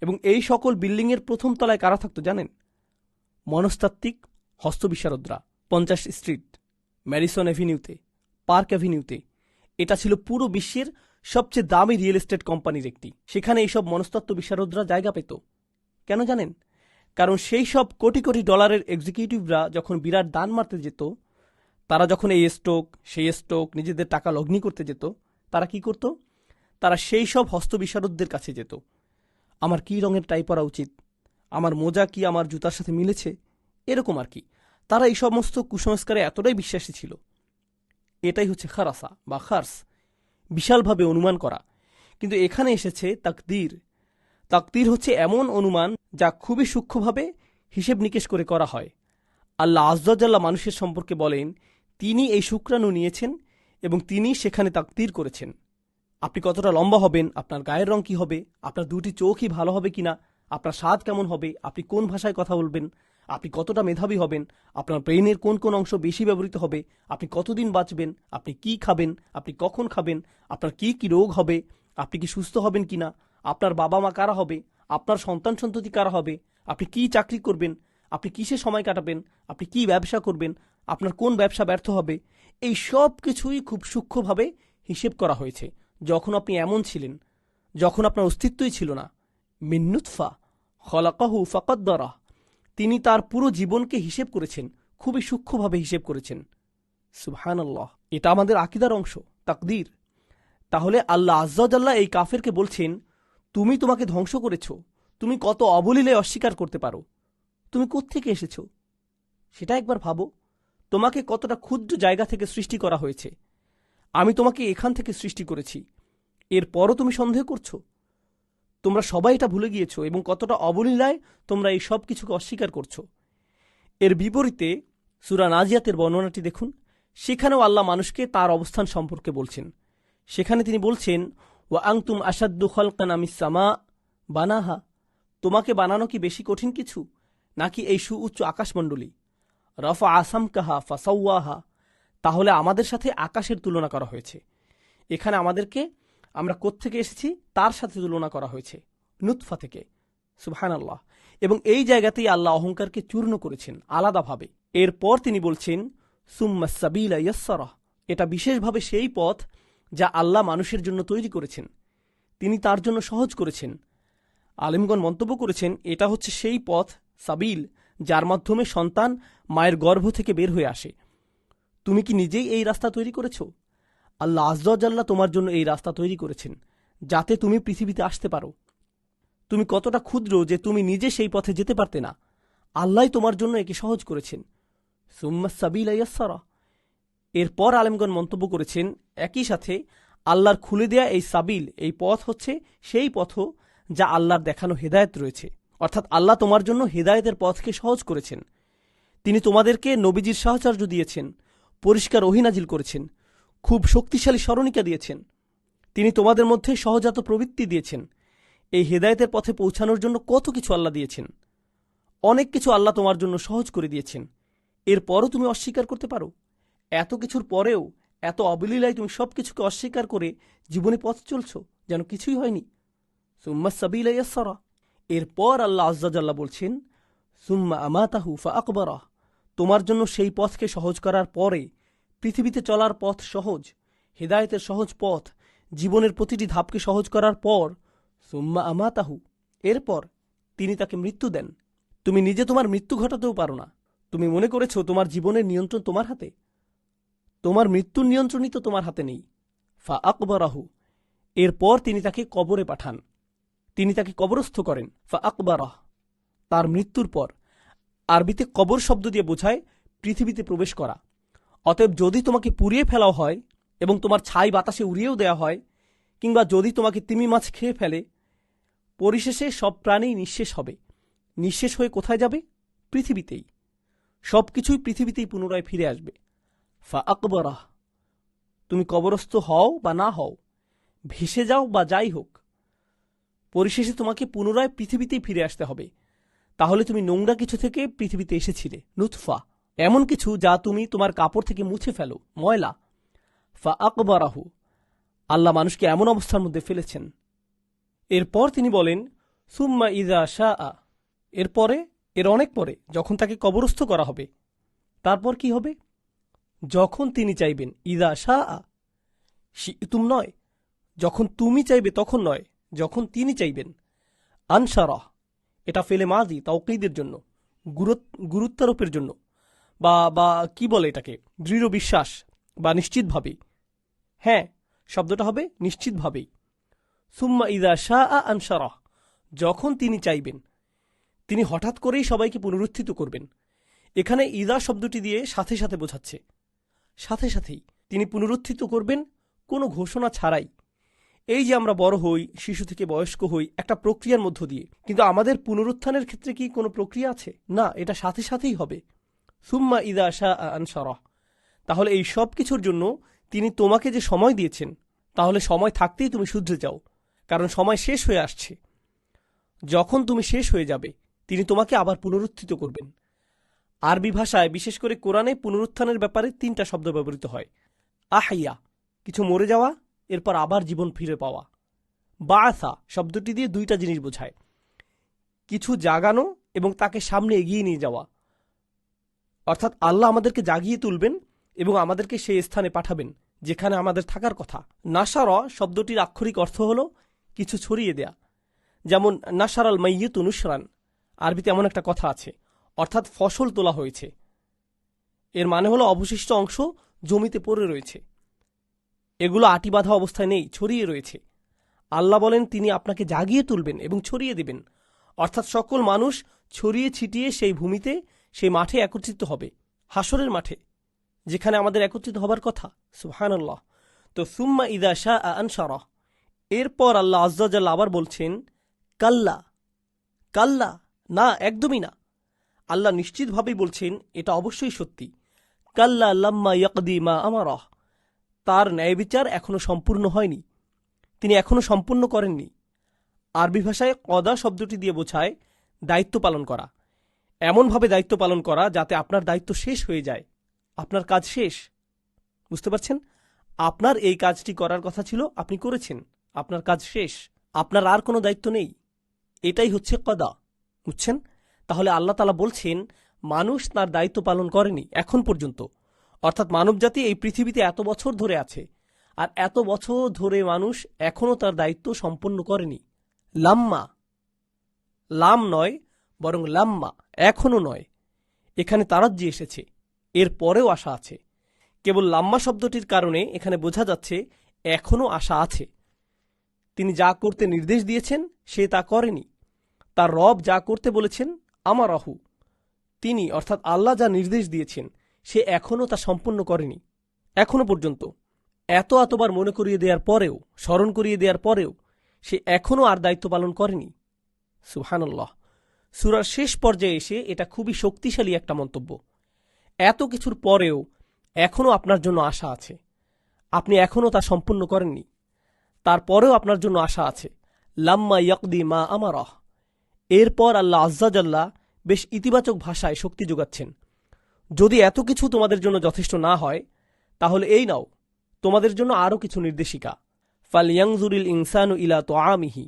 Speaker 1: এবং এই সকল বিল্ডিংয়ের প্রথম তলায় কারা থাকতো জানেন? মনস্তাত্ত্বিক, হস্তবিশারদরা। 50 স্ট্রিট, ম্যাডিসন অ্যাভিনিউতে, পার্ক অ্যাভিনিউতে। এটা ছিল পুরো বিশ্বের সবচেয়ে দামি রিয়েল এস্টেট কোম্পানির একটি। সেখানে এইসব মনস্তত্ত্ব বিশারদরা জায়গা পেত। কেন জানেন? কারণ সেই সব কোটি কোটি ডলারের এক্সিকিউটিভরা যখন বিরাট দান মারতে যেত, তারা যখন এই স্টক সেই স্টক নিজেদের টাকা লগ্নি করতে যেত, তারা কি করত? তারা সেই সব হস্তবিশারদদের কাছে যেত। আমার কি রঙের টাই পরা উচিত, আমার মোজা কি আমার জুতার সাথে মিলেছে, এরকম আর কি। তারা এই সমস্ত কুসংস্কারে এতটাই বিশ্বাসী ছিল। এটাই হচ্ছে খারাসা বা খার্স, বিশালভাবে অনুমান করা। কিন্তু এখানে এসেছে তাকদীর। তাকদীর হচ্ছে এমন অনুমান যা খুবই সূক্ষ্মভাবে হিসেব নিকেশ করে করা হয়। আল্লাহ আজ্জাল্লাহ মানুষের সম্পর্কে বলেন, তিনি এই শুক্রাণু নিয়েছেন এবং তিনি সেখানে তাকদীর করেছেন। আপনি কতটা লম্বা হবেন, আপনার গায়ের রং কি হবে, আপনার দুটি চোখই ভালো হবে কিনা, আপনার স্বাদ কেমন হবে, আপনি কোন ভাষায় কথা বলবেন, আপনি কতটা মেধাবী হবেন, আপনার ব্রেইনের কোন কোন অংশ বেশি ব্যবহৃত হবে, আপনি কতদিন বাঁচবেন, আপনি কি খাবেন, আপনি কখন খাবেন, আপনার কি কি রোগ হবে, আপনি কি সুস্থ হবেন কিনা, আপনার বাবা মা কারা হবে, আপনার সন্তান সন্ততি কারা হবে, আপনি কি চাকরি করবেন, আপনি কিসে সময় কাটাবেন, আপনি কি ব্যবসা করবেন, আপনার কোন ব্যবসা ব্যর্থ হবে, এই সব কিছুই খুব সূক্ষ্মভাবে হিসেব করা হয়েছে। যখন আপনি এমন ছিলেন, যখন আপনার অস্তিত্বই ছিল না। মিন নুতফা খলাকাহু ফাকদ্দারাহ। তিনি তার পুরো জীবনকে হিসেব করেছেন, খুবই সূক্ষ্মভাবে হিসেব করেছেন। সুবহানাল্লাহ। এটা আমাদের আকীদার অংশ, তাকদীর। তাহলে আল্লাহ আজ্জাল্লাহ এই কাফেরকে বলছেন, তুমি তোমাকে ধ্বংস করেছ, তুমি কত অবলীলে অস্বীকার করতে পারো, তুমি কোত্থেকে এসেছ সেটা একবার ভাবো। তোমাকে কতটা ক্ষুদ্র জায়গা থেকে সৃষ্টি করা হয়েছে, আমি তোমাকে এখান থেকে সৃষ্টি করেছি, এরপরও তুমি সন্দেহ করছো। তোমরা সবাই এটা ভুলে গিয়েছো এবং কতটা অবলীলায় তোমরা এই সব কিছুকে অস্বীকার করছো। এর বিপরীতে সূরা নাজিয়াতের বর্ণনাটি দেখুন। সেখানেও আল্লাহ মানুষকে তার অবস্থান সম্পর্কে বলছেন। সেখানে তিনি বলছেন, ওয়া আনতুম আশাদ্দু খালকান আমিস সামা বানাহা। তোমাকে বানানো কি বেশি কঠিন কিছু, নাকি এই সুউচ্চ আকাশমণ্ডলী? রফা আসামকাহা ফাসাওয়াহা। তাহলে আমাদের সাথে আকাশের তুলনা করা হয়েছে। এখানে আমাদেরকে, আমরা কোত্থেকে এসেছি তার সাথে তুলনা করা হয়েছে, নুতফা থেকে। সুবহানাল্লাহ। এবং এই জায়গাতেই আল্লাহ অহংকারকে চূর্ণ করেছেন আলাদাভাবে। এরপর তিনি বলছেন, সুম্মা সাবিলা ইয়াসসারাহ। এটা বিশেষভাবে সেই পথ যা আল্লাহ মানুষের জন্য তৈরি করেছেন, তিনি তার জন্য সহজ করেছেন। আলেমগণ মন্তব্য করেছেন, এটা হচ্ছে সেই পথ, সাবিল, যার মাধ্যমে সন্তান মায়ের গর্ভ থেকে বের হয়ে আসে। তুমি কি নিজেই এই রাস্তা তৈরি করেছ? আল্লাহ আজ্জাল্লাহ তোমার জন্য এই রাস্তা তৈরি করেছেন যাতে তুমি পৃথিবীতে আসতে পারো। তুমি কতটা ক্ষুদ্র যে তুমি নিজে সেই পথে যেতে পারতে না, আল্লাহ তোমার জন্য একে সহজ করেছেন। সুম্মা সাবিলা ইয়াসসারাহ। এরপর আলেমগণ মন্তব্য করেছেন, একই সাথে আল্লাহর খুলে দেয়া এই সাবিল, এই পথ হচ্ছে সেই পথ যা আল্লাহর দেখানো হেদায়েত রয়েছে। অর্থাৎ আল্লাহ তোমার জন্য হেদায়েতের পথকে সহজ করেছেন। তিনি তোমাদেরকে নবীজির সাহচর্য দিয়েছেন, পরিষ্কার ওহী নাজিল করেছেন, খুব শক্তিশালী স্মরণিকা দিয়েছেন। তিনি তোমাদের মধ্যে সহজাত প্রবৃত্তি দিয়েছেন। এই হেদায়েতের পথে পৌঁছানোর জন্য কত কিছু আল্লাহ দিয়েছেন। অনেক কিছু আল্লাহ তোমার জন্য সহজ করে দিয়েছেন। এরপরও তুমি অস্বীকার করতে পারো? এত কিছুর পরেও এত অবলীলায় তুমি সবকিছুকে অস্বীকার করে জীবনে পথ চলছ যেন কিছুই হয়নি। সুম্মা সাবিলা ইয়াসসারাহ। এরপর আল্লাহ আজ্জাল্লাহ বলছেন, সুম্মা আমাতাহু ফাআকবারাহ। তোমার জন্য সেই পথকে সহজ করার পরে, পৃথিবীতে চলার পথ সহজ, হেদায়েতের সহজ পথ, জীবনের প্রতিটি ধাপকে সহজ করার পর, সুম্মা আমাতাহু, এরপর তিনি তাকে মৃত্যু দেন। তুমি নিজে তোমার মৃত্যু ঘটাতেও পারো না। তুমি মনে করেছ তোমার জীবনের নিয়ন্ত্রণ তোমার হাতে? তোমার মৃত্যুর নিয়ন্ত্রণই তো তোমার হাতে নেই। ফাআকবারাহু। এরপর তিনি তাকে কবরে পাঠান, তিনি তাকে কবরস্থ করেন। ফাআকবারাহ, তার মৃত্যুর পর। আরবিতে কবর শব্দ দিয়ে বোঝায় পৃথিবীতে প্রবেশ করা। অতএব যদি তোমাকে পুড়িয়ে ফেলা হয় এবং তোমার ছাই বাতাসে উড়িয়েও দেওয়া হয়, কিংবা যদি তোমাকে তিমি মাছ খেয়ে ফেলে, পরিশেষে সব প্রাণী নিঃশেষ হবে। নিঃশেষ হয়ে কোথায় যাবে? পৃথিবীতেই। সবকিছুই পৃথিবীতেই পুনরায় ফিরে আসবে। ফা আকবরাহ, তুমি কবরস্থ হও বা না হও, ভেসে যাও বা যাই হোক, পরিশেষে তোমাকে পুনরায় পৃথিবীতেই ফিরে আসতে হবে। তাহলে তুমি নোংরা কিছু থেকে পৃথিবীতে এসেছিলে, নুতফা, এমন কিছু যা তুমি তোমার কাপড় থেকে মুছে ফেলো, ময়লা। ফা আকবরাহু, আল্লাহ মানুষকে এমন অবস্থার মধ্যে ফেলেছেন। এরপর তিনি বলেন সুম্মা ইযা শাআ, এরপরে, এর অনেক পরে, যখন তাকে কবরস্থ করা হবে, তারপর কি হবে? যখন তিনি চাইবেন। ইযা শাআ, শি'তুম নয়, যখন তুমি চাইবে তখন নয়, যখন তিনি চাইবেন। আনশারাহ, এটা ফেলে মাজি তাওকীদের জন্য, গুরুত্বারোপের জন্য, বা কি বলে এটাকে, দৃঢ় বিশ্বাস বা নিশ্চিতভাবে। হ্যাঁ, শব্দটা হবে নিশ্চিতভাবেই। সুম্মা ইযা শাআ আনশারাহ, যখন তিনি চাইবেন। তিনি হঠাৎ করেই সবাইকে পুনরুত্থিত করবেন। এখানে ইযা শব্দটি দিয়ে সাথে সাথে বোঝাচ্ছে, সাথে সাথেই তিনি পুনরুত্থিত করবেন, কোনো ঘোষণা ছাড়াই। এই যে আমরা বড় হই, শিশু থেকে বয়স্ক হই, একটা প্রক্রিয়ার মধ্য দিয়ে, কিন্তু আমাদের পুনরুত্থানের ক্ষেত্রে কি কোনো প্রক্রিয়া আছে? না, এটা সাথে সাথেই হবে। সুম্মা ইযা শাআ আনশারাহ, তাহলে এই সব কিছুর জন্য তিনি তোমাকে যে সময় দিয়েছেন, তাহলে সময় থাকতেই তুমি শুধরে যাও, কারণ সময় শেষ হয়ে আসছে। যখন তুমি শেষ হয়ে যাবে, তিনি তোমাকে আবার পুনরুত্থিত করবেন। আরবি ভাষায়, বিশেষ করে কোরআনে, পুনরুত্থানের ব্যাপারে 3টা শব্দ ব্যবহৃত হয়। আহইয়া, কিছু মরে যাওয়া, এরপর আবার জীবন ফিরে পাওয়া। বাআসা শব্দটি দিয়ে 2টা জিনিস বোঝায়, কিছু জাগানো এবং তাকে সামনে এগিয়ে নিয়ে যাওয়া। অর্থাৎ আল্লাহ আমাদেরকে জাগিয়ে তুলবেন এবং আমাদেরকে সেই স্থানে পাঠাবেন যেখানে আমাদের থাকার কথা। নাসার শব্দটির আক্ষরিক অর্থ হল কিছু ছড়িয়ে দেয়া। যেমন নাসার আল মাইয়িতু নুশরান, আরবিতে এমন একটা কথা আছে, অর্থাৎ ফসল তোলা হয়েছে। এর মানে হলো অবশিষ্ট অংশ জমিতে পড়ে রয়েছে, এগুলো আটি বাঁধা অবস্থায় নেই, ছড়িয়ে রয়েছে। আল্লাহ বলেন তিনি আপনাকে জাগিয়ে তুলবেন এবং ছড়িয়ে দেবেন, অর্থাৎ সকল মানুষ ছড়িয়ে ছিটিয়ে সেই ভূমিতে, সেই মাঠে একত্রিত হবে, হাসরের মাঠে, যেখানে আমাদের একত্রিত হবার কথা। সুবহানাল্লাহ। তো সুম্মা ইযা শাআ আনশারাহ, এরপর আল্লাহ আযজা ওয়া জাল্লা আবার বলছেন কাল্লা, কাল্লা, না, একদমই না। আল্লাহ নিশ্চিতভাবেই বলছেন এটা অবশ্যই সত্যি। কাল্লা লাম্মা ইয়াকদি মা আমারাহ, তার ন্যায় বিচার এখনো সম্পূর্ণ হয়নি, তিনি এখনো সম্পূর্ণ করেননি। আরবি ভাষায় কদা শব্দটি দিয়ে বোঝায় দায়িত্ব পালন করা, এমনভাবে দায়িত্ব পালন করা যাতে আপনার দায়িত্ব শেষ হয়ে যায়, আপনার কাজ শেষ। বুঝতে পারছেন? আপনার এই কাজটি করার কথা ছিল, আপনি করেছেন, আপনার কাজ শেষ, আপনার আর কোনো দায়িত্ব নেই। এটাই হচ্ছে কদা। বুঝছেন? তাহলে আল্লাহ তাআলা বলছেন মানুষ তার দায়িত্ব পালন করেনি এখন পর্যন্ত, অর্থাৎ মানবজাতি এই পৃথিবীতে এত বছর ধরে আছে, আর এত বছর ধরে মানুষ এখনও তার দায়িত্ব সম্পন্ন করেনি। লাম্মা, লাম নয় বরং লাম্মা, এখনও নয়। এখানে তারাজ্জি এসেছে, এর পরেও আশা আছে। কেবল লাম্মা শব্দটির কারণে এখানে বোঝা যাচ্ছে এখনও আশা আছে। তিনি যা করতে নির্দেশ দিয়েছেন সে তা করেনি। তার রব যা করতে বলেছেন আমারাহু, তিনি অর্থাৎ আল্লাহ যা নির্দেশ দিয়েছেন সে এখনও তা সম্পন্ন করেনি, এখনো পর্যন্ত। এতবার মনে করিয়ে দেওয়ার পরেও, স্মরণ করিয়ে দেওয়ার পরেও সে এখনও আর দায়িত্ব পালন করেনি। সুবহানাল্লাহ। সূরার শেষ পর্যায়ে এসে এটা খুবই শক্তিশালী একটা মন্তব্য। এত কিছুর পরেও এখনও আপনার জন্য আশা আছে, আপনি এখনও তা সম্পূর্ণ করেননি, তারপরেও আপনার জন্য আশা আছে। লাম্মা ইয়াকদি মা আমারাহ, এরপর আল্লাহ আযজা ওয়া জাল্লা বেশ ইতিবাচক ভাষায় শক্তি যোগাচ্ছেন। যদি এত কিছু তোমাদের জন্য যথেষ্ট না হয়, তাহলে এই নাও তোমাদের জন্য আরও কিছু নির্দেশিকা। ফালইয়ানজুরিল ইনসানু ইলা তুআমিহি,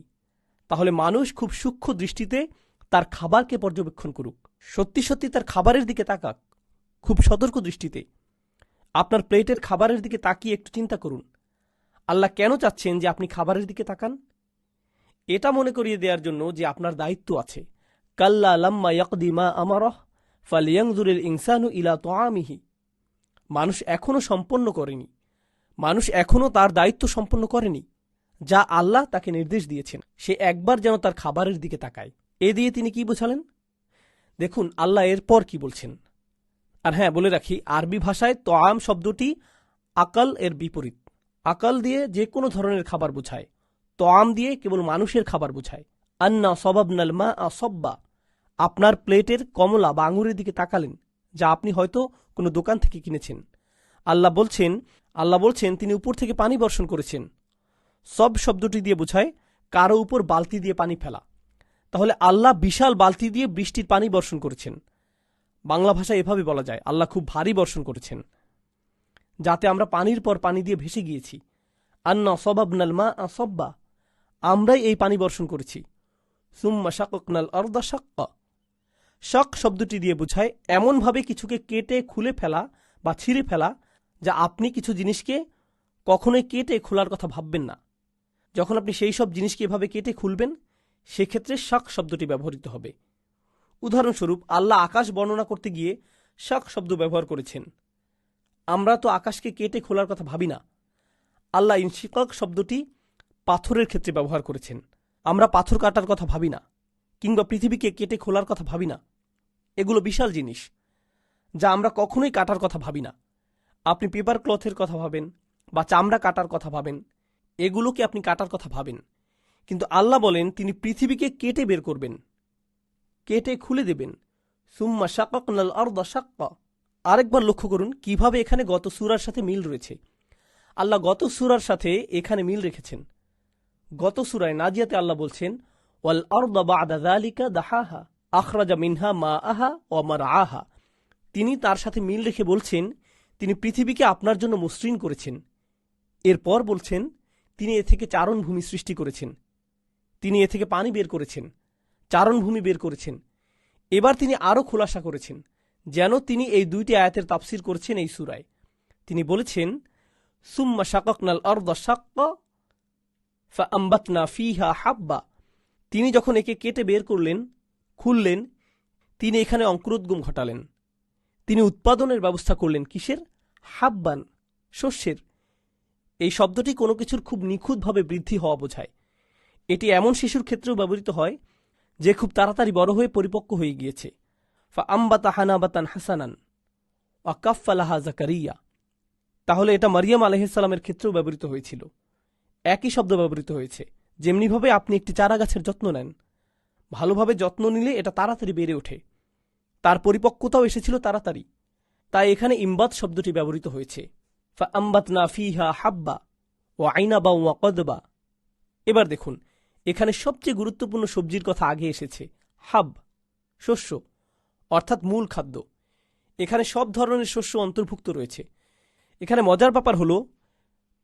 Speaker 1: তাহলে মানুষ খুব সূক্ষ্ম দৃষ্টিতে তার খাবারকে পর্যবেক্ষণ করুক, সত্যি সত্যি তার খাবারের দিকে তাকাক, খুব সতর্ক দৃষ্টিতে। আপনার প্লেটের খাবারের দিকে তাকিয়ে একটু চিন্তা করুন, আল্লাহ কেন চাচ্ছেন যে আপনি খাবারের দিকে তাকান? এটা মনে করিয়ে দেওয়ার জন্য যে আপনার দায়িত্ব আছে। কাল্লা লাম্মা ইয়াকদি মা আমারাহ ফালইয়ানজুরিল ইনসানু ইলা তুআমিহি, মানুষ এখনো সম্পন্ন করেনি, মানুষ এখনো তার দায়িত্ব সম্পন্ন করেনি যা আল্লাহ তাকে নির্দেশ দিয়েছেন। সে একবার যেন তার খাবারের দিকে তাকায়। এ দিয়ে তিনি কি বোঝালেন? দেখুন আল্লাহ এরপর কি বলছেন। আর হ্যাঁ, বলে রাখি, আরবি ভাষায় তোয়াম শব্দটি আকাল এর বিপরীত। আকাল দিয়ে যে কোনো ধরনের খাবার বোঝায়, তোয়াম দিয়ে কেবল মানুষের খাবার বোঝায়। আন্না সবাবনাল মা আসব্বা, আপনার প্লেটের কমলা বা আঙুরের দিকে তাকালেন, যা আপনি হয়তো কোনো দোকান থেকে কিনেছেন। আল্লাহ বলছেন তিনি উপর থেকে পানি বর্ষণ করেছেন। সব শব্দটি দিয়ে বোঝায় কারো উপর বালতি দিয়ে পানি ফেলা। তাহলে আল্লাহ বিশাল বালতি দিয়ে বৃষ্টির পানি বর্ষণ করেছেন। বাংলা ভাষায় এভাবে বলা যায়, আল্লাহ খুব ভারী বর্ষণ করেছেন, যাতে আমরা পানির পর পানি দিয়ে ভেসে গিয়েছি। আন্না সবাবনাল মা আসব্বা, আমরাই এই পানি বর্ষণ করেছি। সুম্মা শাককনাল আরদা শাক্কা, শক শব্দটি দিয়ে বোঝায় এমনভাবে কিছুকে কেটে খুলে ফেলা বা ছিঁড়ে ফেলা, যা আপনি কিছু জিনিসকে কখনোই কেটে খোলার কথা ভাববেন না। যখন আপনি সেই সব জিনিসকে এভাবে কেটে খুলবেন, সেক্ষেত্রে শক শব্দটি ব্যবহৃত হবে। উদাহরণস্বরূপ, আল্লাহ আকাশ বর্ণনা করতে গিয়ে শক শব্দ ব্যবহার করেছেন। আমরা তো আকাশকে কেটে খোলার কথা ভাবি না। আল্লাহ ইনশিকাক শব্দটি পাথরের ক্ষেত্রে ব্যবহার করেছেন। আমরা পাথর কাটার কথা ভাবি না, কিংবা পৃথিবীকে কেটে খোলার কথা ভাবি না। এগুলো বিশাল জিনিস, যা আমরা কখনোই কাটার কথা ভাবি না। আপনি পেপার ক্লথের কথা ভাবেন বা চামড়া কাটার কথা ভাবেন, এগুলোকে আপনি কাটার কথা ভাবেন। কিন্তু আল্লাহ বলেন তিনি পৃথিবীকে কেটে বের করবেন, কেটে খুলে দেবেন। সুম্মা শাকাকনাল আরদা শাক্কা। আরেকবার লক্ষ্য করুন কিভাবে এখানে গত সূরার সাথে মিল রয়েছে। আল্লাহ গত সূরার সাথে এখানে মিল রেখেছেন। গত সূরায় নাজিয়াতে আল্লাহ বলছেন, ওয়াল আরদা বা'দা যালিকা দাহাহা আখরাজা মিনহা মাআহা ওয়া মারআহা। তিনি তার সাথে মিল রেখে বলছেন তিনি পৃথিবীকে আপনার জন্য মসৃণ করেছেন। এরপর বলছেন তিনি এ থেকে চারণভূমি সৃষ্টি করেছেন, তিনি এ থেকে পানি বের করেছেন, চারণভূমি বের করেছেন। এবার তিনি আরও খোলাসা করেছেন, যেন তিনি এই দুইটি আয়াতের তাফসির করেছেন এই সূরায়। তিনি বলেছেন, সুম্মা শাকাকনাল আরদা শাক্কা ফাআমবাতনা ফিহা হাব্বা। তিনি যখন একে কেটে বের করলেন, খুললেন, তিনি এখানে অঙ্কুরোদ্গম ঘটালেন। তিনি উৎপাদনের ব্যবস্থা করলেন কিসের? হাব্বান, শস্যের। এই শব্দটি কোনো কিছুর খুব নিখুঁতভাবে বৃদ্ধি হওয়া বোঝায়। এটি এমন শিশুর ক্ষেত্রেও ব্যবহৃত হয় যে খুব তাড়াতাড়ি বড় হয়ে পরিপক্ক হয়ে গিয়েছে। ফাআমবাতা হানাবাতান হাসানান ওয়া কাফফালাহা জাকারিয়া। তাহলে এটা মারিয়াম আলাইহিস সালামের ক্ষেত্রেও ব্যবহৃত হয়েছিল। একই শব্দ ব্যবহৃত হয়েছে। যেমনিভাবে আপনি একটি চারা গাছের যত্ন নেন, ভালোভাবে যত্ন নিলে এটা তাড়াতাড়ি বেড়ে ওঠে, তার পরিপক্কতাও এসেছিল তাড়াতাড়ি। তাই এখানে ইমবাত শব্দটি ব্যবহৃত হয়েছে। ফাআমবাতনা ফিহা হাব্বা ওয়া আইনাবা ওয়া কদবা। এবার দেখুন, এখানে সবচেয়ে গুরুত্বপূর্ণ সবজির কথা আগে এসেছে। হাব, শস্য, অর্থাৎ মূল খাদ্য। এখানে সব ধরনের শস্য অন্তর্ভুক্ত রয়েছে। এখানে মজার ব্যাপার হলো,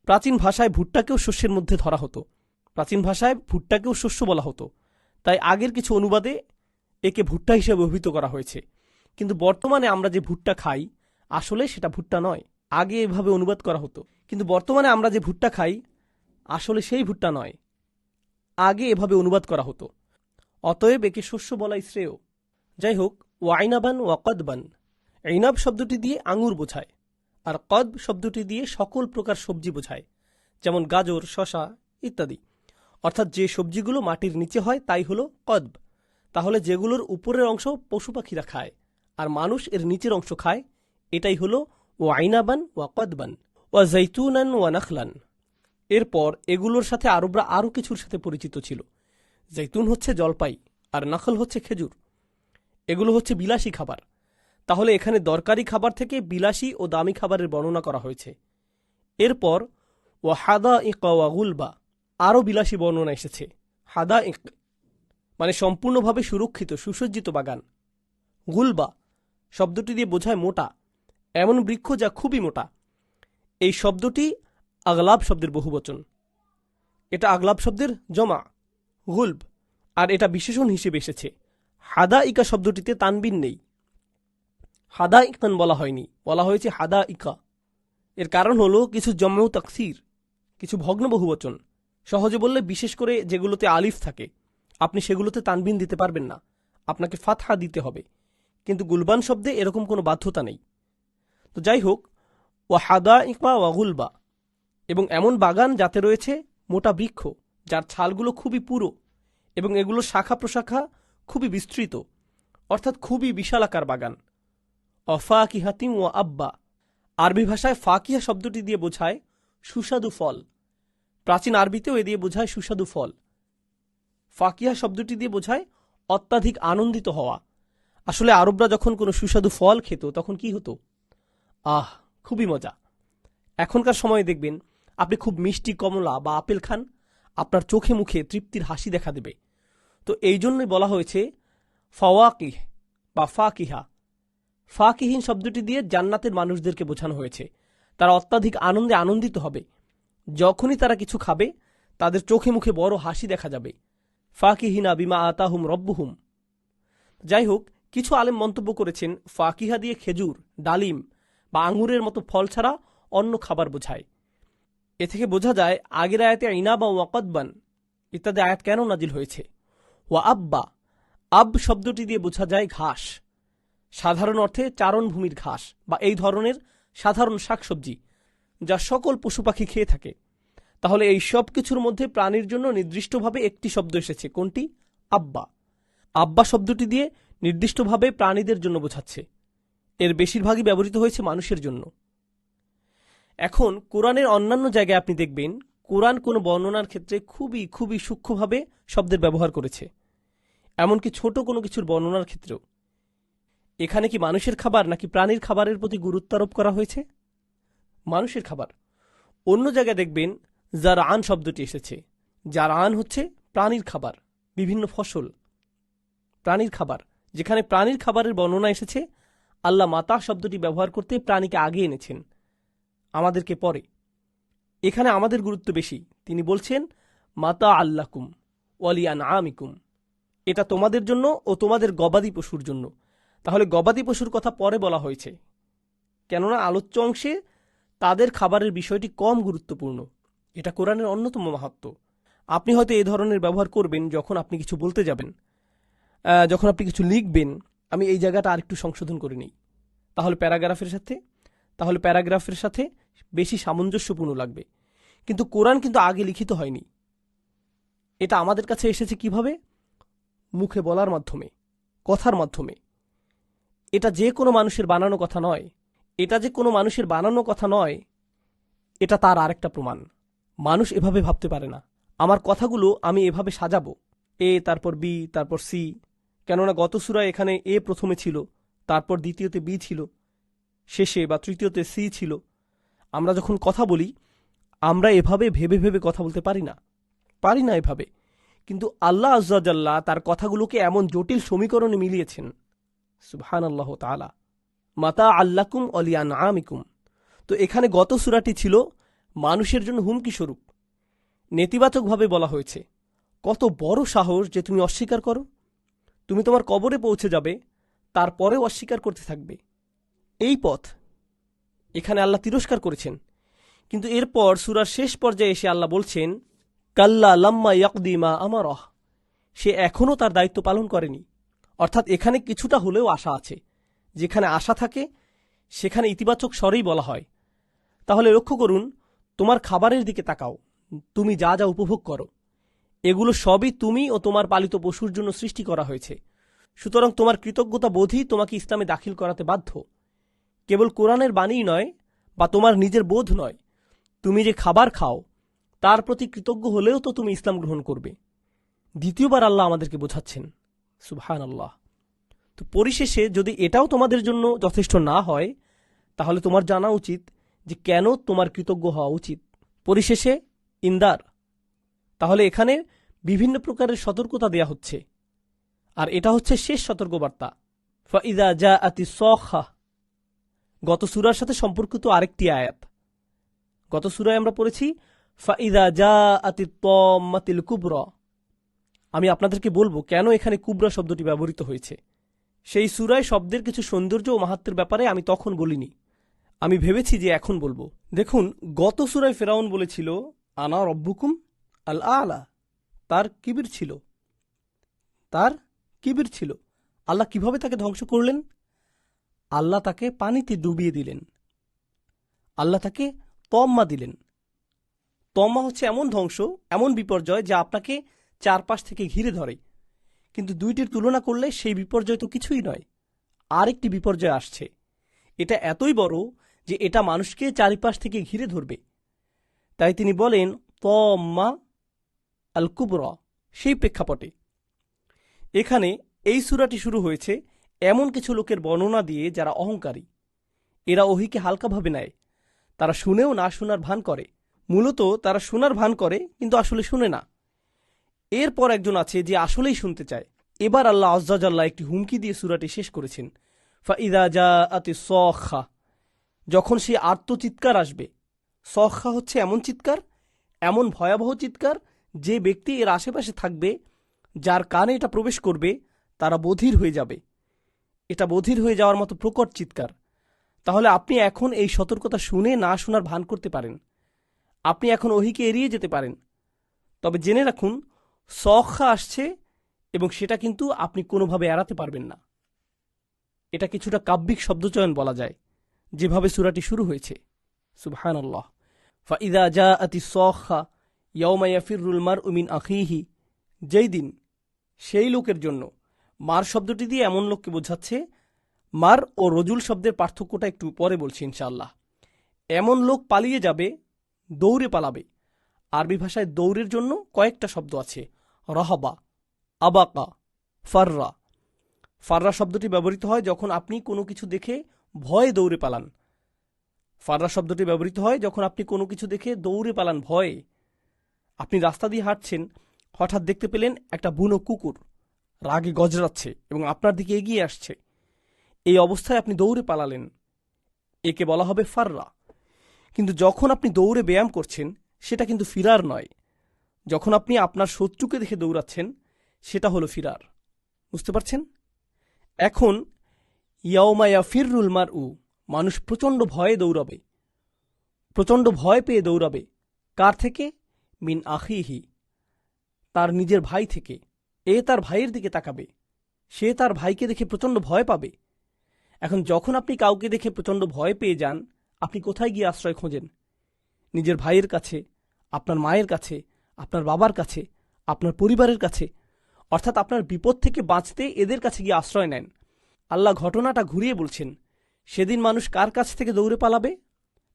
Speaker 1: প্রাচীন ভাষায় ভুট্টাকেও শস্যের মধ্যে ধরা হতো। প্রাচীন ভাষায় ভুট্টাকেও শস্য বলা হতো। তাই আগের কিছু অনুবাদে একে ভুট্টা হিসেবে অভিহিত করা হয়েছে। কিন্তু বর্তমানে আমরা যে ভুট্টা খাই, আসলে সেটা ভুট্টা নয়। আগে এভাবে অনুবাদ করা হতো, কিন্তু বর্তমানে আমরা যে ভুট্টা খাই, আসলে সেই ভুট্টা নয়, আগে এভাবে অনুবাদ করা হতো। অতএব একে শস্য বলাই শ্রেয়। যাই হোক, ওয়াইনাবান ওয়া কদবান, ইনাব শব্দটি দিয়ে আঙুর বোঝায়, আর কদব শব্দটি দিয়ে সকল প্রকার সবজি বোঝায়, যেমন গাজর, শশা ইত্যাদি। অর্থাৎ যে সবজিগুলো মাটির নিচে হয় তাই হলো কদব। তাহলে যেগুলোর উপরের অংশ পশু পাখিরা খায় আর মানুষ এর নিচের অংশ খায়, এটাই হলো ওয়াইনাবান ওয়া কদবান ওয়া জাইতুনান ওয়া নাখলান। এরপর এগুলোর সাথে আরবরা আরও কিছুর সাথে পরিচিত ছিল। জৈতুন হচ্ছে জলপাই, আর নাখল হচ্ছে খেজুর। এগুলো হচ্ছে বিলাসী খাবার। তাহলে এখানে দরকারি খাবার থেকে বিলাসী ও দামি খাবারের বর্ণনা করা হয়েছে। এরপর ওয়া হাদা ইকা ওয়া গুলবা, আরও বিলাসী বর্ণনা এসেছে। হাদা ইক মানে সম্পূর্ণভাবে সুরক্ষিত সুসজ্জিত বাগান। গুলবা শব্দটি দিয়ে বোঝায় মোটা, এমন বৃক্ষ যা খুবই মোটা। এই শব্দটি আগলাব শব্দের বহুবচন। এটা আগলাব শব্দের জমা গুলব, আর এটা বিশেষণ হিসেবে এসেছে। হাদা ইকা শব্দটিতে তানবিন নেই, হাদা ইকান বলা হয়নি, বলা হয়েছে হাদা ইকা। এর কারণ হলো কিছু জম্মু তাকসির, কিছু ভগ্ন বহুবচন। সহজে বললে, বিশেষ করে যেগুলোতে আলিফ থাকে, আপনি সেগুলোতে তানবিন দিতে পারবেন না, আপনাকে ফাতহা দিতে হবে। কিন্তু গুলবান শব্দে এরকম কোনো বাধ্যতা নেই। তো যাই হোক, ওয়া হাদা ইকা ওয়া গুলবা, এবং এমন বাগান যাতে রয়েছে মোটা বৃক্ষ যার ছালগুলো খুবই পুরো এবং এগুলোর শাখা প্রশাখা খুবই বিস্তৃত, অর্থাৎ খুবই বিশালাকার বাগান। অফাকিহাতিম ওয়া আব্বা। আরবি ভাষায় ফাকিহা শব্দটি দিয়ে বোঝায় সুস্বাদু ফল। প্রাচীন আরবিতেও এ দিয়ে বোঝায় সুস্বাদু ফল। ফাকিহা শব্দটি দিয়ে বোঝায় অত্যাধিক আনন্দিত হওয়া। আসলে আরবরা যখন কোনো সুস্বাদু ফল খেত তখন কি হতো? আহ, খুবই মজা। এখনকার সময়ে দেখবেন আপনি খুব মিষ্টি কমলা বা আপেল খান, আপনার চোখে মুখে তৃপ্তির হাসি দেখা দেবে। তো এই জন্যই বলা হয়েছে ফাওয়াকিহ বা ফাকিহা। ফাকিহীন শব্দটি দিয়ে জান্নাতের মানুষদেরকে বোঝানো হয়েছে। তারা অত্যাধিক আনন্দে আনন্দিত হবে। যখনই তারা কিছু খাবে তাদের চোখে মুখে বড় হাসি দেখা যাবে। ফাকিহিনা বিমা আতাহুম রব্বুহুম। যাই হোক, কিছু আলেম মন্তব্য করেছেন ফাকিহা দিয়ে খেজুর, ডালিম বা আঙুরের মতো ফল ছাড়া অন্য খাবার বোঝায়। এ থেকে বোঝা যায় আগের আয়াতে ইনা বা ওয়াকদবান ইত্যাদি আয়াত কেন নাজিল হয়েছে। ওয়া আব্বা, আব শব্দটি দিয়ে বোঝা যায় ঘাস, সাধারণ অর্থে চারণভূমির ঘাস বা এই ধরনের সাধারণ শাকসবজি যা সকল পশু পাখি খেয়ে থাকে। তাহলে এই সব কিছুর মধ্যে প্রাণীর জন্য নির্দিষ্টভাবে একটি শব্দ এসেছে, কোনটি? আব্বা। আব্বা শব্দটি দিয়ে নির্দিষ্টভাবে প্রাণীদের জন্য বোঝাচ্ছে। এর বেশিরভাগই ব্যবহৃত হয়েছে মানুষের জন্য। এখন কোরআনের অন্যান্য জায়গায় আপনি দেখবেন কোরআন কোনো বর্ণনার ক্ষেত্রে খুবই খুবই সূক্ষ্মভাবে শব্দের ব্যবহার করেছে, এমনকি ছোট কোনো কিছুর বর্ণনার ক্ষেত্রেও। এখানে কি মানুষের খাবার নাকি প্রাণীর খাবারের প্রতি গুরুত্ব আরোপ করা হয়েছে? মানুষের খাবার। অন্য জায়গায় দেখবেন জারআন শব্দটি এসেছে। জারআন হচ্ছে প্রাণীর খাবার, বিভিন্ন ফসল প্রাণীর খাবার। যেখানে প্রাণীর খাবারের বর্ণনা এসেছে, আল্লাহ মাতা শব্দটি ব্যবহার করতে প্রাণীকে আগে এনেছেন, আমাদেরকে পরে। এখানে আমাদের গুরুত্ব বেশি। তিনি বলছেন মাতা আল্লাকুম ওয়ালিয়ান আমিকুম, এটা তোমাদের জন্য ও তোমাদের গবাদি পশুর জন্য। তাহলে গবাদি পশুর কথা পরে বলা হয়েছে, কেননা আলোচ্য অংশে তাদের খাবারের বিষয়টি কম গুরুত্বপূর্ণ। এটা কোরআনের অন্যতম মাহাত্ম্য। আপনি হয়তো এই ধরনের ব্যবহার করবেন যখন আপনি কিছু বলতে যাবেন, যখন আপনি কিছু লিখবেন। আমি এই জায়গাটা আরেকটু সংশোধন করে নিই, তাহলে প্যারাগ্রাফের সাথে বেশি সামঞ্জস্যপূর্ণ লাগবে। কিন্তু কোরআন কিন্তু আগে লিখিত হয়নি। এটা আমাদের কাছে এসেছে কিভাবে? মুখে বলার মাধ্যমে, কথার মাধ্যমে। এটা যে কোনো মানুষের বানানো কথা নয়। এটা তার আরেকটা প্রমাণ। মানুষ এভাবে ভাবতে পারে না। আমার কথাগুলো আমি এভাবে সাজাবো, এ তারপর বি তারপর সি, কেননা গত সূরায় এখানে এ প্রথমে ছিল, তারপর দ্বিতীয়তে বি ছিল, শেষে বা তৃতীয়তে সি ছিল। আমরা যখন কথা বলি আমরা এভাবে ভেবে ভেবে কথা বলতে পারি না এভাবে। কিন্তু আল্লাহ আযজা জাল্লা তার কথাগুলোকে এমন জটিল সমীকরণে মিলিয়েছেন। সুবহানাল্লাহ তাআলা। মাতা আল্লাকুম ওয়ালিয়ান আমিকুম। তো এখানে গত সূরাটি ছিল মানুষের জন্য হুমকি স্বরূপ। নেতিবাচকভাবে বলা হয়েছে, কত বড় সাহস যে তুমি অস্বীকার করো। তুমি তোমার কবরে পৌঁছে যাবে, তারপরেও অস্বীকার করতে থাকবে। এই পথ এখানে আল্লাহ তিরস্কার করেছেন। কিন্তু এরপর সূরার শেষ পর্যায়ে এসে আল্লাহ বলছেন কাল্লা লাম্মা ইয়াকদি মা আমারহ, সে এখনও তার দায়িত্ব পালন করেনি। অর্থাৎ এখানে কিছুটা হলেও আশা আছে। যেখানে আশা থাকে সেখানে ইতিবাচক স্বরেই বলা হয়। তাহলে লক্ষ্য করুন, তোমার খাবারের দিকে তাকাও, তুমি যা যা উপভোগ করো এগুলো সবই তুমি ও তোমার পালিত পশুর জন্য সৃষ্টি করা হয়েছে। সুতরাং তোমার কৃতজ্ঞতা বোধই তোমাকে ইসলামে দাখিল করাতে বাধ্য। কেবল কোরআনের বাণী নয় বা তোমার নিজের বোধ নয়, তুমি যে খাবার খাও তার প্রতি কৃতজ্ঞ হলেও তো তুমি ইসলাম গ্রহণ করবে। দ্বিতীয়বার আল্লাহ আমাদেরকে বোঝাচ্ছেন। সুবহানাল্লাহ। তো পরিশেষে যদি এটাও তোমাদের জন্য যথেষ্ট না হয় তাহলে তোমার জানা উচিত যে কেন তোমার কৃতজ্ঞ হওয়া উচিত। পরিশেষে ইনদার। তাহলে এখানে বিভিন্ন প্রকারের সতর্কতা দেয়া হচ্ছে, আর এটা হচ্ছে শেষ সতর্কবার্তা। ফাইদা জাআতিস সাখা, গত সূরার সাথে সম্পর্কিত আরেকটি আয়াত। গত সূরায় আমরা পড়েছি ফাইদা জাআতিত তাম্মাতিল কুবরা। আমি আপনাদেরকে বলবো কেন এখানে কুবরা শব্দটি ব্যবহৃত হয়েছে। সেই সূরায় শব্দের কিছু সৌন্দর্য ও মাহাত্ম্যের ব্যাপারে আমি তখন বলিনি, আমি ভেবেছি যে এখন বলবো। দেখুন, গত সূরায় ফেরাউন বলেছিল আনা রব্বুকুম আল আলা। তার কিবির ছিল। আল্লাহ কিভাবে তাকে ধ্বংস করলেন? আল্লাহ তাকে পানিতে ডুবিয়ে দিলেন। আল্লাহ তাকে তম্মা দিলেন। তম্মা হচ্ছে এমন ধ্বংস, এমন বিপর্যয় যা আপনাকে চারপাশ থেকে ঘিরে ধরে। কিন্তু দুইটির তুলনা করলে সেই বিপর্যয় তো কিছুই নয়। আরেকটি বিপর্যয় আসছে। এটা এতই বড় যে এটা মানুষকে চারিপাশ থেকে ঘিরে ধরবে। তাই তিনি বলেন তম্মা আল কুবরা, সেই প্রেক্ষাপটে এখানে এই সূরাটি শুরু হয়েছে এমন কিছু লোকের বর্ণনা দিয়ে যারা অহংকারী। এরা ওহীকে হালকাভাবে নেয়, তারা শুনেও না শোনার ভান করে। মূলত তারা শোনার ভান করে কিন্তু আসলে শুনে না। এরপর একজন আছে যে আসলেই শুনতে চায়। এবার আল্লাহ আযজা জাল্লা একটি হুমকি দিয়ে সূরাটি শেষ করেছেন, ফাইদা জাআতিস সখা, যখন সে আর্তচিৎকার আসবে। সখা হচ্ছে এমন চিৎকার, এমন ভয়াবহ চিৎকার যে ব্যক্তি এর আশেপাশে থাকবে, যার কানে এটা প্রবেশ করবে, তারা বধির হয়ে যাবে। এটা বধির হয়ে যাওয়ার মতো প্রকট চিৎকার। তাহলে আপনি এখন এই সতর্কতা শুনে না শোনার ভান করতে পারেন, আপনি এখন ওহীকে এড়িয়ে যেতে পারেন। তবে জেনে রাখুন, সখা আসছে এবং সেটা কিন্তু আপনি কোনোভাবে এড়াতে পারবেন না। এটা কিছুটা কাব্যিক শব্দচয়ন বলা যায়, যেভাবে সূরাটি শুরু হয়েছে। সুবহানাল্লাহ। ফাইদা জাআতিস সখা ইয়াউমা ইয়াফিরুল মারউ মিন আখিহি, যেই দিন, সেই লোকের জন্য। মার শব্দটি দিয়ে এমন লোককে বোঝাচ্ছে। মার ও রজুল শব্দের পার্থক্যটা একটু পরে বলছি ইনশাআল্লাহ। এমন লোক পালিয়ে যাবে, দৌড়ে পালাবে। আরবি ভাষায় দৌড়ের জন্য কয়েকটা শব্দ আছে, রাহাবা, আবাকা, ফাররা। ফাররা শব্দটি ব্যবহৃত হয় যখন আপনি কোনো কিছু দেখে ভয়ে দৌড়ে পালান। ফাররা শব্দটি ব্যবহৃত হয় যখন আপনি কোনো কিছু দেখে দৌড়ে পালান ভয়ে। আপনি রাস্তা দিয়ে হাঁটছেন, হঠাৎ দেখতে পেলেন একটা বুনো কুকুর রাগে গজরাচ্ছে এবং আপনার দিকে এগিয়ে আসছে। এই অবস্থায় আপনি দৌড়ে পালালেন, একে বলা হবে ফাররা। কিন্তু যখন আপনি দৌড়ে ব্যায়াম করছেন, সেটা কিন্তু ফিরার নয়। যখন আপনি আপনার শত্রুকে দেখে দৌড়াচ্ছেন, সেটা হলো ফিরার। বুঝতে পারছেন? এখন ইয়াউমা ইয়াফিরুল মারউ, মানুষ প্রচণ্ড ভয়ে দৌড়াবে, প্রচণ্ড ভয় পেয়ে দৌড়াবে। কার থেকে? মিন আখিহি, তার নিজের ভাই থেকে। এ তার ভাইয়ের দিকে তাকাবে, সে তার ভাইকে দেখে প্রচণ্ড ভয় পাবে। এখন যখন আপনি কাউকে দেখে প্রচণ্ড ভয় পেয়ে যান, আপনি কোথায় গিয়ে আশ্রয় খোঁজেন? নিজের ভাইয়ের কাছে, আপনার মায়ের কাছে, আপনার বাবার কাছে, আপনার পরিবারের কাছে। অর্থাৎ আপনার বিপদ থেকে বাঁচতে এদের কাছে গিয়ে আশ্রয় নেন। আল্লাহ ঘটনাটা ঘুরিয়ে বলছেন, সেদিন মানুষ কার কাছ থেকে দৌড়ে পালাবে?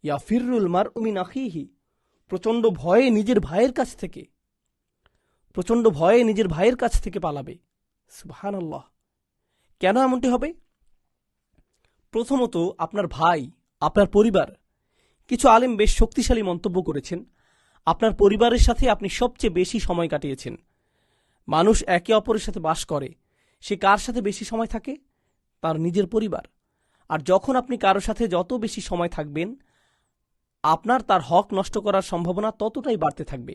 Speaker 1: ইয়াফিরুল মারউ মিন আখিহি, প্রচণ্ড ভয়ে নিজের ভাইয়ের কাছ থেকে, প্রচণ্ড ভয়ে নিজের ভাইয়ের কাছ থেকে পালাবে। সুবহানাল্লাহ। কেন এমনটি হবে? প্রথমত, আপনার ভাই, আপনার পরিবার। কিছু আলেম বেশ শক্তিশালী মন্তব্য করেছেন, আপনার পরিবারের সাথে আপনি সবচেয়ে বেশি সময় কাটিয়েছেন। মানুষ একে অপরের সাথে বাস করে, সে কার সাথে বেশি সময় থাকে? তার নিজের পরিবার। আর যখন আপনি কারো সাথে যত বেশি সময় থাকবেন, আপনার তার হক নষ্ট করার সম্ভাবনা ততটাই বাড়তে থাকবে,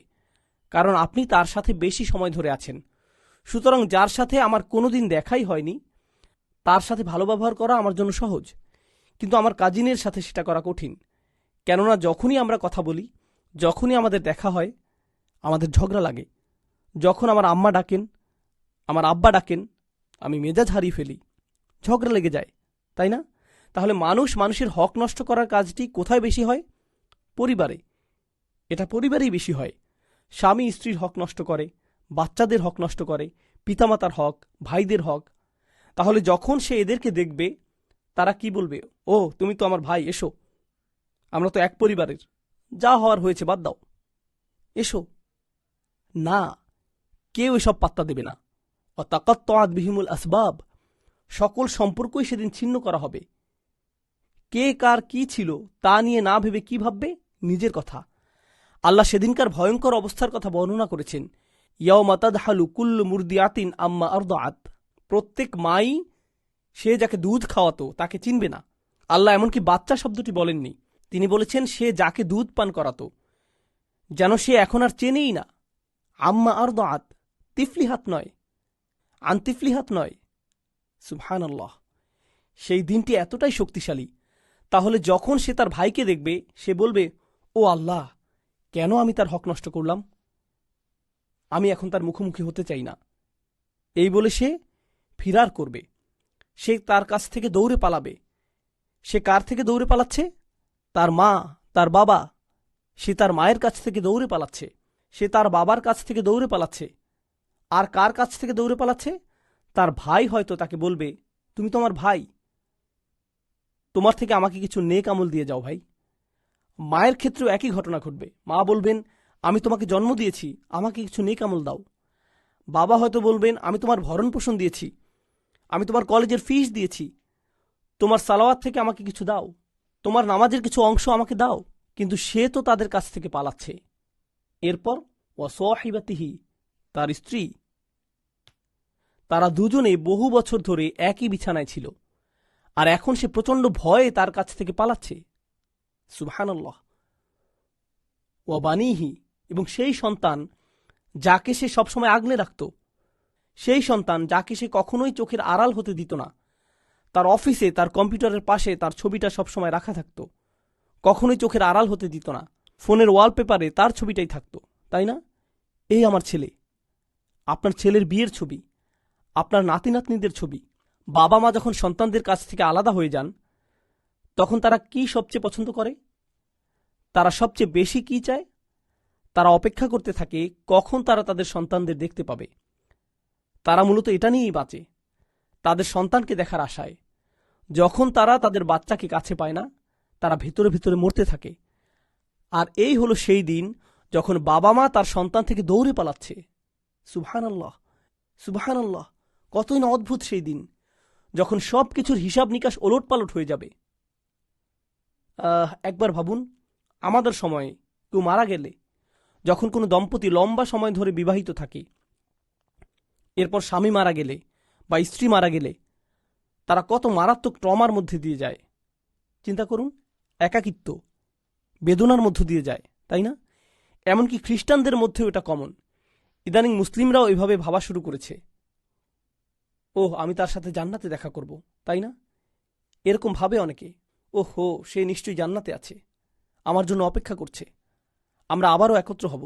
Speaker 1: কারণ আপনি তার সাথে বেশি সময় ধরে আছেন। সুতরাং যার সাথে আমার কোনোদিন দেখাই হয়নি, তার সাথে ভালো ব্যবহার করা আমার জন্য সহজ, কিন্তু আমার কাজিনের সাথে সেটা করা কঠিন। কেননা যখনই আমরা কথা বলি, যখনই আমাদের দেখা হয়, আমাদের ঝগড়া লাগে। যখন আমার আম্মা ডাকেন, আমার আব্বা ডাকেন, আমি মেজাজ হারিয়ে ফেলি, ঝগড়া লেগে যায়, তাই না? তাহলে মানুষের হক নষ্ট করার কাজটি কোথায় বেশি হয়? পরিবারে। এটা পরিবারেই বেশি হয়। স্বামী স্ত্রীর হক নষ্ট করে, বাচ্চাদের হক নষ্ট করে, পিতামাতার হক, ভাইদের হক। তাহলে যখন সে এদেরকে দেখবে, তারা কি বলবে? ও, তুমি তো আমার ভাই, এসো, আমরা তো এক পরিবারের, যা হওয়ার হয়েছে বাদ দাও, এসো। না, কেউ এসব পাত্তা দেবে না। অতাকাত্তাআত বিহিমুল আসবাব, সকল সম্পর্কই সেদিন ছিন্ন করা হবে। কে কার কি ছিল তা নিয়ে না ভেবে কি ভাববে? নিজের কথা। আল্লাহ সেদিনকার ভয়ঙ্কর অবস্থার কথা বর্ণনা করেছেন, ইয়াউমা তাদহালু কুল্লু মুরদিআতিন আম্মা আরদাআত, প্রত্যেক মাই সে যাকে দুধ খাওয়াতো তাকে চিনবে না। আল্লাহ এমনকি বাচ্চা শব্দটি বলেননি, তিনি বলেছেন সে যাকে দুধ পান করাতো, যেন সে এখন আর চেনেই না। আম্মা আরদাআত, তিফলিহাত নয়, আনতিফলিহাত নয়। সুবহানাল্লাহ। সেই দিনটি এতটাই শক্তিশালী। তাহলে যখন সে তার ভাইকে দেখবে, সে বলবে, ও আল্লাহ, কেন আমি তার হক নষ্ট করলাম? আমি এখন তার মুখোমুখি হতে চাই না। এই বলে সে ফিরার করবে, সে তার কাছ থেকে দৌড়ে পালাবে। সে কার থেকে দৌড়ে পালাচ্ছে? তার মা, তার বাবা। সে তার মায়ের কাছ থেকে দৌড়ে পালাচ্ছে, সে তার বাবার কাছ থেকে দৌড়ে পালাচ্ছে। আর কার কাছ থেকে দৌড়ে পালাচ্ছে? তার ভাই হয়তো তাকে বলবে, তুমি তো আমার ভাই। তোমার থেকে আমাকে কিছু নেক আমল দিয়ে যাও ভাই। মায়ের ক্ষেত্রেও একই ঘটনা ঘটবে। মা বলবেন, আমি তোমাকে জন্ম দিয়েছি, আমাকে কিছু নেক আমল দাও। বাবা হয়তো বলবেন, আমি তোমার ভরণ পোষণ দিয়েছি, আমি তোমার কলেজের ফিস দিয়েছি, তোমার সালাওয়াত থেকে আমাকে কিছু দাও, তোমার নামাজের কিছু অংশ আমাকে দাও। কিন্তু সে তো তাদের কাছ থেকে পালাচ্ছে। এরপর ওয়াসাহিবাতিহি, তার স্ত্রী, তারা দুজনে বহু বছর ধরে একই বিছানায় ছিল, আর এখন সে প্রচণ্ড ভয়ে তার কাছ থেকে পালাচ্ছে। সুবহানাল্লাহ। ওয়াবানিহি, এবং সেই সন্তান যাকে সে সবসময় আগলে রাখত, সেই সন্তান যাকে সে কখনোই চোখের আড়াল হতে দিত না। তার অফিসে তার কম্পিউটারের পাশে তার ছবিটা সবসময় রাখা থাকত, কখনোই চোখের আড়াল হতে দিত না। ফোনের ওয়ালপেপারে তার ছবিটাই থাকত, তাই না? এই আমার ছেলে, আপনার ছেলের বিয়ের ছবি, আপনার নাতি নাতনিদের ছবি। বাবা মা যখন সন্তানদের কাছ থেকে আলাদা হয়ে যান, তখন তারা কি সবচেয়ে পছন্দ করে? তারা সবচেয়ে বেশি কি চায়? তারা অপেক্ষা করতে থাকে কখন তারা তাদের সন্তানদের দেখতে পাবে। তারা মূলত এটা নিয়েই বাঁচে, তাদের সন্তানকে দেখার আশায়। যখন তারা তাদের বাচ্চাকে কাছে পায় না, তারা ভেতরে ভেতরে মরতে থাকে। আর এই হলো সেই দিন যখন বাবা মা তার সন্তান থেকে দৌড়ে পালাচ্ছে। সুবহানাল্লাহ, সুবহানাল্লাহ। কতই না অদ্ভুত সেই দিন, যখন সব কিছুর হিসাব নিকাশ ওলটপালট হয়ে যাবে। একবার ভাবুন, আমাদের সময়ে কেউ মারা গেলে, যখন কোনো দম্পতি লম্বা সময় ধরে বিবাহিত থাকে, এরপর স্বামী মারা গেলে বা স্ত্রী মারা গেলে তারা কত মারাত্মক ট্রমার মধ্যে দিয়ে যায়। চিন্তা করুন, একাকিত্ব, বেদনার মধ্য দিয়ে যায়, তাই না? এমনকি খ্রিস্টানদের মধ্যেও এটা কমন। ইদানিং মুসলিমরাও এভাবে ভাবা শুরু করেছে, ওহ, আমি তার সাথে জান্নাতে দেখা করব, তাই না? এরকম ভাবে অনেকে, ওহো, সে নিশ্চয়ই জান্নাতে আছে, আমার জন্য অপেক্ষা করছে, আমরা আবারও একত্র হব।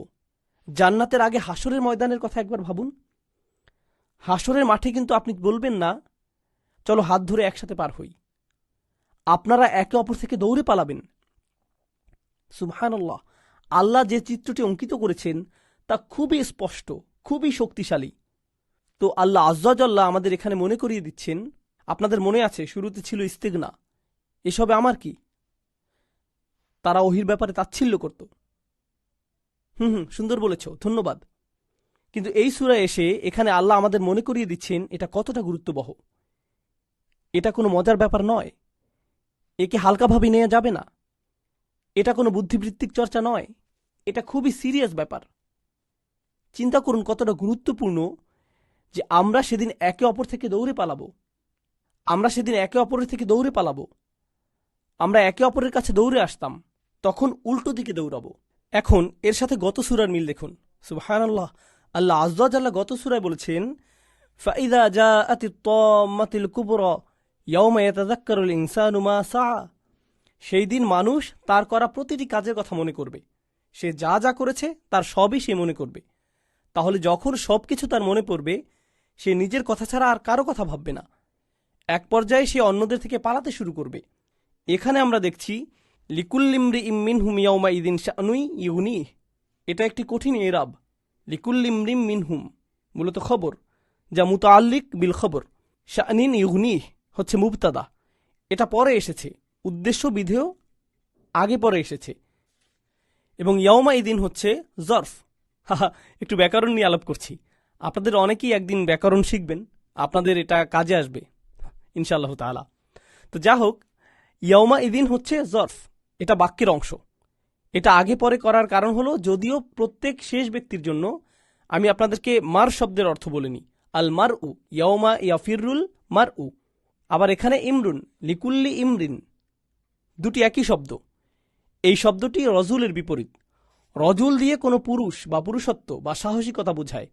Speaker 1: জান্নাতের আগে হাসরের ময়দানের কথা একবার ভাবুন। হাসরের মাঠে কিন্তু আপনি বলবেন না, চলো হাত ধরে একসাথে পার হই। আপনারা একে অপর থেকে দৌড়ে পালাবেন। সুবহানাল্লাহ। আল্লাহ যে চিত্রটি অঙ্কিত করেছেন তা খুবই স্পষ্ট, খুবই শক্তিশালী। তো আল্লাহ আজ্জাজাল্লাহ আমাদের এখানে মনে করিয়ে দিচ্ছেন, আপনাদের মনে আছে শুরুতে ছিল ইস্তেগনা, এসবে আমার কি? তারা ওহির ব্যাপারে তাচ্ছিল্য করত। সুন্দর বলেছ, ধন্যবাদ। কিন্তু এই সূরায় এসে এখানে আল্লাহ আমাদের মনে করিয়ে দিচ্ছেন এটা কতটা গুরুত্ববহ। এটা কোনো মজার ব্যাপার নয়, একে হালকাভাবে নেওয়া যাবে না। এটা কোনো বুদ্ধিবৃত্তিক চর্চা নয়, এটা খুবই সিরিয়াস ব্যাপার। চিন্তা করুন কতটা গুরুত্বপূর্ণ যে আমরা সেদিন একে অপর থেকে দৌড়ে পালাবো। আমরা সেদিন একে অপরের থেকে দৌড়ে পালাবো। আমরা একে অপরের কাছে দৌড়ে আসতাম, তখন উল্টো দিকে দৌড়াবো। এখন এর সাথে গত সূরার মিল দেখুন। সুবহানাল্লাহ। আল্লাহ আজ্জা জাল্লাহ গত সূরায় বলেছেন, ফাইদা জাআতিত তাম্মাতুল কুবরা ইয়াওমা ইয়াতাযাক্কারুল ইনসানু মা সাআ। সেই দিন মানুষ তার করা প্রতিটি কাজের কথা মনে করবে। সে যা যা করেছে তার সবই সে মনে করবে। তাহলে যখন সবকিছু তার মনে পড়বে, সে নিজের কথা ছাড়া আর কারো কথা ভাববে না। এক পর্যায়ে সে অন্যদের থেকে পালাতে শুরু করবে। এখানে আমরা দেখছি লিকুল্লিমরিইম মিনহুম ইয়াওমা ইযিন শা'নুন ইউগনিহ। এটা একটি কঠিন এরাব। লিকুল্লিমরিম মিনহুম মূলত খবর, যা মুতাআল্লিক বিল খবর। শা'নিন ইউগনিহ হচ্ছে মুবতাদা, এটা পরে এসেছে। উদ্দেশ্য বিধেয় আগে পরে এসেছে। এবং ইয়াওমা ইদিন হচ্ছে জর্ফ। একটু ব্যাকরণ নিয়ে আলাপ করছি। আপনাদের অনেকেই একদিন ব্যাকরণ শিখবেন, আপনাদের এটা কাজে আসবে ইনশাআল্লাহ তাআলা। তো যা হোক, ইয়াওমা ইদিন হচ্ছে জর্ফ, এটা বাক্যের অংশ। এটা আগে পরে করার কারণ হলো, যদিও প্রত্যেক শেষ ব্যক্তির জন্য আমি আপনাদেরকে মার শব্দের অর্থ বলিনি। আল মার উ ইয়াওমা ইয়াফিরুল মার উ। আবার এখানে ইমরুন, লিকুল্লি ইমরিন, দুটি একই শব্দ। এই শব্দটি রজুলের বিপরীত। রজুল দিয়ে কোনো পুরুষ বা পুরুষত্ব বা সাহসিকতা বোঝায়।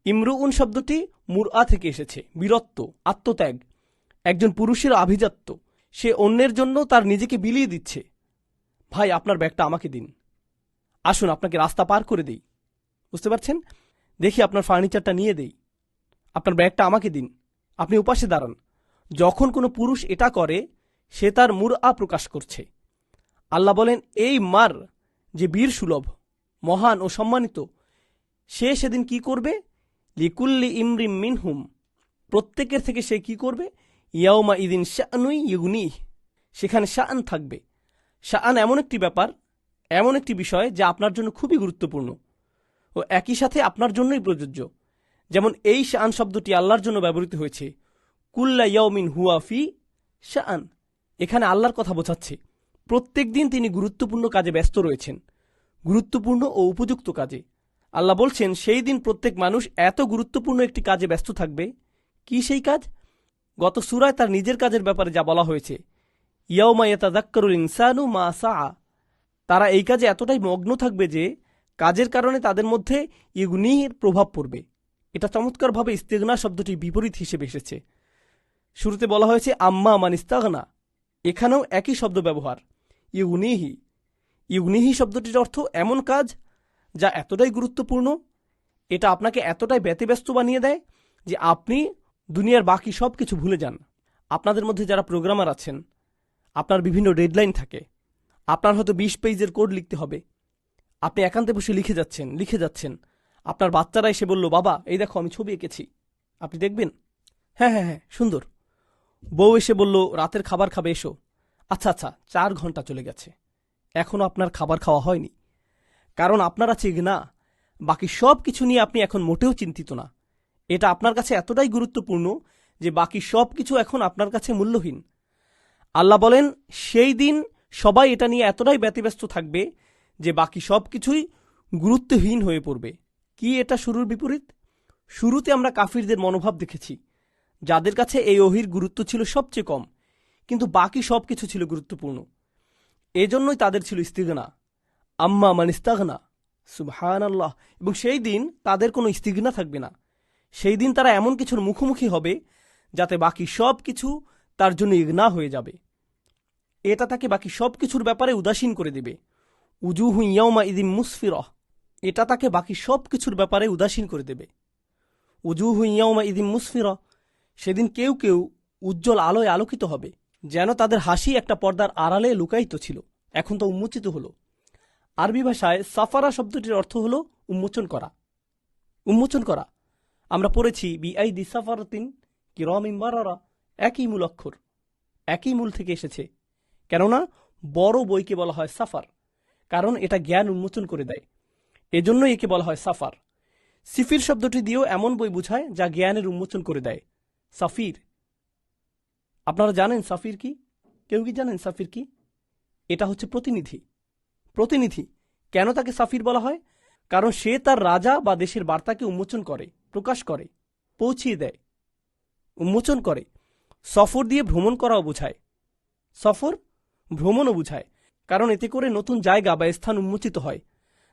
Speaker 1: ইমরুউন শব্দটি মুরআ থেকে এসেছে, বীরত্ব, আত্মত্যাগ। একজন পুরুষের আভিজাত্য, সে অন্যের জন্য তার নিজেকে বিলিয়ে দিচ্ছে। ভাই, আপনার ব্যাগটা আমাকে দিন, আসুন আপনাকে রাস্তা পার করে দেই। বুঝতে পারছেন? দেখি আপনার ফার্নিচারটা নিয়ে দেই, আপনার ব্যাগটা আমাকে দিন, আপনি উপাসে দাঁড়ান। যখন কোনো পুরুষ এটা করে, সে তার মুরআ প্রকাশ করছে। আল্লাহ বলেন, এই মার যে বীর সুলভ, মহান ও সম্মানিত, সে সেদিন কি করবে? লিকুল্লি ইমরিম মিনহুম, প্রত্যেকের থেকে সে কি করবে? ইয়াওমা ইদিন শা'নুন ইউগনিহ, সেখানে শাআন থাকবে। শাআন এমন একটি ব্যাপার, এমন একটি বিষয় যা আপনার জন্য খুবই গুরুত্বপূর্ণ ও একই সাথে আপনার জন্যই প্রযোজ্য। যেমন এই শাআন শব্দটি আল্লাহর জন্য ব্যবহৃত হয়েছে, কুল্লা ইয়াউমিন হুয়া ফি শাআন। এখানে আল্লাহর কথা বোঝাচ্ছে প্রত্যেক দিন তিনি গুরুত্বপূর্ণ কাজে ব্যস্ত রয়েছেন, গুরুত্বপূর্ণ ও উপযুক্ত কাজে। আল্লাহ বলছেন সেই দিন প্রত্যেক মানুষ এত গুরুত্বপূর্ণ একটি কাজে ব্যস্ত থাকবে। কি সেই কাজ? গত সূরায় তার নিজের কাজের ব্যাপারে যা বলা হয়েছে, ইয়াউমা ইয়াতাযাক্কারুল ইনসানু মা সাআ। তারা এই কাজে এতটাই মগ্ন থাকবে যে কাজের কারণে তাদের মধ্যে ইগনির প্রভাব পড়বে। এটা চমৎকারভাবে ইস্তিগনা শব্দটি বিপরীত হিসেবে এসেছে। শুরুতে বলা হয়েছে আম্মা মান ইস্তাগনা, এখানেও একই শব্দ ব্যবহার, ইগনিহি। ইগনিহি শব্দটির অর্থ এমন কাজ যা এতটাই গুরুত্বপূর্ণ, এটা আপনাকে এতটাই ব্যতিব্যস্ত বানিয়ে দেয় যে আপনি দুনিয়ার বাকি সব কিছু ভুলে যান। আপনাদের মধ্যে যারা প্রোগ্রামার আছেন, আপনার বিভিন্ন ডেডলাইন থাকে, আপনার হয়তো 20 পেজের কোড লিখতে হবে, আপনি একান্তে বসে লিখে যাচ্ছেন। আপনার বাচ্চারা এসে বলল, বাবা এই দেখো আমি ছবি এঁকেছি, আপনি দেখবেন? হ্যাঁ হ্যাঁ হ্যাঁ, সুন্দর। বউ এসে বলল রাতের খাবার খাবে, এসো। আচ্ছা 4 ঘন্টা চলে গেছে, এখনো আপনার খাবার খাওয়া হয়নি। কারণ আপনার আছে ইগনা, বাকি সব কিছু নিয়ে আপনি এখন মোটেও চিন্তিত না। এটা আপনার কাছে এতটাই গুরুত্বপূর্ণ যে বাকি সব কিছু এখন আপনার কাছে মূল্যহীন। আল্লাহ বলেন সেই দিন সবাই এটা নিয়ে এতটাই ব্যতিব্যস্ত থাকবে যে বাকি সব কিছুই গুরুত্বহীন হয়ে পড়বে। কি এটা শুরুর বিপরীত? শুরুতে আমরা কাফিরদের মনোভাব দেখেছি, যাদের কাছে এই ওহীর গুরুত্ব ছিল সবচেয়ে কম, কিন্তু বাকি সব কিছু ছিল গুরুত্বপূর্ণ। এজন্যই তাদের ছিল ইস্তিগনা, আম্মা মান ইস্তাগনা। সুবহানাল্লাহ। এবং সেই দিন তাদের কোনো ইস্তিগনা থাকবে না। সেই দিন তারা এমন কিছুর মুখোমুখি হবে যাতে বাকি সব কিছু তার জন্য ইগনা হয়ে যাবে। এটা তাকে বাকি সব কিছুর ব্যাপারে উদাসীন করে দেবে। উজুহু ইয়াউমা ইদিম মুসফিরহ, এটা তাকে বাকি সব কিছুর ব্যাপারে উদাসীন করে দেবে। উজুহু ইয়াউমা ইদিম মুসফিরহ, সেদিন কেউ কেউ উজ্জ্বল আলোয় আলোকিত হবে, যেন তাদের হাসি একটা পর্দার আড়ালে লুকায়িত ছিল, এখন তো উন্মোচিত হলো। আরবি ভাষায় সাফারা শব্দটির অর্থ হল উন্মোচন করা। উন্মোচন করা আমরা পড়েছি বিআইদি সাফারাতিন কিরামিন বারারা, একই মূল অক্ষর, একই মূল থেকে এসেছে। কেননা বড় বইকে বলা হয় সাফার, কারণ এটা জ্ঞান উন্মোচন করে দেয়, এজন্যই একে বলা হয় সাফার। সিফির শব্দটি দিয়েও এমন বই বোঝায় যা জ্ঞানের উন্মোচন করে দেয়, সাফির। আপনারা জানেন সাফির কি? কেউ কি জানেন সাফির কি? এটা হচ্ছে প্রতিনিধি। প্রতিনিধি কেন তাকে সাফির বলা হয়? কারণ সে তার রাজা বা দেশের বার্তাকে উন্মোচন করে, প্রকাশ করে, পৌঁছিয়ে দেয়, উন্মোচন করে। সফর দিয়ে ভ্রমণ করাও বোঝায়, সফর ভ্রমণও বোঝায়, কারণ এতে করে নতুন জায়গা বা স্থান উন্মোচিত হয়।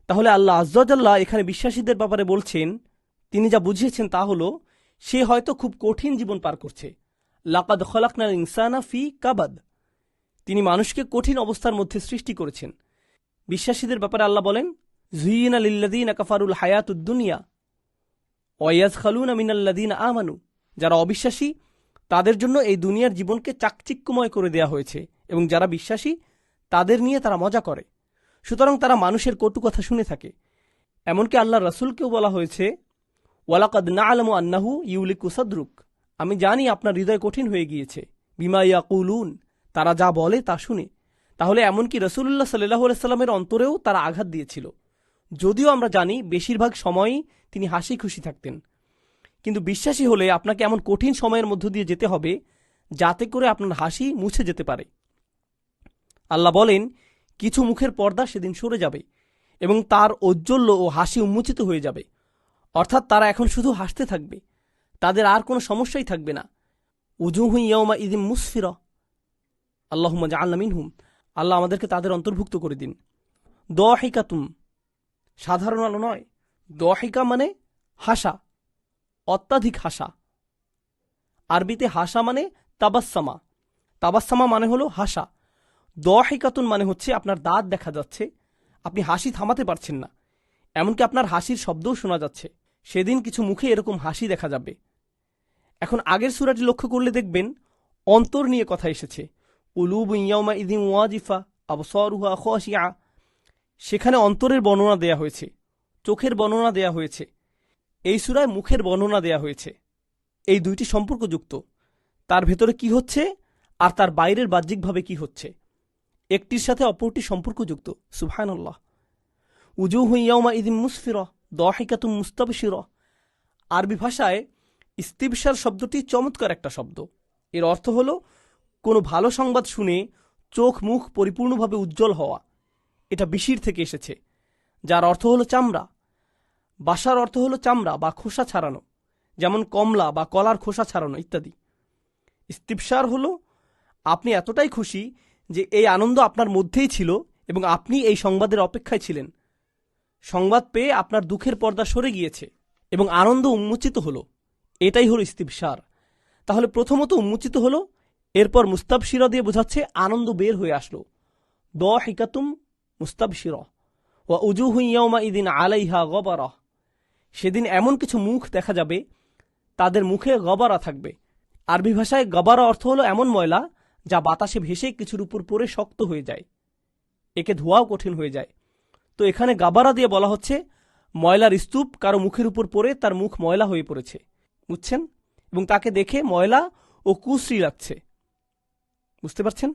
Speaker 1: তাহলে আল্লাহ আজ্জাল্লাহ এখানে বিশ্বাসীদের ব্যাপারে বলছেন, তিনি যা বুঝিয়েছেন তা হল সে হয়তো খুব কঠিন জীবন পার করছে। লাকাদ খলাকনাল ইনসানা ফি কাবাদ, তিনি মানুষকে কঠিন অবস্থার মধ্যে সৃষ্টি করেছেন। বিশ্বাসীদের ব্যাপারে আল্লাহ বলেন, যুইয়িনা লিল্লাযীনা কাফারুল হায়াতুদ দুনিয়া ওয়া ইয়াসখালুনা মিনাল্লাযীনা আমানু, যারা অবিশ্বাসী তাদের জন্য এই দুনিয়ার জীবনকে চাকচিক্যময় করে দেয়া হয়েছে, এবং যারা বিশ্বাসী তাদের নিয়ে তারা মজা করে। সুতরাং তারা মানুষের কটু কথা শুনে থাকে। এমনকি আল্লাহর রাসূলকেও বলা হয়েছে, ওয়ালাকাদ না'লামু আন্নাহু ইউলিকু সাদরুক, আমি জানি আপনার হৃদয় কঠিন হয়ে গিয়েছে, বিমা ইয়াকুলুন, তারা যা বলে তা শুনে। তাহলে এমনকি রাসূলুল্লাহ সাল্লাল্লাহু আলাইহি সাল্লামের অন্তরেও তারা আঘাত দিয়েছিল, যদিও আমরা জানি বেশিরভাগ সময়ই তিনি হাসি খুশি থাকতেন। কিন্তু বিশ্বাসী হলে আপনাকে এমন কঠিন সময়ের মধ্য দিয়ে যেতে হবে যাতে করে আপনার হাসি মুছে যেতে পারে। আল্লাহ বলেন, কিছু মুখের পর্দা সেদিন সরে যাবে এবং তার ঔজ্জ্বল্য ও হাসি উন্মোচিত হয়ে যাবে, অর্থাৎ তারা এখন শুধু হাসতে থাকবে, তাদের আর কোনো সমস্যাই থাকবে না। উজুহু ইয়াউমা ইদিম মুসফিরা, আল্লাহুম্মা জাআলনা মিনহুম, আল্লাহ আমাদেরকে তাদের অন্তর্ভুক্ত করে দিন। দাহিকাতুম, সাধারণ আলো নয়, দাহিকা মানে হাসা, অত্যাধিক হাসা। আরবিতে হাসা মানে তাবাসসামা, তাবাসসামা মানে হলো হাসা। দাহিকাতুন মানে হচ্ছে আপনার দাঁত দেখা যাচ্ছে, আপনি হাসি থামাতে পারছেন না, এমনকি আপনার হাসির শব্দও শোনা যাচ্ছে। সেদিন কিছু মুখে এরকম হাসি দেখা যাবে। এখন আগের সূরাটি লক্ষ্য করলে দেখবেন অন্তর নিয়ে কথা এসেছে, উলুবু ইয়াউমা ইযিন ওয়াজিফা আবসারুহা খাশিআ, সেখানে অন্তরের বর্ণনা দেয়া হয়েছে, চোখের বর্ণনা দেয়া হয়েছে। এই সূরায় মুখের বর্ণনা দেয়া হয়েছে। এই দুইটি সম্পর্কযুক্ত। তার ভেতরে কি হচ্ছে আর তার বাইরের বাহ্যিকভাবে কি হচ্ছে, একটির সাথে অপরটি সম্পর্কযুক্ত। সুবহানাল্লাহ। উজুহু ইয়াউমা ইযিন মুসফিরা দাহিকাতুম মুস্তাবশিরা। আরবি ভাষায় ইস্তিবশার শব্দটি চমৎকার একটা শব্দ। এর অর্থ হলো কোনো ভালো সংবাদ শুনে চোখ মুখ পরিপূর্ণভাবে উজ্জ্বল হওয়া। এটা বিশির থেকে এসেছে, যার অর্থ হলো চামড়া। বাসার অর্থ হলো চামড়া বা খোসা ছাড়ানো, যেমন কমলা বা কলার খোসা ছাড়ানো ইত্যাদি। ইস্তিবশার হলো আপনি এতটাই খুশি যে এই আনন্দ আপনার মধ্যেই ছিল এবং আপনি এই সংবাদের অপেক্ষায় ছিলেন। সংবাদ পেয়ে আপনার দুঃখের পর্দা সরে গিয়েছে এবং আনন্দ উন্মোচিত হলো। এটাই হলো ইস্তিবশার। তাহলে প্রথমত উন্মোচিত হলো, এরপর মুস্তাবশিরা দিয়ে বোঝাচ্ছে আনন্দ বের হয়ে আসলো। দাহিকাতুম মুস্তাবশিরা ওয়া উজুহু ইয়াউমা ইযিন আলাইহা গবারা। সেদিন এমন কিছু মুখ দেখা যাবে, তাদের মুখে গবারা থাকবে। আরবি ভাষায় গবারা অর্থ হলো এমন ময়লা যা বাতাসে ভেসে কিছুর উপর পড়ে শক্ত হয়ে যায়, একে ধোয়াও কঠিন হয়ে যায়। তো এখানে গাবারা দিয়ে বলা হচ্ছে ময়লার স্তূপ কারো মুখের উপর পড়ে তার মুখ ময়লা হয়ে পড়েছে, বুঝছেন, এবং তাকে দেখে ময়লা ও কুশ্রী লাগছে। বুঝতে পারছেন?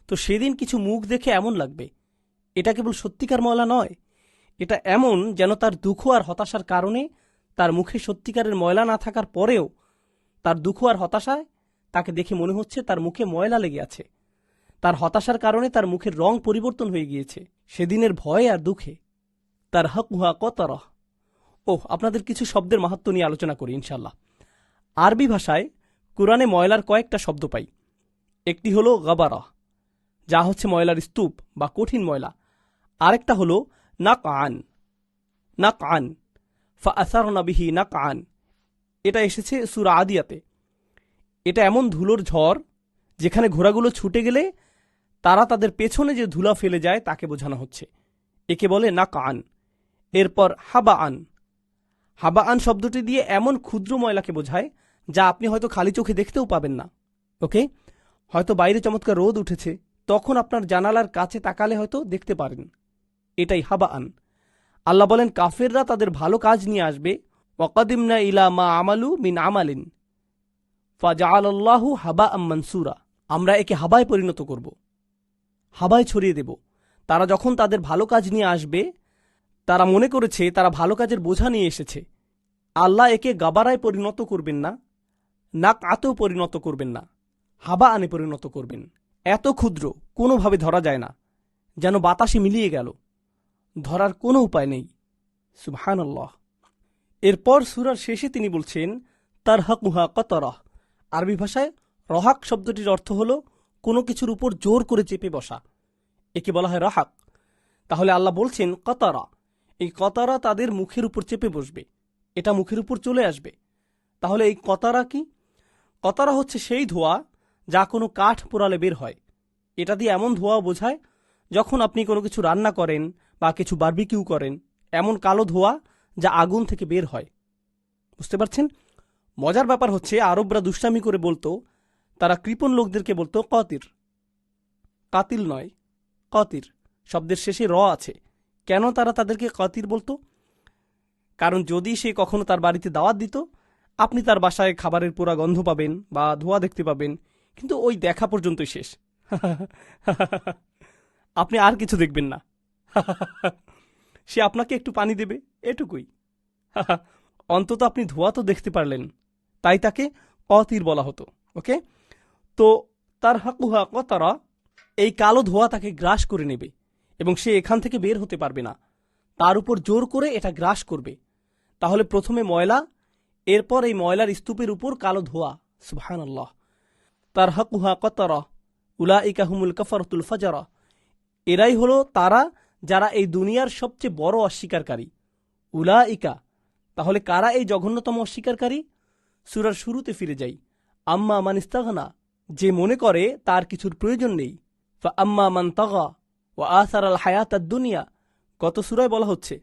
Speaker 1: তো সেদিন কিছু মুখ দেখে এমন লাগবে, এটা কেবল সত্যিকার ময়লা নয়, এটা এমন যেন তার দুঃখ আর হতাশার কারণে তার মুখে সত্যিকারের ময়লা না থাকার পরেও তার দুঃখ আর হতাশায় তাকে দেখে মনে হচ্ছে তার মুখে ময়লা লেগে আছে। তার হতাশার কারণে তার মুখের রং পরিবর্তন হয়ে গিয়েছে সেদিনের ভয়ে আর দুঃখে। তার হাকুহা কতারহ। আপনাদের কিছু শব্দের মাহাত্ম্য নিয়ে আলোচনা করি ইনশাল্লাহ। আরবি ভাষায় কুরআনে ময়লার কয়েকটা শব্দ পাই। একটি হলো গাবারা, যা হচ্ছে ময়লার স্তূপ বা কঠিন ময়লা। আরেকটা হলো নাকআন। নাকআন ফাআসারনা বিহি নাকআন, এটা এসেছে সূরা আদিয়াতে। এটা এমন ধুলোর ঝড় যেখানে ঘোড়াগুলো ছুটে গেলে তারা তাদের পেছনে যে ধুলা ফেলে যায় তাকে বোঝানো হচ্ছে, একে বলে নাকআন। এরপর হাবাআন। হাবাআন শব্দটি দিয়ে এমন ক্ষুদ্র ময়লাকে বোঝায় যা আপনি হয়তো খালি চোখে দেখতেও পাবেন না। ওকে, হয়তো বাইরে চমৎকার রোদ উঠেছে, তখন আপনার জানালার কাছে তাকালে হয়তো দেখতে পারেন। এটাই হাবাআন। আল্লাহ বলেন কাফেররা তাদের ভালো কাজ নিয়ে আসবে, ওয়াকাদিমনা ইলা মা আমালু মিন আমালিন ফাজআলাল্লাহু হাবাআম মানসুরা। আমরা একে হাবায় পরিণত করব, হাবায় ছড়িয়ে দেব। তারা যখন তাদের ভালো কাজ নিয়ে আসবে, তারা মনে করেছে তারা ভালো কাজের বোঝা নিয়ে এসেছে। আল্লাহ একে গাবারায় পরিণত করবেন না, নাক আতেও পরিণত করবেন না, হাবা আনে পরিণত করবেন। এত ক্ষুদ্র, কোনোভাবে ধরা যায় না, যেন বাতাসে মিলিয়ে গেল, ধরার কোনো উপায় নেই। সুবহানাল্লাহ। এরপর সূরার শেষে তিনি বলছেন তারহাকুহা কতরাহ। আরবি ভাষায় রহাক শব্দটির অর্থ হল কোনো কিছুর উপর জোর করে চেপে বসা, একে বলা হয় রহাক। তাহলে আল্লাহ বলছেন কতারা, এই কতারা তাদের মুখের উপর চেপে বসবে, এটা মুখের উপর চলে আসবে। তাহলে এই কতারা কি? কতারা হচ্ছে সেই ধোঁয়া যা কোনো কাঠ পোড়ালে বের হয়। এটা দিয়ে এমন ধোঁয়া বোঝায় যখন আপনি কোনো কিছু রান্না করেন বা কিছু বারবিকিউ করেন, এমন কালো ধোঁয়া যা আগুন থেকে বের হয়। বুঝতে পারছেন? মজার ব্যাপার হচ্ছে আরবরা দুষ্টামি করে বলতো, তারা কৃপণ লোকদেরকে বলতো কতির। কাতিল নয়, কতির শব্দের শেষে র আছে। কেন তারা তাদেরকে কতির বলতো? কারণ যদি সে কখনো তার বাড়িতে দাওয়াত দিত, আপনি তার বাসায় খাবারের পোড়া গন্ধ পাবেন বা ধোঁয়া দেখতে পাবেন, কিন্তু ওই দেখা পর্যন্তই শেষ। আপনি আর কিছু দেখবেন না। সে আপনাকে একটু পানি দেবে, এটুকুই। অন্তত আপনি ধোঁয়া তো দেখতে পারলেন, তাই তাকে কতির বলা হতো। ওকে, তো তার হাকুহা কতারা, এই কালো ধোঁয়া তাকে গ্রাস করে নেবে এবং সে এখান থেকে বের হতে পারবে না। তার উপর জোর করে এটা গ্রাস করবে। তাহলে প্রথমে ময়লা, এরপর এই ময়লার স্তূপের উপর কালো ধোঁয়া। সুবহানাল্লাহ। তার হাকুহা কতারা উলাইকা হুমুল কাফারাতুল ফাজারা। এরাই হলো তারা যারা এই দুনিয়ার সবচেয়ে বড় অস্বীকারী। উলাইকা, তাহলে কারা এই জঘন্যতম অস্বীকারী? সূরার শুরুতে ফিরে যাই। আম্মা মান ইস্তাগনা, যে মনে করে তার কিছুর প্রয়োজন নেই। ফা আম্মা মান তাগা ওয়া আসারাল হায়াতাদ দুনিয়া, গত সূরায় বলা হচ্ছে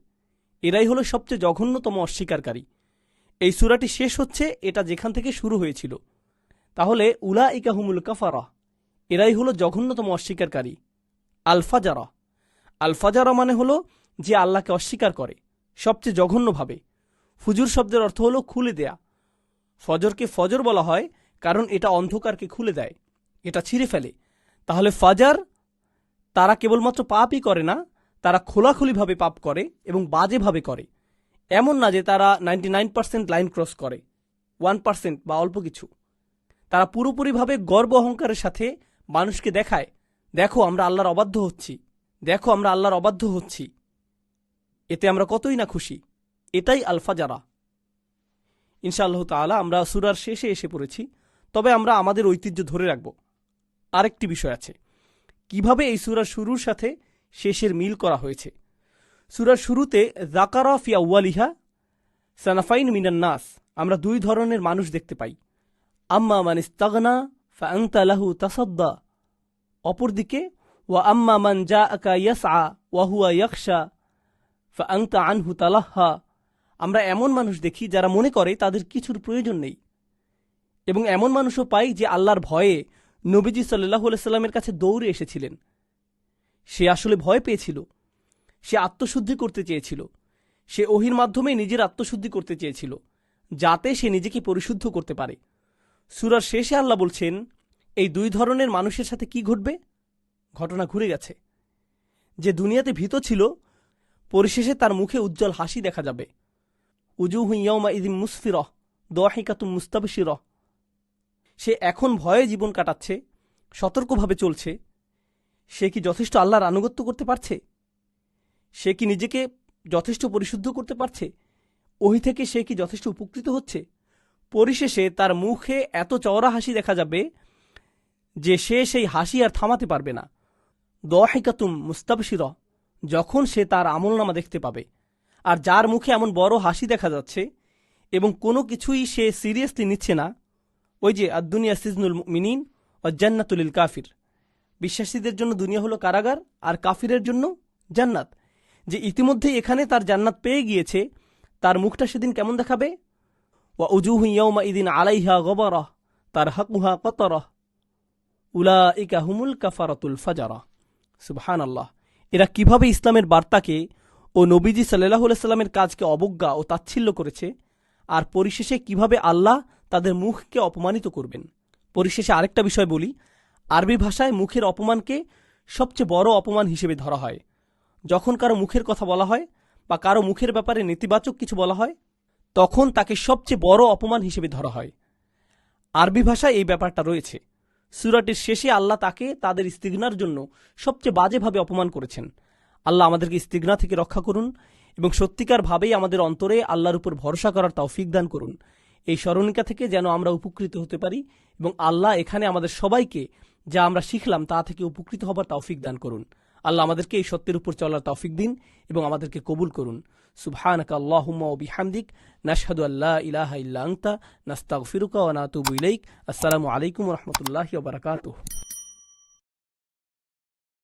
Speaker 1: এরাই হলো সবচেয়ে জঘন্যতম অস্বীকারী। এই সূরাটি শেষ হচ্ছে এটা যেখান থেকে শুরু হয়েছিল। তাহলে উলাইকা হুমুল কাফারা, এরাই হলো জঘন্যতম অস্বীকারী। আল ফাজারা, আল ফাজারা মানে হলো যে আল্লাহকে অস্বীকার করে সবচেয়ে জঘন্যভাবে। ফুজুর শব্দের অর্থ হলো খুলে দেয়া। ফজরকে ফজর বলা হয় কারণ এটা অন্ধকারকে খুলে দেয়। এটা ছিঁড়ে ফেলে। তাহলে ফাজার তারা কেবলমাত্র পাপই করে না, তারা খোলাখুলিভাবে পাপ করে এবং বাজেভাবে করে। এমন না যে তারা 99% লাইন ক্রস করে, 1% বা অল্প কিছু। তারা পুরোপুরিভাবে গর্ব অহংকারের সাথে মানুষকে দেখায়, দেখো আমরা আল্লাহর অবাধ্য হচ্ছি, দেখো আমরা আল্লাহর অবাধ্য হচ্ছি, এতে আমরা কতই না খুশি। এটাই আল ফাজারা। ইনশাআল্লাহ তাআলা আমরা সূরার শেষে এসে পড়েছি, তবে আমরা আমাদের ঐতিহ্য ধরে রাখব। আরেকটি বিষয় আছে, কিভাবে এই সূরার শুরুর সাথে শেষের মিল করা হয়েছে। সূরার শুরুতে যাকারা ফি আউয়ালিহা সানাফাইন মিনান নাস, আমরা দুই ধরনের মানুষ দেখতে পাই। আম্মা মান ইস্তাগনা ফাআনতা লাহু তাসাদ্দা, অপরদিকে ওয়া আম্মা মান জাআকা ইয়াসআ ওয়া হুয়া ইয়াখশা ফাআনতা আনহু তালাহহা, আমরা এমন মানুষ দেখি যারা মনে করে তাদের কিছুর প্রয়োজন নেই, এবং এমন মানুষও পাই যে আল্লাহর ভয়ে নবীজি সাল্লাল্লাহু আলাইহি সাল্লামের কাছে দৌড়ে এসেছিলেন। সে আসলে ভয় পেয়েছিল, সে আত্মশুদ্ধি করতে চেয়েছিল, সে ওহির মাধ্যমে নিজের আত্মশুদ্ধি করতে চেয়েছিল, যাতে সে নিজেকে পরিশুদ্ধ করতে পারে। সূরার শেষে আল্লাহ বলছেন, এই দুই ধরনের মানুষের সাথে কি ঘটবে? ঘটনা ঘুরে গেছে। যে দুনিয়াতে ভীত ছিল, পরিশেষে তার মুখে উজ্জ্বল হাসি দেখা যাবে। উজুহু ইয়াওমা ইযিম মুসফিরাহ দাহিকাতুম মুস্তাবশিরাহ, সে এখন ভয়ে জীবন কাটাচ্ছে, সতর্কভাবে চলছে। সে কি যথেষ্ট আল্লাহর আনুগত্য করতে পারছে? সে কি নিজেকে যথেষ্ট পরিশুদ্ধ করতে পারছে? ওহি থেকে সে কি যথেষ্ট উপকৃত হচ্ছে? পরিশেষে তার মুখে এত চওড়া হাসি দেখা যাবে যে সে সেই হাসি আর থামাতে পারবে না। দাহিকাতুম মুস্তাবশিরাহ, যখন সে তার আমলনামা দেখতে পাবে। আর যার মুখে এমন বড় হাসি দেখা যাচ্ছে এবং কোনো কিছুই সে সিরিয়াসলি নিচ্ছে না, ওই যে আদ-দুনিয়া সিজনুল মুমিনিন ওয়া জান্নাতুল লিল কাফির, বিশ্বাসীদের জন্য দুনিয়া হলো কারাগার আর কাফিরের জন্য জান্নাত। যে ইতিমধ্যেই এখানে তার জান্নাত পেয়ে গিয়েছে, তার মুখটা সেদিন কেমন দেখাবে? ওয়া উজুহু ইয়াওমা ইদিন আলাইহা গবারাহ তারহাকুহা কতরাহ উলাইকা হুমুল কাফারাতুল ফাজারা। সুবহানাল্লাহ। এরা কিভাবে ইসলামের বার্তাকে ও নবীজি সাল্লাল্লাহু আলাইহি সাল্লামের কাজকে অবজ্ঞা ও তাচ্ছিল্য করেছে, আর পরিশেষে কিভাবে আল্লাহ তাদের মুখকে অপমানিত করবেন। পরিশেষে আরেকটা বিষয় বলি, আরবি ভাষায় মুখের অপমানকে সবচেয়ে বড় অপমান হিসেবে ধরা হয়। যখন কারো মুখের কথা বলা হয় বা কারো মুখের ব্যাপারে নেতিবাচক কিছু বলা হয়, তখন তাকে সবচেয়ে বড় অপমান হিসেবে ধরা হয়। আরবি ভাষায় এই ব্যাপারটা রয়েছে। সূরাটির শেষে আল্লাহ তাকে তাদের ইস্তিগনার জন্য সবচেয়ে বাজেভাবে অপমান করেছেন। আল্লাহ আমাদেরকে ইস্তিগনা থেকে রক্ষা করুন এবং সত্যিকার ভাবেই আমাদের অন্তরে আল্লাহর উপর ভরসা করার তৌফিক দান করুন। এই স্মরণিকা থেকে যেন আমরা উপকৃত হতে পারি এবং আল্লাহ এখানে আমাদের সবাইকে যা আমরা শিখলাম তা থেকে উপকৃত হবার তৌফিক দান করুন। আল্লাহ আমাদেরকে এই সত্যের উপর চলার তৌফিক দিন এবং আমাদেরকে কবুল করুন। সুবহানাকা আল্লাহুম্মা ওয়া বিহামদিক নাশহাদু আল্লা ইলাহা ইল্লা আনতা নাস্তাগফিরুকা ওয়া নাতুবু ইলাইক। আসসালামু আলাইকুম ওয়া রাহমাতুল্লাহি ওয়া বারাকাতুহু।